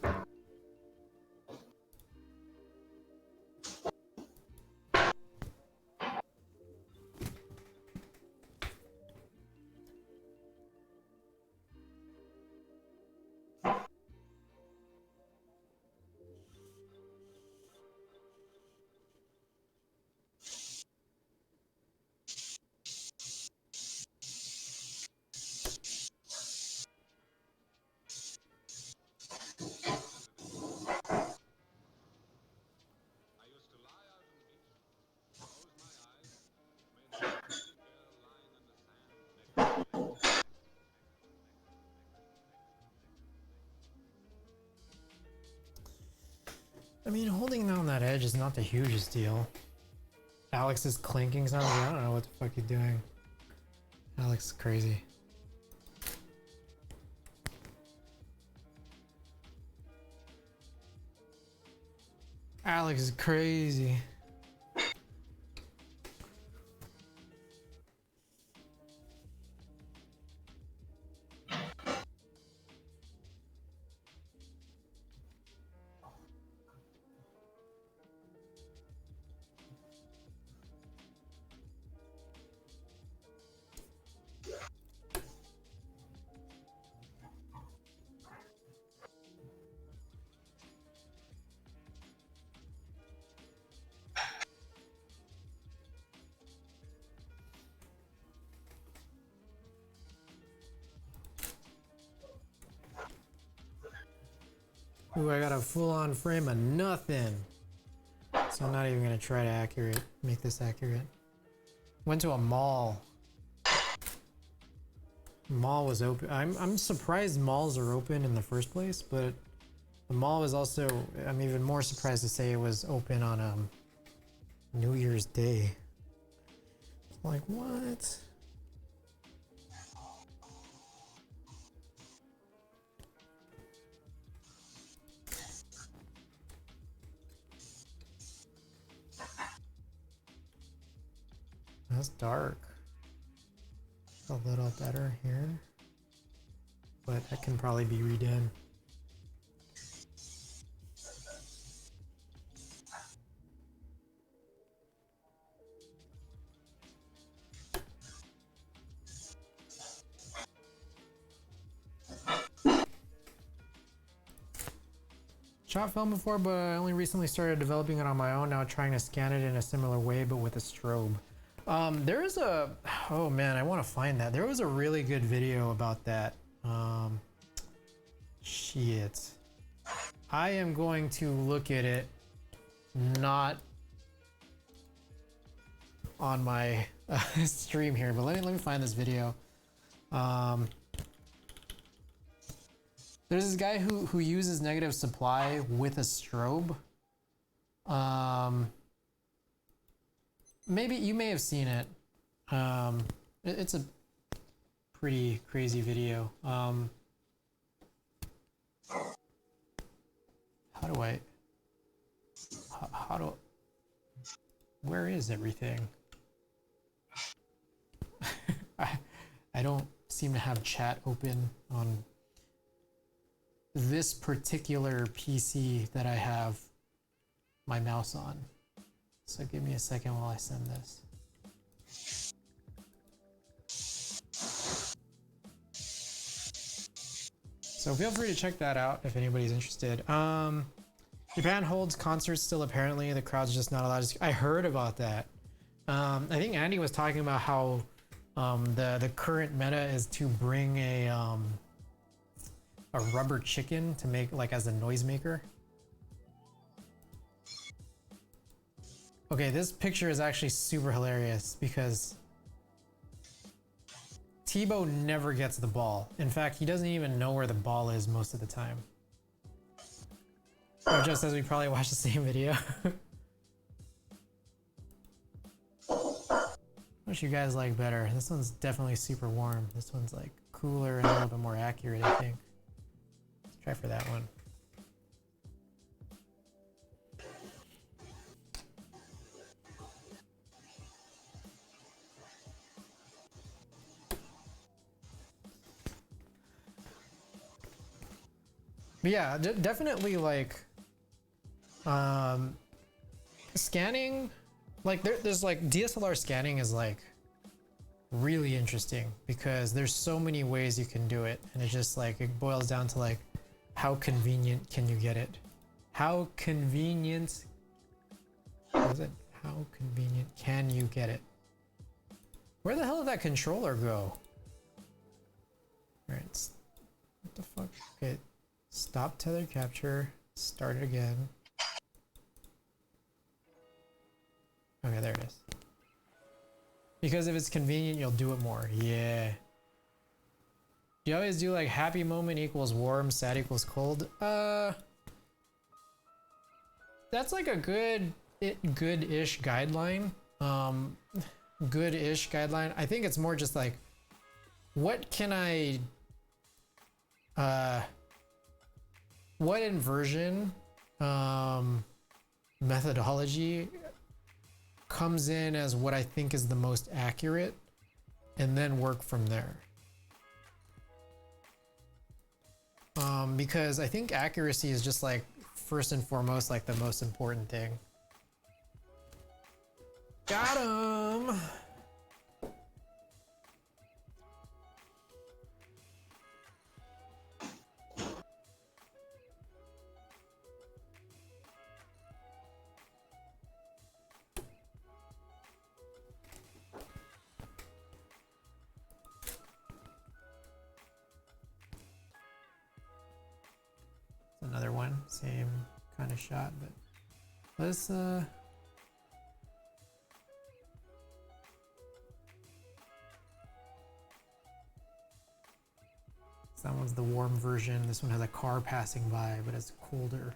I mean, holding down that edge is not the hugest deal. Alex is clinking something. I don't know what the fuck he's doing. Alex is crazy. Alex is crazy. Ooh, I got a full-on frame of nothing. So I'm not even gonna try to make this accurate. Went to a mall. Mall was open. I'm surprised malls are open in the first place, but the mall was also, I'm even more surprised to say it was open on New Year's Day. Like, what? That's dark. A little better here, but that can probably be redone. Shot film before, but I only recently started developing it on my own, now trying to scan it in a similar way, but with a strobe. There is a, oh man, I want to find that. There was a really good video about that. Shit. I am going to look at it, not on my stream here, but let me find this video. There's this guy who uses negative supply with a strobe. Maybe you may have seen it. It's a pretty crazy video. Where is everything? I don't seem to have chat open on this particular PC that I have my mouse on. So give me a second while I send this. So feel free to check that out if anybody's interested. Japan holds concerts still apparently. The crowd's just not allowed to. I heard about that. I think Andy was talking about how the current meta is to bring a a rubber chicken to make like as a noisemaker. Okay, this picture is actually super hilarious because Tebow never gets the ball. In fact, he doesn't even know where the ball is most of the time. Or just as we probably watched the same video. Which you guys like better? This one's definitely super warm. This one's like cooler and a little bit more accurate, I think. Let's try for that one. But yeah, definitely like scanning, like there's like DSLR scanning is like really interesting because there's so many ways you can do it, and it just like it boils down to like how convenient can you get it? How convenient is it? How convenient can you get it? Where the hell did that controller go? Alright, what the fuck? Okay. Stop tether capture, start it again. Okay, there it is. Because if it's convenient, you'll do it more. Yeah. Do you always do like happy moment equals warm, sad equals cold? That's like a good-ish guideline. Good-ish guideline. I think it's more just like, what can I what inversion methodology comes in as what I think is the most accurate, and then work from there. Because I think accuracy is just like first and foremost like the most important thing. Got him! Another one, same kind of shot, but let's that one's the warm version. This one has a car passing by, but it's colder.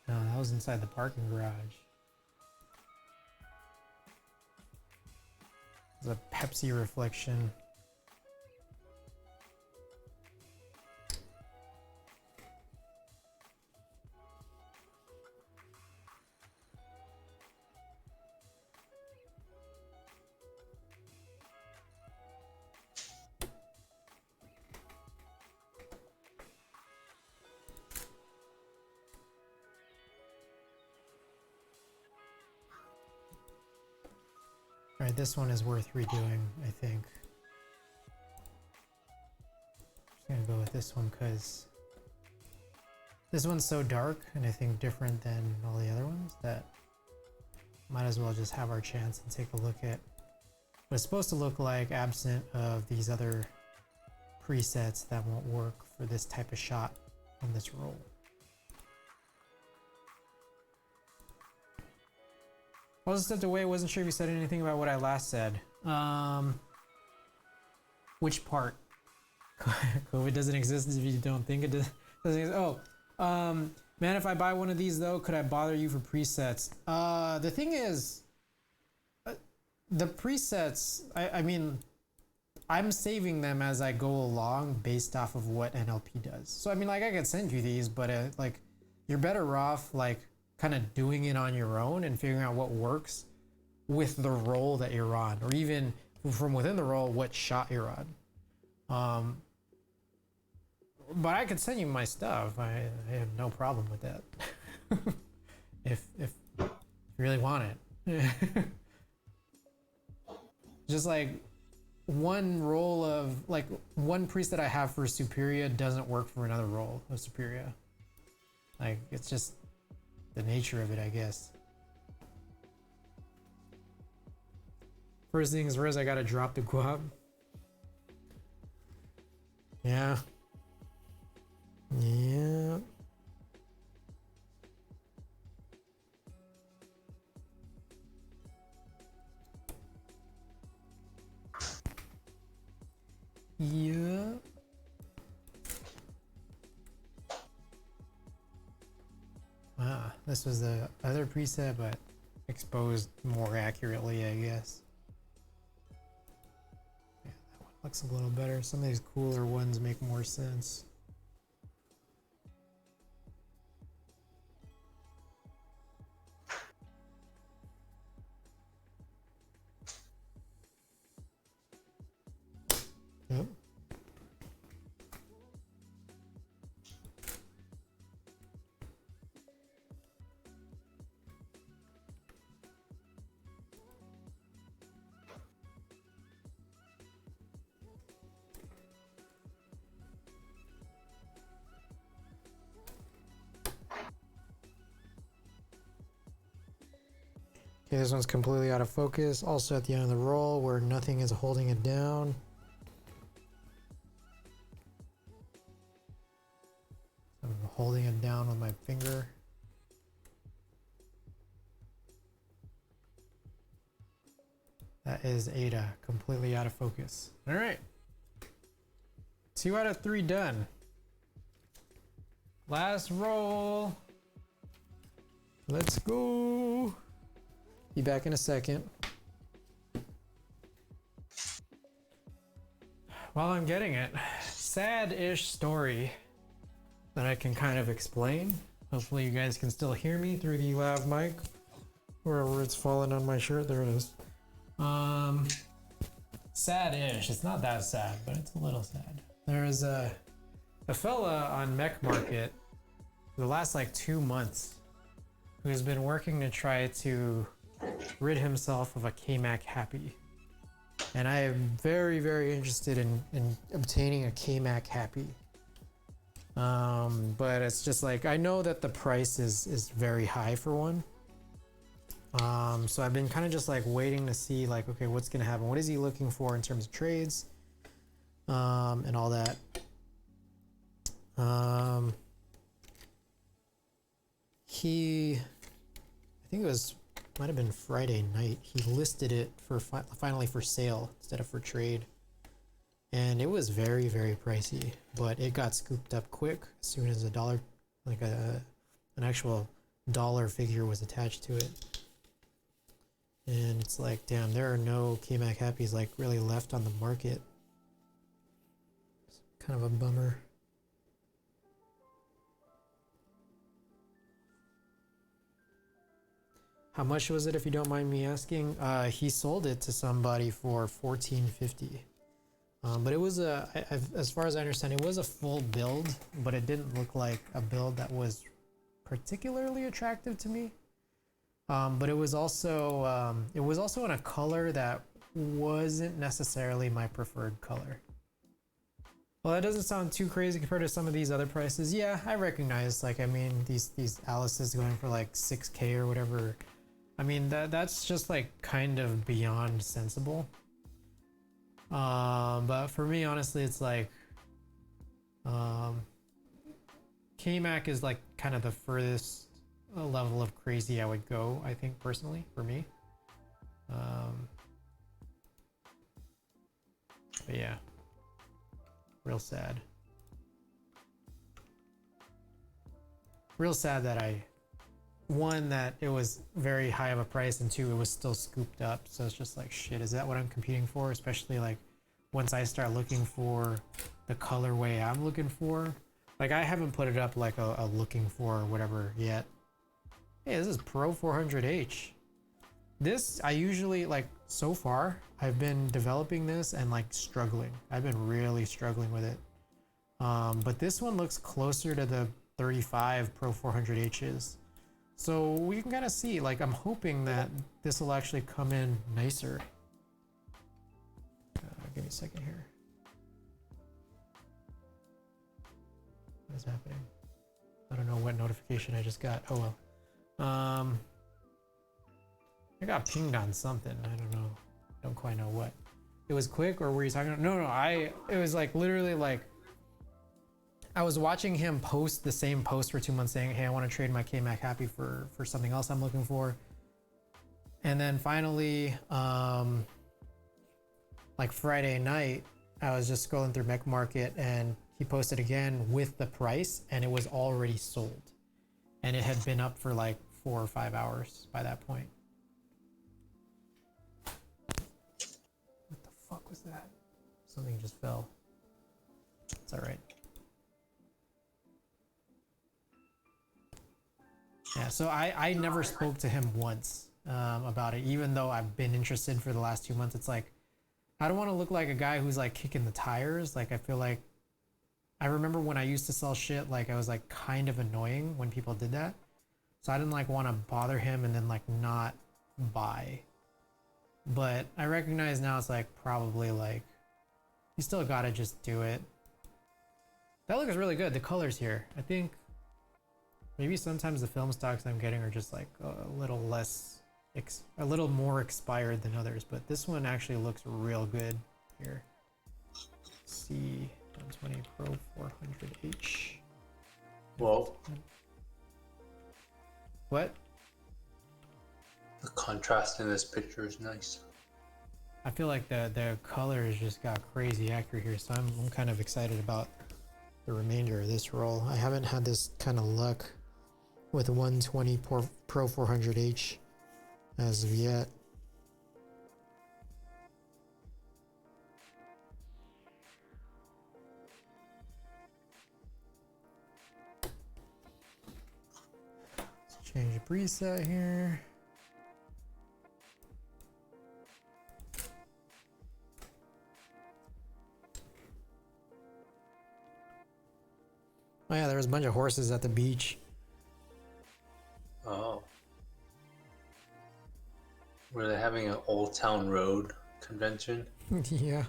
No, that was inside the parking garage. There's a Pepsi reflection. Alright, this one is worth redoing, I think. Just gonna go with this one because this one's so dark and I think different than all the other ones that might as well just have our chance and take a look at what it's supposed to look like absent of these other presets that won't work for this type of shot on this roll. I was stepped away, wasn't sure if you said anything about what I last said. Which part? COVID doesn't exist if you don't think it doesn't exist. Oh, man, if I buy one of these though, could I bother you for presets? The thing is, the presets, I mean, I'm saving them as I go along based off of what NLP does. So I mean, like I could send you these, but like you're better off like kind of doing it on your own and figuring out what works with the role that you're on, or even from within the role, what shot you're on. But I could send you my stuff. I have no problem with that. if you really want Just like one role of like one preset I have for Superior doesn't work for another role of Superior. Like it's just the nature of it, I guess. First things first, I gotta drop the guap. Yeah. Yeah. Yeah. Ah, this was the other preset, but exposed more accurately, I guess. Yeah, that one looks a little better. Some of these cooler ones make more sense. Yep. Okay, this one's completely out of focus. Also at the end of the roll where nothing is holding it down. I'm holding it down with my finger. That is Ada, completely out of focus. All right. 2 out of 3 done. Last roll. Let's go. Be back in a second. While I'm getting it, sad-ish story that I can kind of explain. Hopefully you guys can still hear me through the lav mic. Wherever it's falling on my shirt, there it is. Sad-ish. It's not that sad, but it's a little sad. There's a fella on Mech Market for the last like 2 months who's been working to try to rid himself of a KMAC Happy. And I am very, very interested in obtaining a KMAC Happy. But it's just like, I know that the price is very high for one. So I've been kind of just like waiting to see like, okay, what's gonna happen? What is he looking for in terms of trades? And all that. I think it was, might have been Friday night. He listed it for finally for sale instead of for trade. And it was very, very pricey, but it got scooped up quick as soon as a dollar, like an actual dollar figure was attached to it. And it's like, damn, there are no KMAC Happies like really left on the market. It's kind of a bummer. How much was it, if you don't mind me asking? He sold it to somebody for $14.50. But it was as far as I understand, it was a full build, but it didn't look like a build that was particularly attractive to me. But it was also in a color that wasn't necessarily my preferred color. Well, that doesn't sound too crazy compared to some of these other prices. Yeah, I recognize, like, I mean, these Alice's going for like 6K or whatever. I mean, that's just like kind of beyond sensible. But for me, honestly, it's like KMAC is like kind of the furthest level of crazy I would go, I think, personally, for me. But yeah, real sad. Real sad that one, that it was very high of a price, and two, it was still scooped up. So it's just like, shit, is that what I'm competing for? Especially like once I start looking for the colorway I'm looking for. Like, I haven't put it up like a looking for or whatever yet. Hey, this is Pro 400H. This, I usually, like, so far, I've been developing this and like struggling. I've been really struggling with it. But this one looks closer to the 35 Pro 400Hs. So we can kind of see, like, I'm hoping that this will actually come in nicer. Give me a second here. What is happening? I don't know what notification I just got. Oh well. I got pinged on something. I don't know. I don't quite know what. It was quick, or were you talking? No, it was like literally like I was watching him post the same post for 2 months saying, hey, I want to trade my K-Mac Happy for something else I'm looking for. And then finally, like Friday night, I was just scrolling through Mech Market and he posted again with the price and it was already sold. And it had been up for like 4 or 5 hours by that point. What the fuck was that? Something just fell. It's all right. Yeah, so I never spoke to him once about it, even though I've been interested for the last 2 months. It's like, I don't want to look like a guy who's like kicking the tires. Like, I feel like, I remember when I used to sell shit, like I was like kind of annoying when people did that. So I didn't like want to bother him and then like not buy. But I recognize now it's like probably like, you still gotta just do it. That looks really good, the colors here. I think maybe sometimes the film stocks I'm getting are just like a little less, a little more expired than others, but this one actually looks real good here. C120 Pro 400H. Well, What? the contrast in this picture is nice. I feel like the colors just got crazy accurate here, so I'm kind of excited about the remainder of this roll. I haven't had this kind of luck with 120 Pro 400H as of yet. Let's change the preset here. Oh yeah, there was a bunch of horses at the beach. Oh. Were they having an Old Town Road convention? Yeah.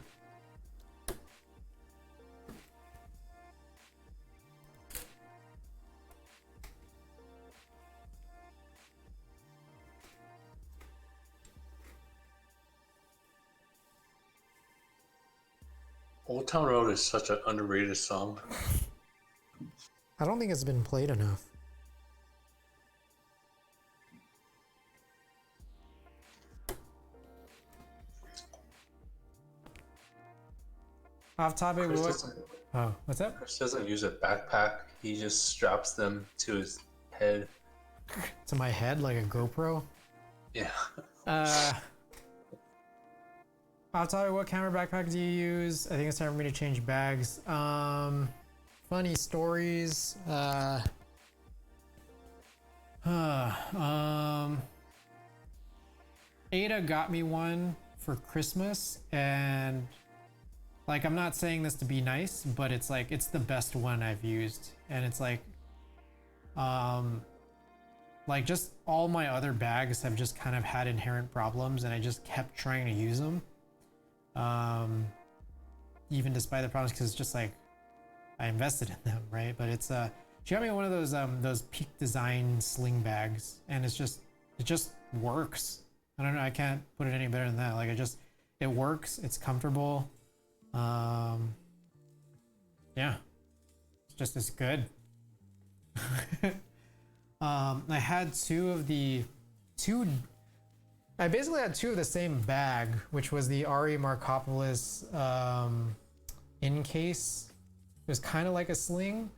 Old Town Road is such an underrated song. I don't think it's been played enough. Off topic, Chris what? doesn't, Oh, what's that? Chris doesn't use a backpack. He just straps them to his head. To my head like a GoPro? Yeah. Off topic, what camera backpack do you use? I think it's time for me to change bags. Funny stories. Ada got me one for Christmas, and like, I'm not saying this to be nice, but it's like, it's the best one I've used. And it's like just all my other bags have just kind of had inherent problems, and I just kept trying to use them. Even despite the problems, because it's just like, I invested in them, right? But it's she got me one of those Peak Design sling bags, and it just works. I don't know, I can't put it any better than that. Like, it works, it's comfortable. Yeah, it's just as good. I had I basically had two of the same bag, which was the Ari Markopoulos in case. It was kind of like a sling,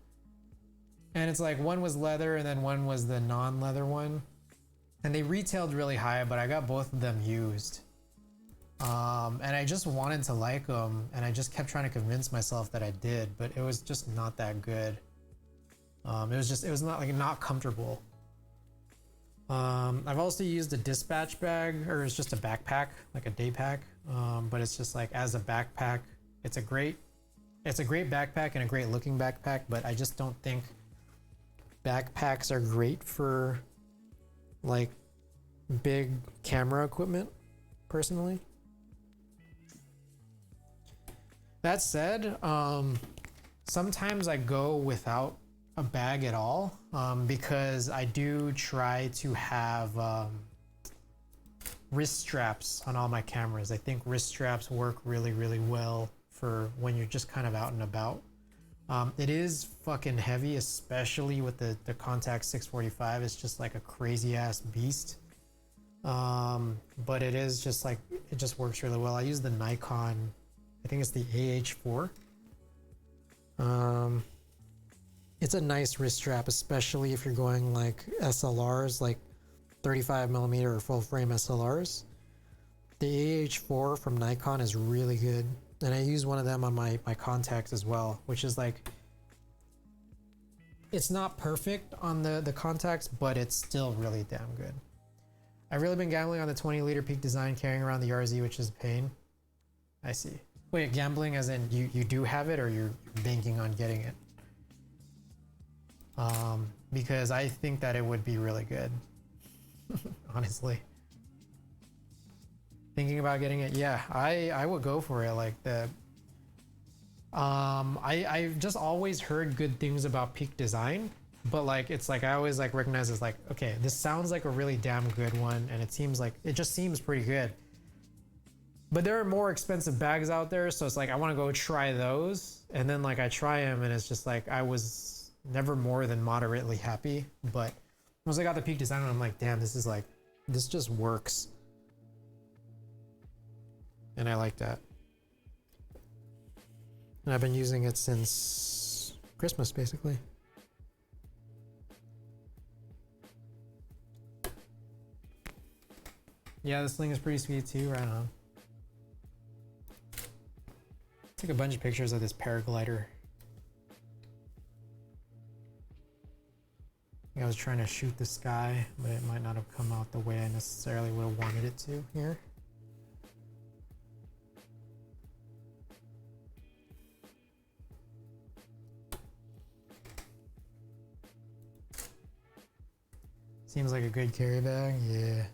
and it's like one was leather and then one was the non-leather one, and they retailed really high, but I got both of them used. And I just wanted to like them, and I just kept trying to convince myself that I did, but it was just not that good. It was not comfortable. I've also used a dispatch bag, or it's just a backpack, like a day pack. But it's just like, as a backpack, it's a great backpack and a great looking backpack, but I just don't think backpacks are great for like big camera equipment personally. That said, sometimes I go without a bag at all, because I do try to have wrist straps on all my cameras. I think wrist straps work really, really well for when you're just kind of out and about. It is fucking heavy, especially with the Contact 645. It's just like a crazy ass beast. But it is just like, it just works really well. I use the Nikon, I think it's the AH4. It's a nice wrist strap, especially if you're going like SLRs, like 35mm or full frame SLRs. The AH4 from Nikon is really good. And I use one of them on my Contacts as well, which is like, it's not perfect on the Contacts, but it's still really damn good. I've really been gambling on the 20-liter Peak Design, carrying around the RZ, which is a pain. I see. Wait, gambling as in you do have it, or you're banking on getting it? Because I think that it would be really good. Honestly. Thinking about getting it, yeah, I would go for it. Like the I've just always heard good things about Peak Design, but like it's like I always like recognize it's like, okay, this sounds like a really damn good one, and it seems like it just seems pretty good. But there are more expensive bags out there, so it's like I want to go try those, and then like I try them, and it's just like I was never more than moderately happy. But once I got the Peak Design, I'm like, damn, this is like, this just works. And I like that. And I've been using it since Christmas, basically. Yeah, this thing is pretty sweet too, right on. Took a bunch of pictures of this paraglider. I was trying to shoot the sky, but it might not have come out the way I necessarily would have wanted it to here. Seems like a good carry bag, yeah.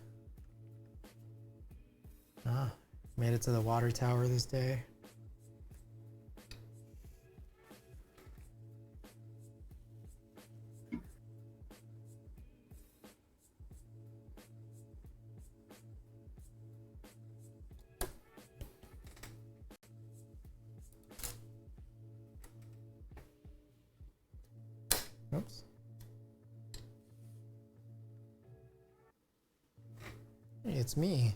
Ah, made it to the water tower this day. Oops. Hey, it's me.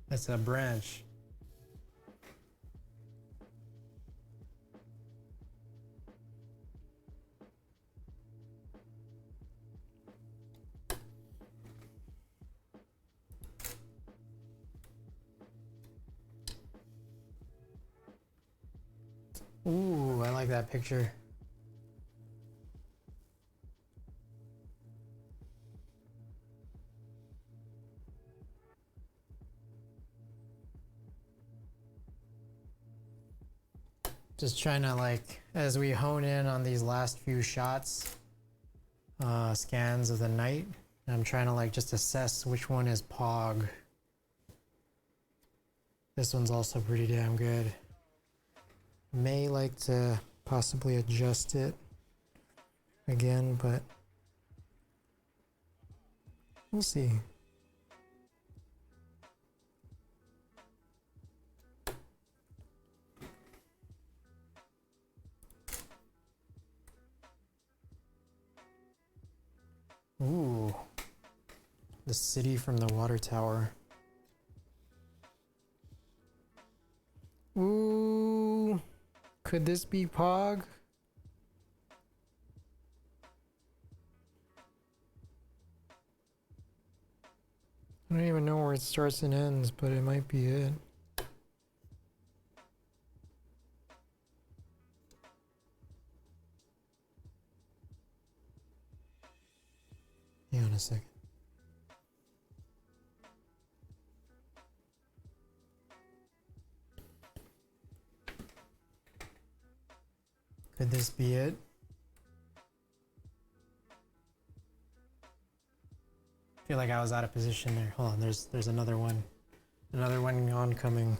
That's a branch. Ooh, I like that picture. Just trying to like, as we hone in on these last few shots, scans of the night, I'm trying to like just assess which one is Pog. This one's also pretty damn good. May like to possibly adjust it again, but we'll see. Ooh, the city from the water tower. Ooh, Could this be Pog? I don't even know where it starts and ends, but it might be it. Hang on a second. Could this be it? I feel like I was out of position there. Hold on, there's another one. Another one oncoming.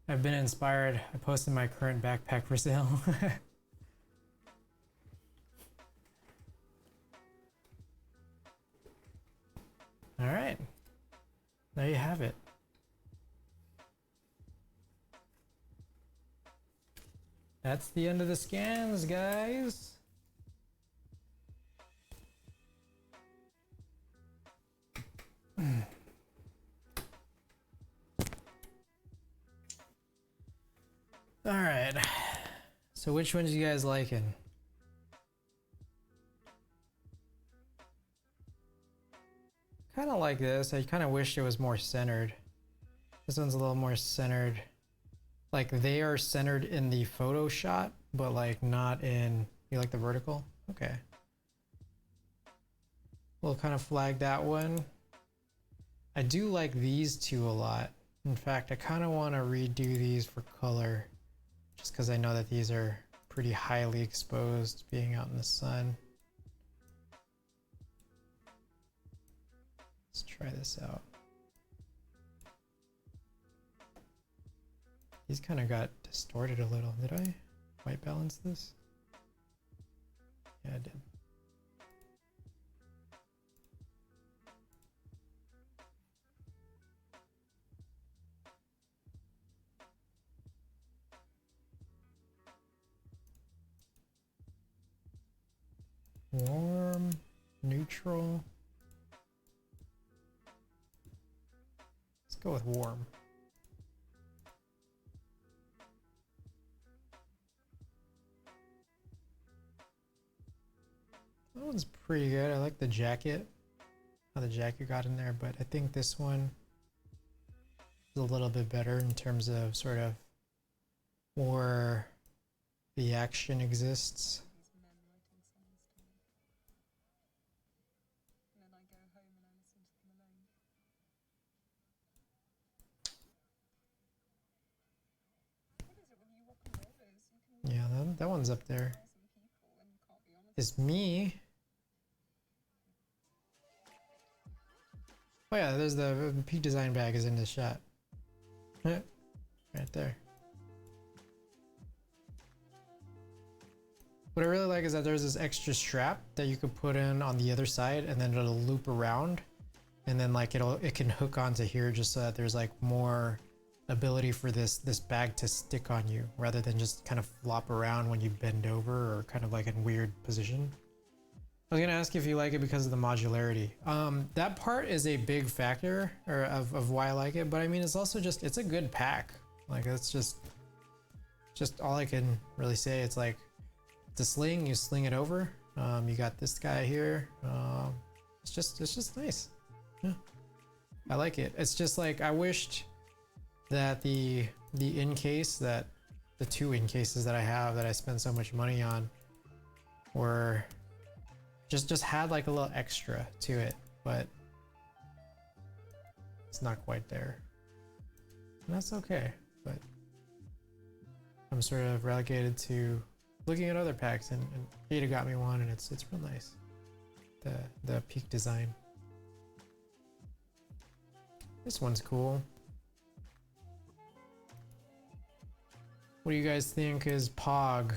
I've been inspired. I posted my current backpack for sale. All right, there you have it. That's the end of the scans, guys. All right. So which ones you guys liking? Kind of like this. I kind of wish it was more centered. This one's a little more centered. Like they are centered in the photo shot, but like not in, you like the vertical? Okay. We'll kind of flag that one. I do like these two a lot. In fact, I kind of want to redo these for color, just because I know that these are pretty highly exposed being out in the sun. Let's try this out. These kind of got distorted a little. Did I white balance this? Yeah, I did. Warm, neutral. Let's go with warm. That one's pretty good. I like the jacket, how the jacket got in there, but I think this one is a little bit better in terms of sort of where the action exists. Yeah, that one's up there. It's me. Oh yeah, there's the peak design bag is in this shot. Right there. What I really like is that there's this extra strap that you could put in on the other side, and then it'll loop around, and then like it can hook onto here just so that there's like more ability for this bag to stick on you rather than just kind of flop around when you bend over or kind of like in weird position. I was gonna ask if you like it because of the modularity. That part is a big factor of why I like it, but I mean it's also just, it's a good pack. Like that's just all I can really say. It's like it's a sling, you sling it over. You got this guy here. It's just nice. Yeah, I like it. It's just like I wished that the in case, that the two in cases that I have that I spend so much money on were just had like a little extra to it, but it's not quite there. And that's okay, but I'm sort of relegated to looking at other packs, and Ada got me one, and it's real nice. The peak design. This one's cool. What do you guys think is Pog?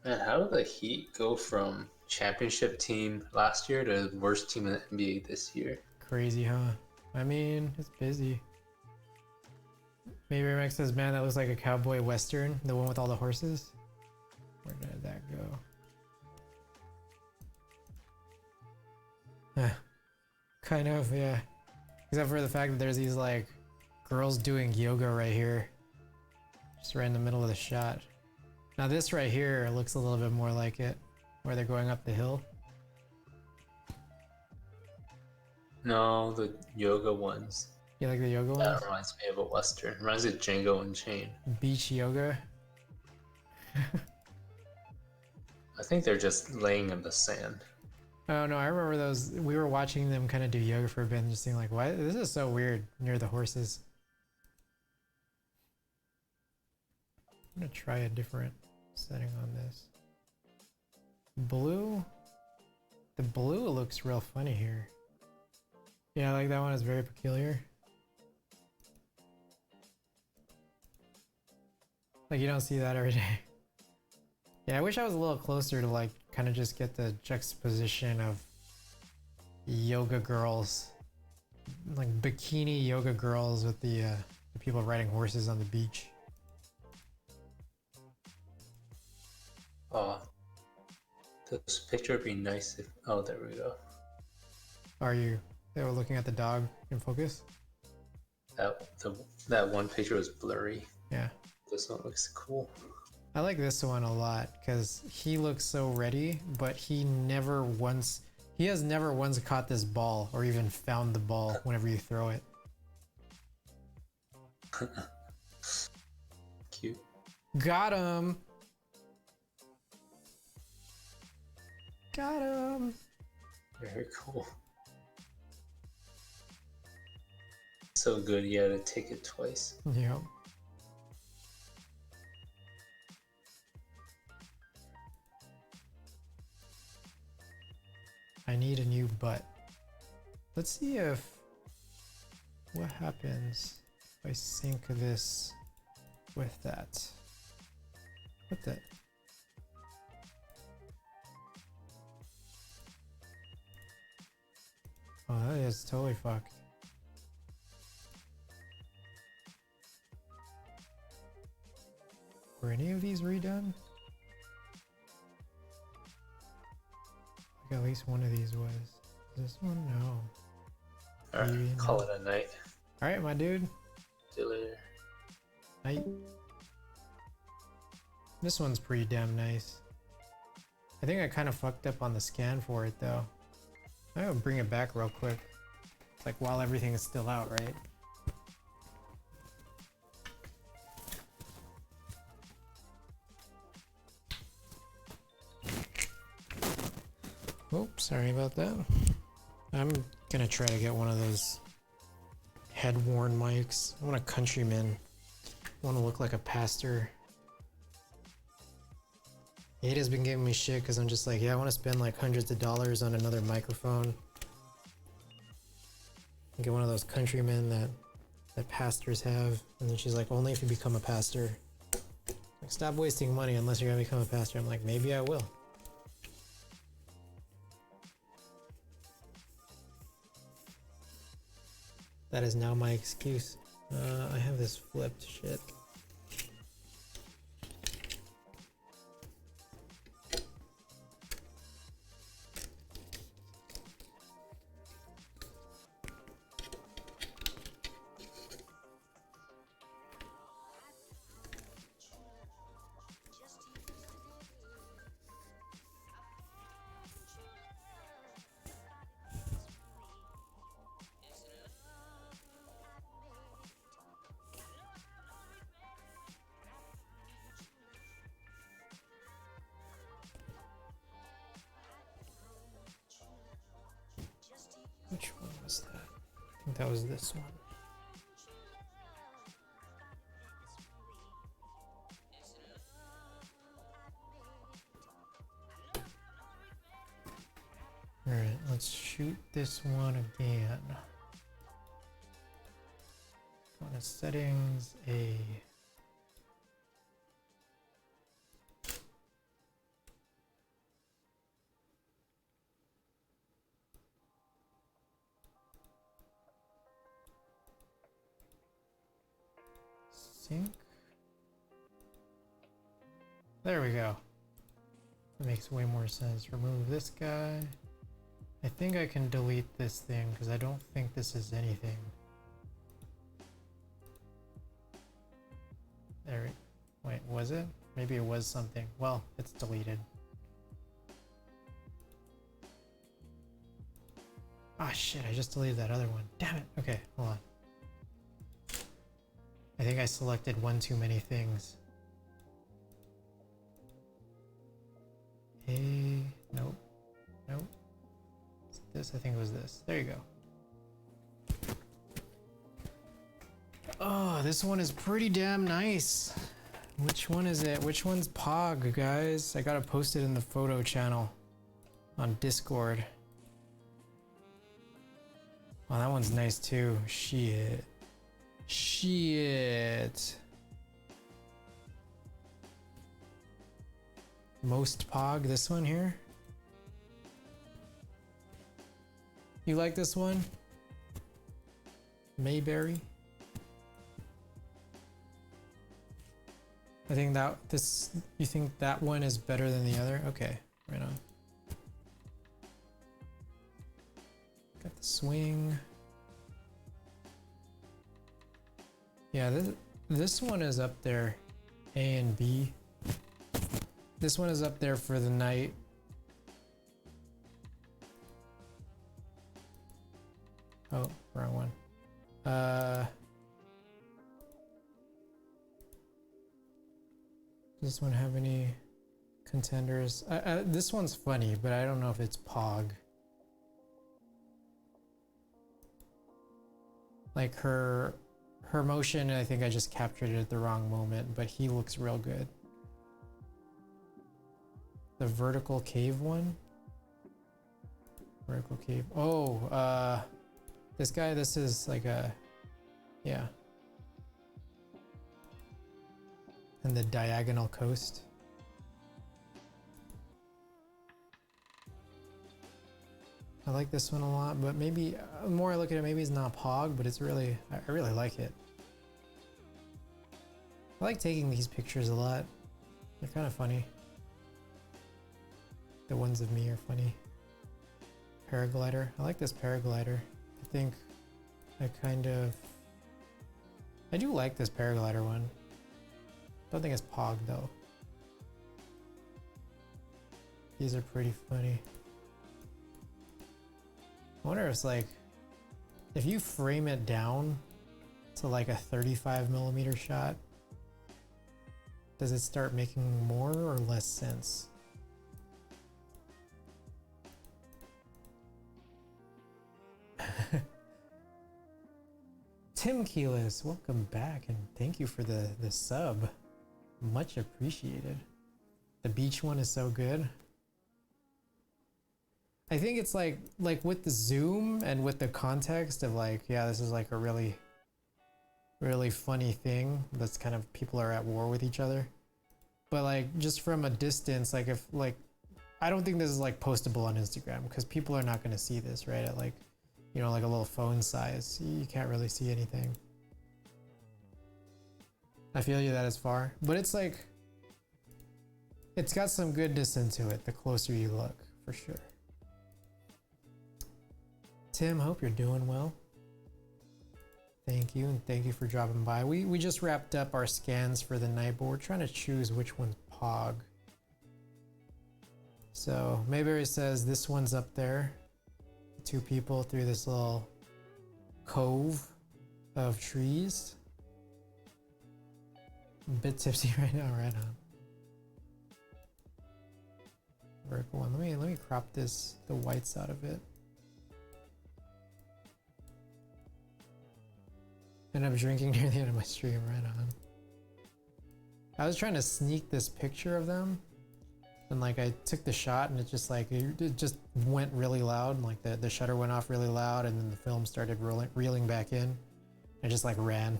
Man, how did the heat go from championship team last year to the worst team in the NBA this year. Crazy, huh? I mean, it's busy. Maybe Rex says, man, that looks like a cowboy western, the one with all the horses. Where did that go? Kind of, yeah. Except for the fact that there's these like girls doing yoga right here. Just right in the middle of the shot. Now this right here looks a little bit more like it, where they're going up the hill. No, the yoga ones. You like the yoga ones? That reminds me of a western. Reminds me of Django Unchained. Beach yoga. I think they're just laying in the sand. Oh no, I remember those. We were watching them kind of do yoga for a bit and just being like, why? This is so weird near the horses. I'm gonna try a different setting on this. Blue. The blue looks real funny here. Yeah, I like that one. It's very peculiar. Like you don't see that every day. Yeah, I wish I was a little closer to like kind of just get the juxtaposition of yoga girls, like bikini yoga girls with the people riding horses on the beach. Oh, this picture would be nice if. Oh, there we go. Are you? They were looking at the dog in focus. That one picture was blurry. Yeah. This one looks cool. I like this one a lot because he looks so ready, but he has never once caught this ball or even found the ball whenever you throw it. Cute. Got him! Got him! Very cool. So good, you had to take it twice. Yep. I need a new butt. Let's see what happens if I sync this with that. What the? Oh, that is totally fucked. Were any of these redone? Like at least one of these was. This one? No. Alright, Maybe call not. it a night. Alright, my dude. See you later. Night. This one's pretty damn nice. I think I kind of fucked up on the scan for it though. I'm gonna bring it back real quick. It's like while everything is still out, right? Oops, sorry about that. I'm gonna try to get one of those head-worn mics. I want a countryman. I want to look like a pastor. Ada's been giving me shit because I'm just like, yeah, I want to spend like hundreds of dollars on another microphone. Get one of those countrymen that pastors have. And then she's like, only if you become a pastor. Like, stop wasting money unless you're gonna become a pastor. I'm like, maybe I will. That is now my excuse. I have this flipped shit. Which one was that? I think that was this one. Alright, let's shoot this one again. Go to settings, A. sync. There we go. That makes way more sense. Remove this guy. I think I can delete this thing because I don't think this is anything. There. Wait, was it? Maybe it was something. Well, it's deleted. Ah, shit, I just deleted that other one. Damn it. Okay, hold on. I think I selected one too many things. Hey, nope. Nope. Is it this? I think it was this. There you go. Oh, this one is pretty damn nice. Which one is it? Which one's Pog, guys? I gotta post it in the photo channel on Discord. Oh, that one's nice too. Shit. Shit. Most Pog, this one here. You like this one? Mayberry? I think that this, you think that one is better than the other? Okay, right on. Got the swing. Yeah, this one is up there, A and B. This one is up there for the night. Oh, wrong one. Does this one have any contenders? This one's funny, but I don't know if it's Pog. Like her motion, I think I just captured it at the wrong moment, but he looks real good. The vertical cave one? Vertical cave. Oh, this guy, this is like a, yeah. And the diagonal coast. I like this one a lot, but maybe, the more I look at it, maybe it's not Pog, but it's really, I really like it. I like taking these pictures a lot. They're kind of funny. The ones of me are funny. Paraglider. I like this paraglider. I think I do like this paraglider one. Don't think it's Pog though. These are pretty funny. I wonder if it's like, if you frame it down to like a 35mm shot, does it start making more or less sense? Tim Keyless, welcome back and thank you for the sub. Much appreciated. The beach one is so good. I think it's like with the zoom and with the context of like, yeah, this is like a really funny thing that's kind of, people are at war with each other. But like just from a distance, like if like, I don't think this is like postable on Instagram because people are not going to see this, right? At like, you know, like a little phone size, you can't really see anything. I feel you that is far, but it's like, it's got some goodness into it the closer you look, for sure. Tim, hope you're doing well. Thank you, and thank you for dropping by. We just wrapped up our scans for the night, but we're trying to choose which one's Pog. So Mayberry says this one's up there. Two people through this little cove of trees. I'm a bit tipsy right now, right on. Vertical one. Let me crop this, the whites out of it. End up drinking near the end of my stream, right on. I was trying to sneak this picture of them, and like I took the shot and it just like, it just went really loud, and like the shutter went off really loud, and then the film started reeling back in. I just like ran.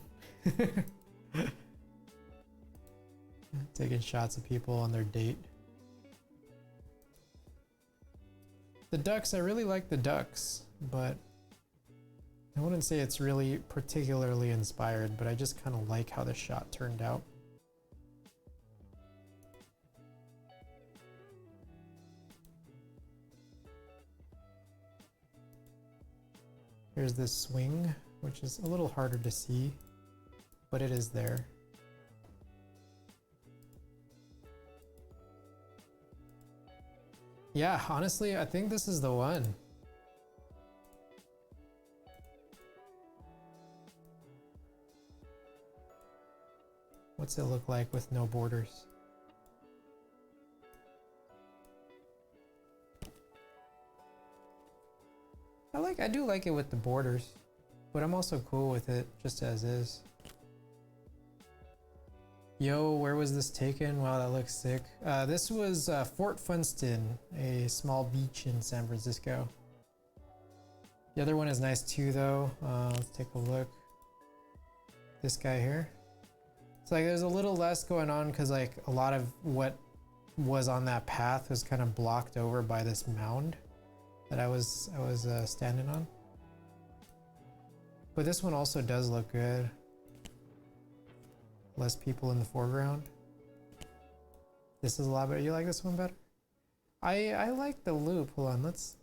Taking shots of people on their date. The ducks, I really like the ducks, but I wouldn't say it's really particularly inspired, but I just kind of like how the shot turned out. Here's this swing, which is a little harder to see, but it is there. Yeah, honestly, I think this is the one. What's it look like with no borders? I do like it with the borders, but I'm also cool with it just as is. Yo, where was this taken? Wow, that looks sick. This was Fort Funston, a small beach in San Francisco. The other one is nice too, though. Let's take a look. This guy here. It's like there's a little less going on because like a lot of what was on that path was kind of blocked over by this mound that I was standing on. But this one also does look good. Less people in the foreground. This is a lot better. You like this one better? I like the loop. Hold on, let's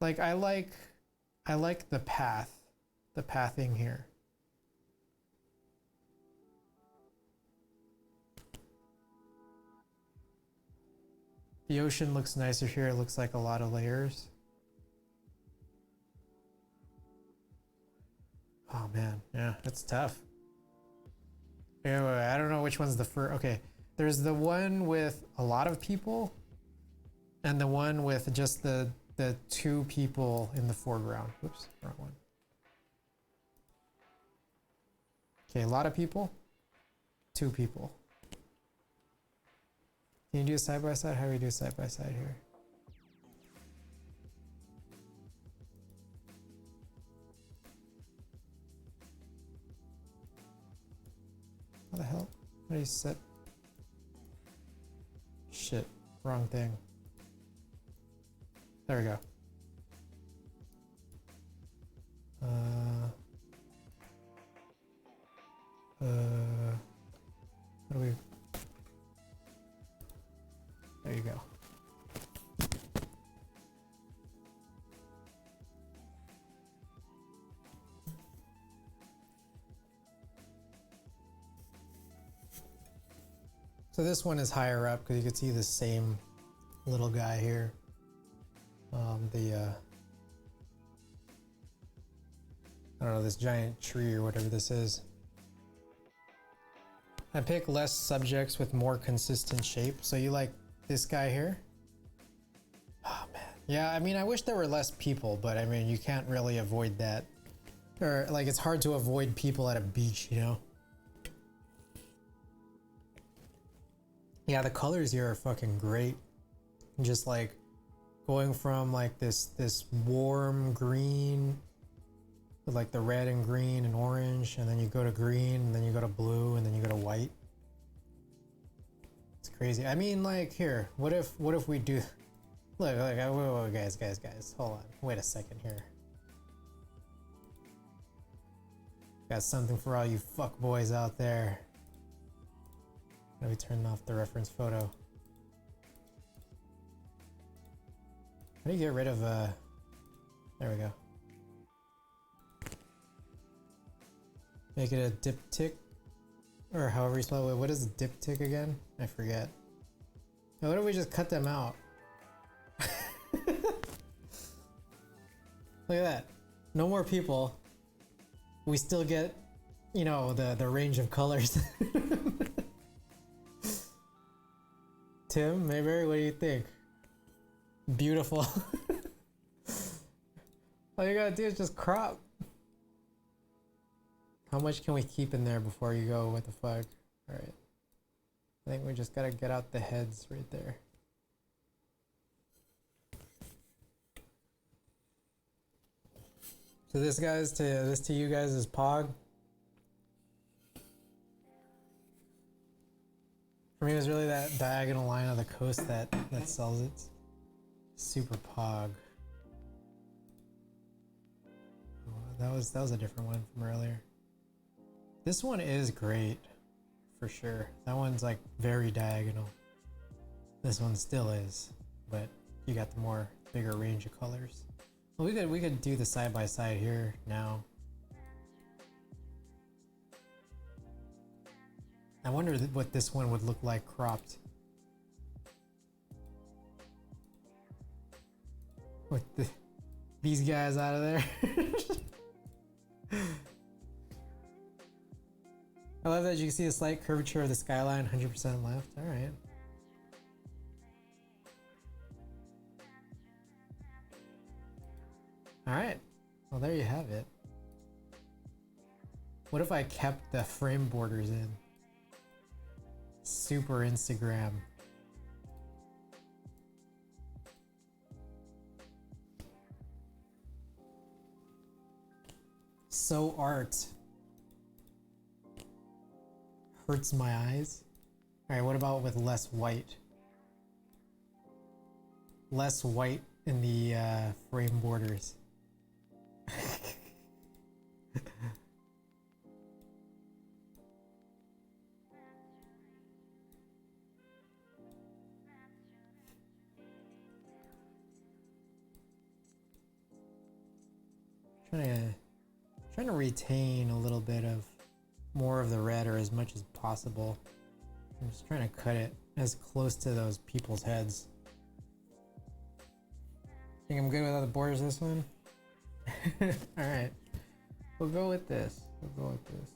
like I like the pathing here. The ocean looks nicer here. It looks like a lot of layers. Oh man, yeah, it's tough. Anyway, I don't know which one's the first. Okay, there's the one with a lot of people and the one with just the two people in the foreground. Whoops, wrong one. Okay, a lot of people, two people. Can you do a side by side? How do we do side by side here? How the hell? How do you set? Shit, wrong thing. There we go. How do we? There you go. So this one is higher up because you can see the same little guy here. I don't know, this giant tree or whatever this is. I pick less subjects with more consistent shape. So you like this guy here? Oh man. Yeah, I mean, I wish there were less people, but I mean, you can't really avoid that. Or like, it's hard to avoid people at a beach, you know? Yeah, the colors here are fucking great. Just like going from like this warm green with like the red and green and orange, and then you go to green, and then you go to blue, and then you go to white. It's crazy. I mean, like here, what if we do? Look, whoa, guys, hold on. Wait a second here. Got something for all you fuck boys out there. Let me turn off the reference photo. How do you get rid of there we go. Make it a diptych, or however you spell it. What is a diptych again? I forget. Now, what if we just cut them out? Look at that. No more people. We still get, you know, the range of colors. Tim, Mayberry, what do you think? Beautiful. All you gotta do is just crop. How much can we keep in there before you go, what the fuck? Alright. I think we just gotta get out the heads right there. So this to you guys is Pog. For me, it was really that diagonal line of the coast that sells it. Super Pog. that was a different one from earlier. This one is great, for sure. That one's like very diagonal. This one still is, but you got the more bigger range of colors. Well, we could do the side by side here now. I wonder what this one would look like cropped. With these guys out of there. I love that you can see the slight curvature of the skyline, 100% left. All right. All right. Well, there you have it. What if I kept the frame borders in? Super Instagram. So art. Hurts my eyes. All right, what about with less white? Less white in the frame borders. Trying to retain a little bit of more of the red, or as much as possible. I'm just trying to cut it as close to those people's heads. Think I'm good without the borders this one? Alright. We'll go with this. We'll go with this.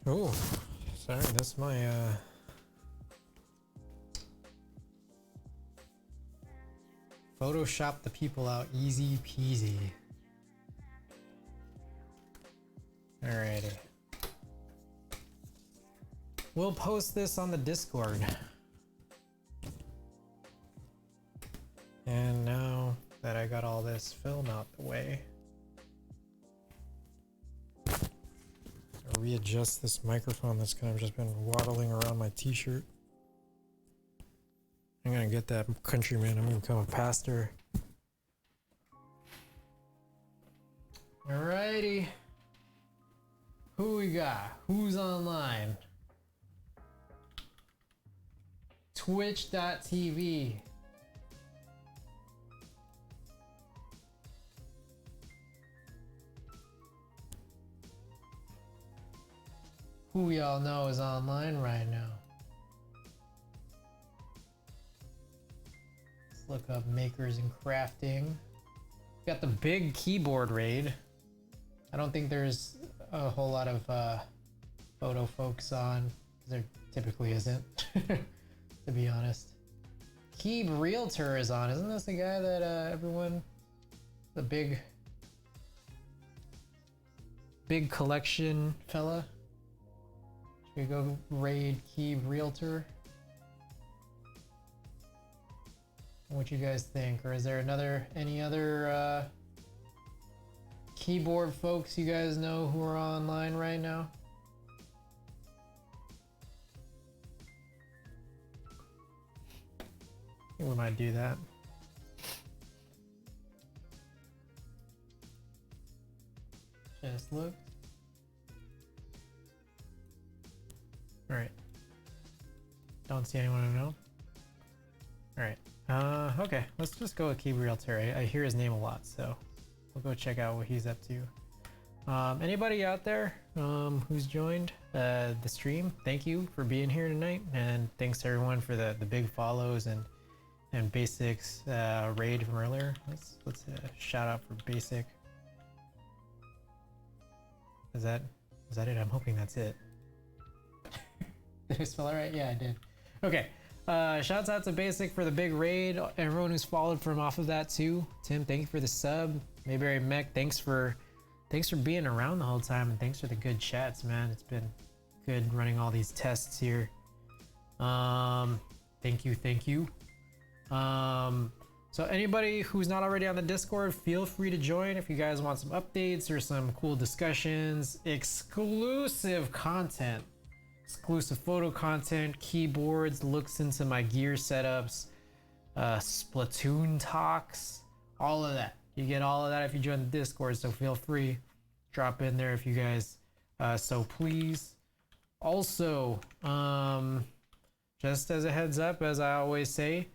Oh, sorry, that's my Photoshop the people out, easy peasy. Alrighty. We'll post this on the Discord. And now that I got all this film out the way, I'll readjust this microphone that's kind of just been waddling around my t-shirt. I'm gonna get that countryman. I'm gonna become a pastor. Alrighty. Who we got? Who's online? Twitch.tv. Who y'all know is online right now? Look up makers and crafting. Got the big keyboard raid. I don't think there's a whole lot of photo folks on. There typically isn't, to be honest. Keeb Realtor is on. Isn't this the guy that everyone, the big collection fella? Should we go raid Keeb Realtor? What you guys think? Or is there any other keyboard folks you guys know who are online right now? I think we might do that. Just look. Alright. Don't see anyone I know. Alright. Okay, let's just go with Keeb Realtor. I hear his name a lot, so we'll go check out what he's up to. Anybody out there who's joined the stream, thank you for being here tonight, and thanks to everyone for the big follows and Basic's raid from earlier. Let's shout out for Basic. Is that it? I'm hoping that's it. Did I spell it right? Yeah, I did. Okay. Shouts out to Basic for the big raid. Everyone who's followed from off of that too. Tim, thank you for the sub. Mayberry Mech, thanks for being around the whole time, and thanks for the good chats, man. It's been good running all these tests here. Thank you. So anybody who's not already on the Discord, feel free to join if you guys want some updates or some cool discussions, exclusive content, exclusive photo content, keyboards, looks into my gear setups, Splatoon talks, all of that. You get all of that if you join the Discord, so feel free, drop in there if you guys so please. Also, just as a heads up, as I always say,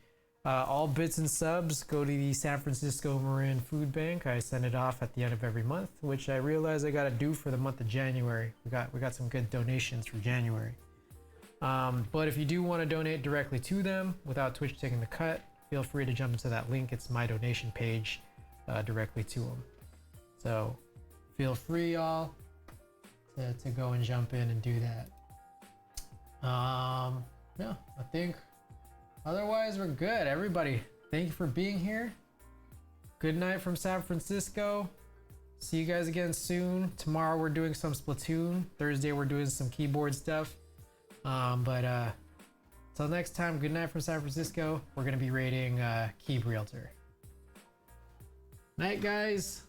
all bits and subs go to the San Francisco Marin Food Bank. I send it off at the end of every month, which I realize I gotta do for the month of January. We got some good donations for January. But if you do want to donate directly to them without Twitch taking the cut, feel free to jump into that link. It's my donation page directly to them. So feel free, y'all, to go and jump in and do that. Yeah, I think otherwise we're good. Everybody, thank you for being here. Good night from San Francisco. See you guys again soon. Tomorrow we're doing some Splatoon. Thursday we're doing some keyboard stuff. But till next time, good night from San Francisco. We're gonna be rating Keep Realtor. Night, guys.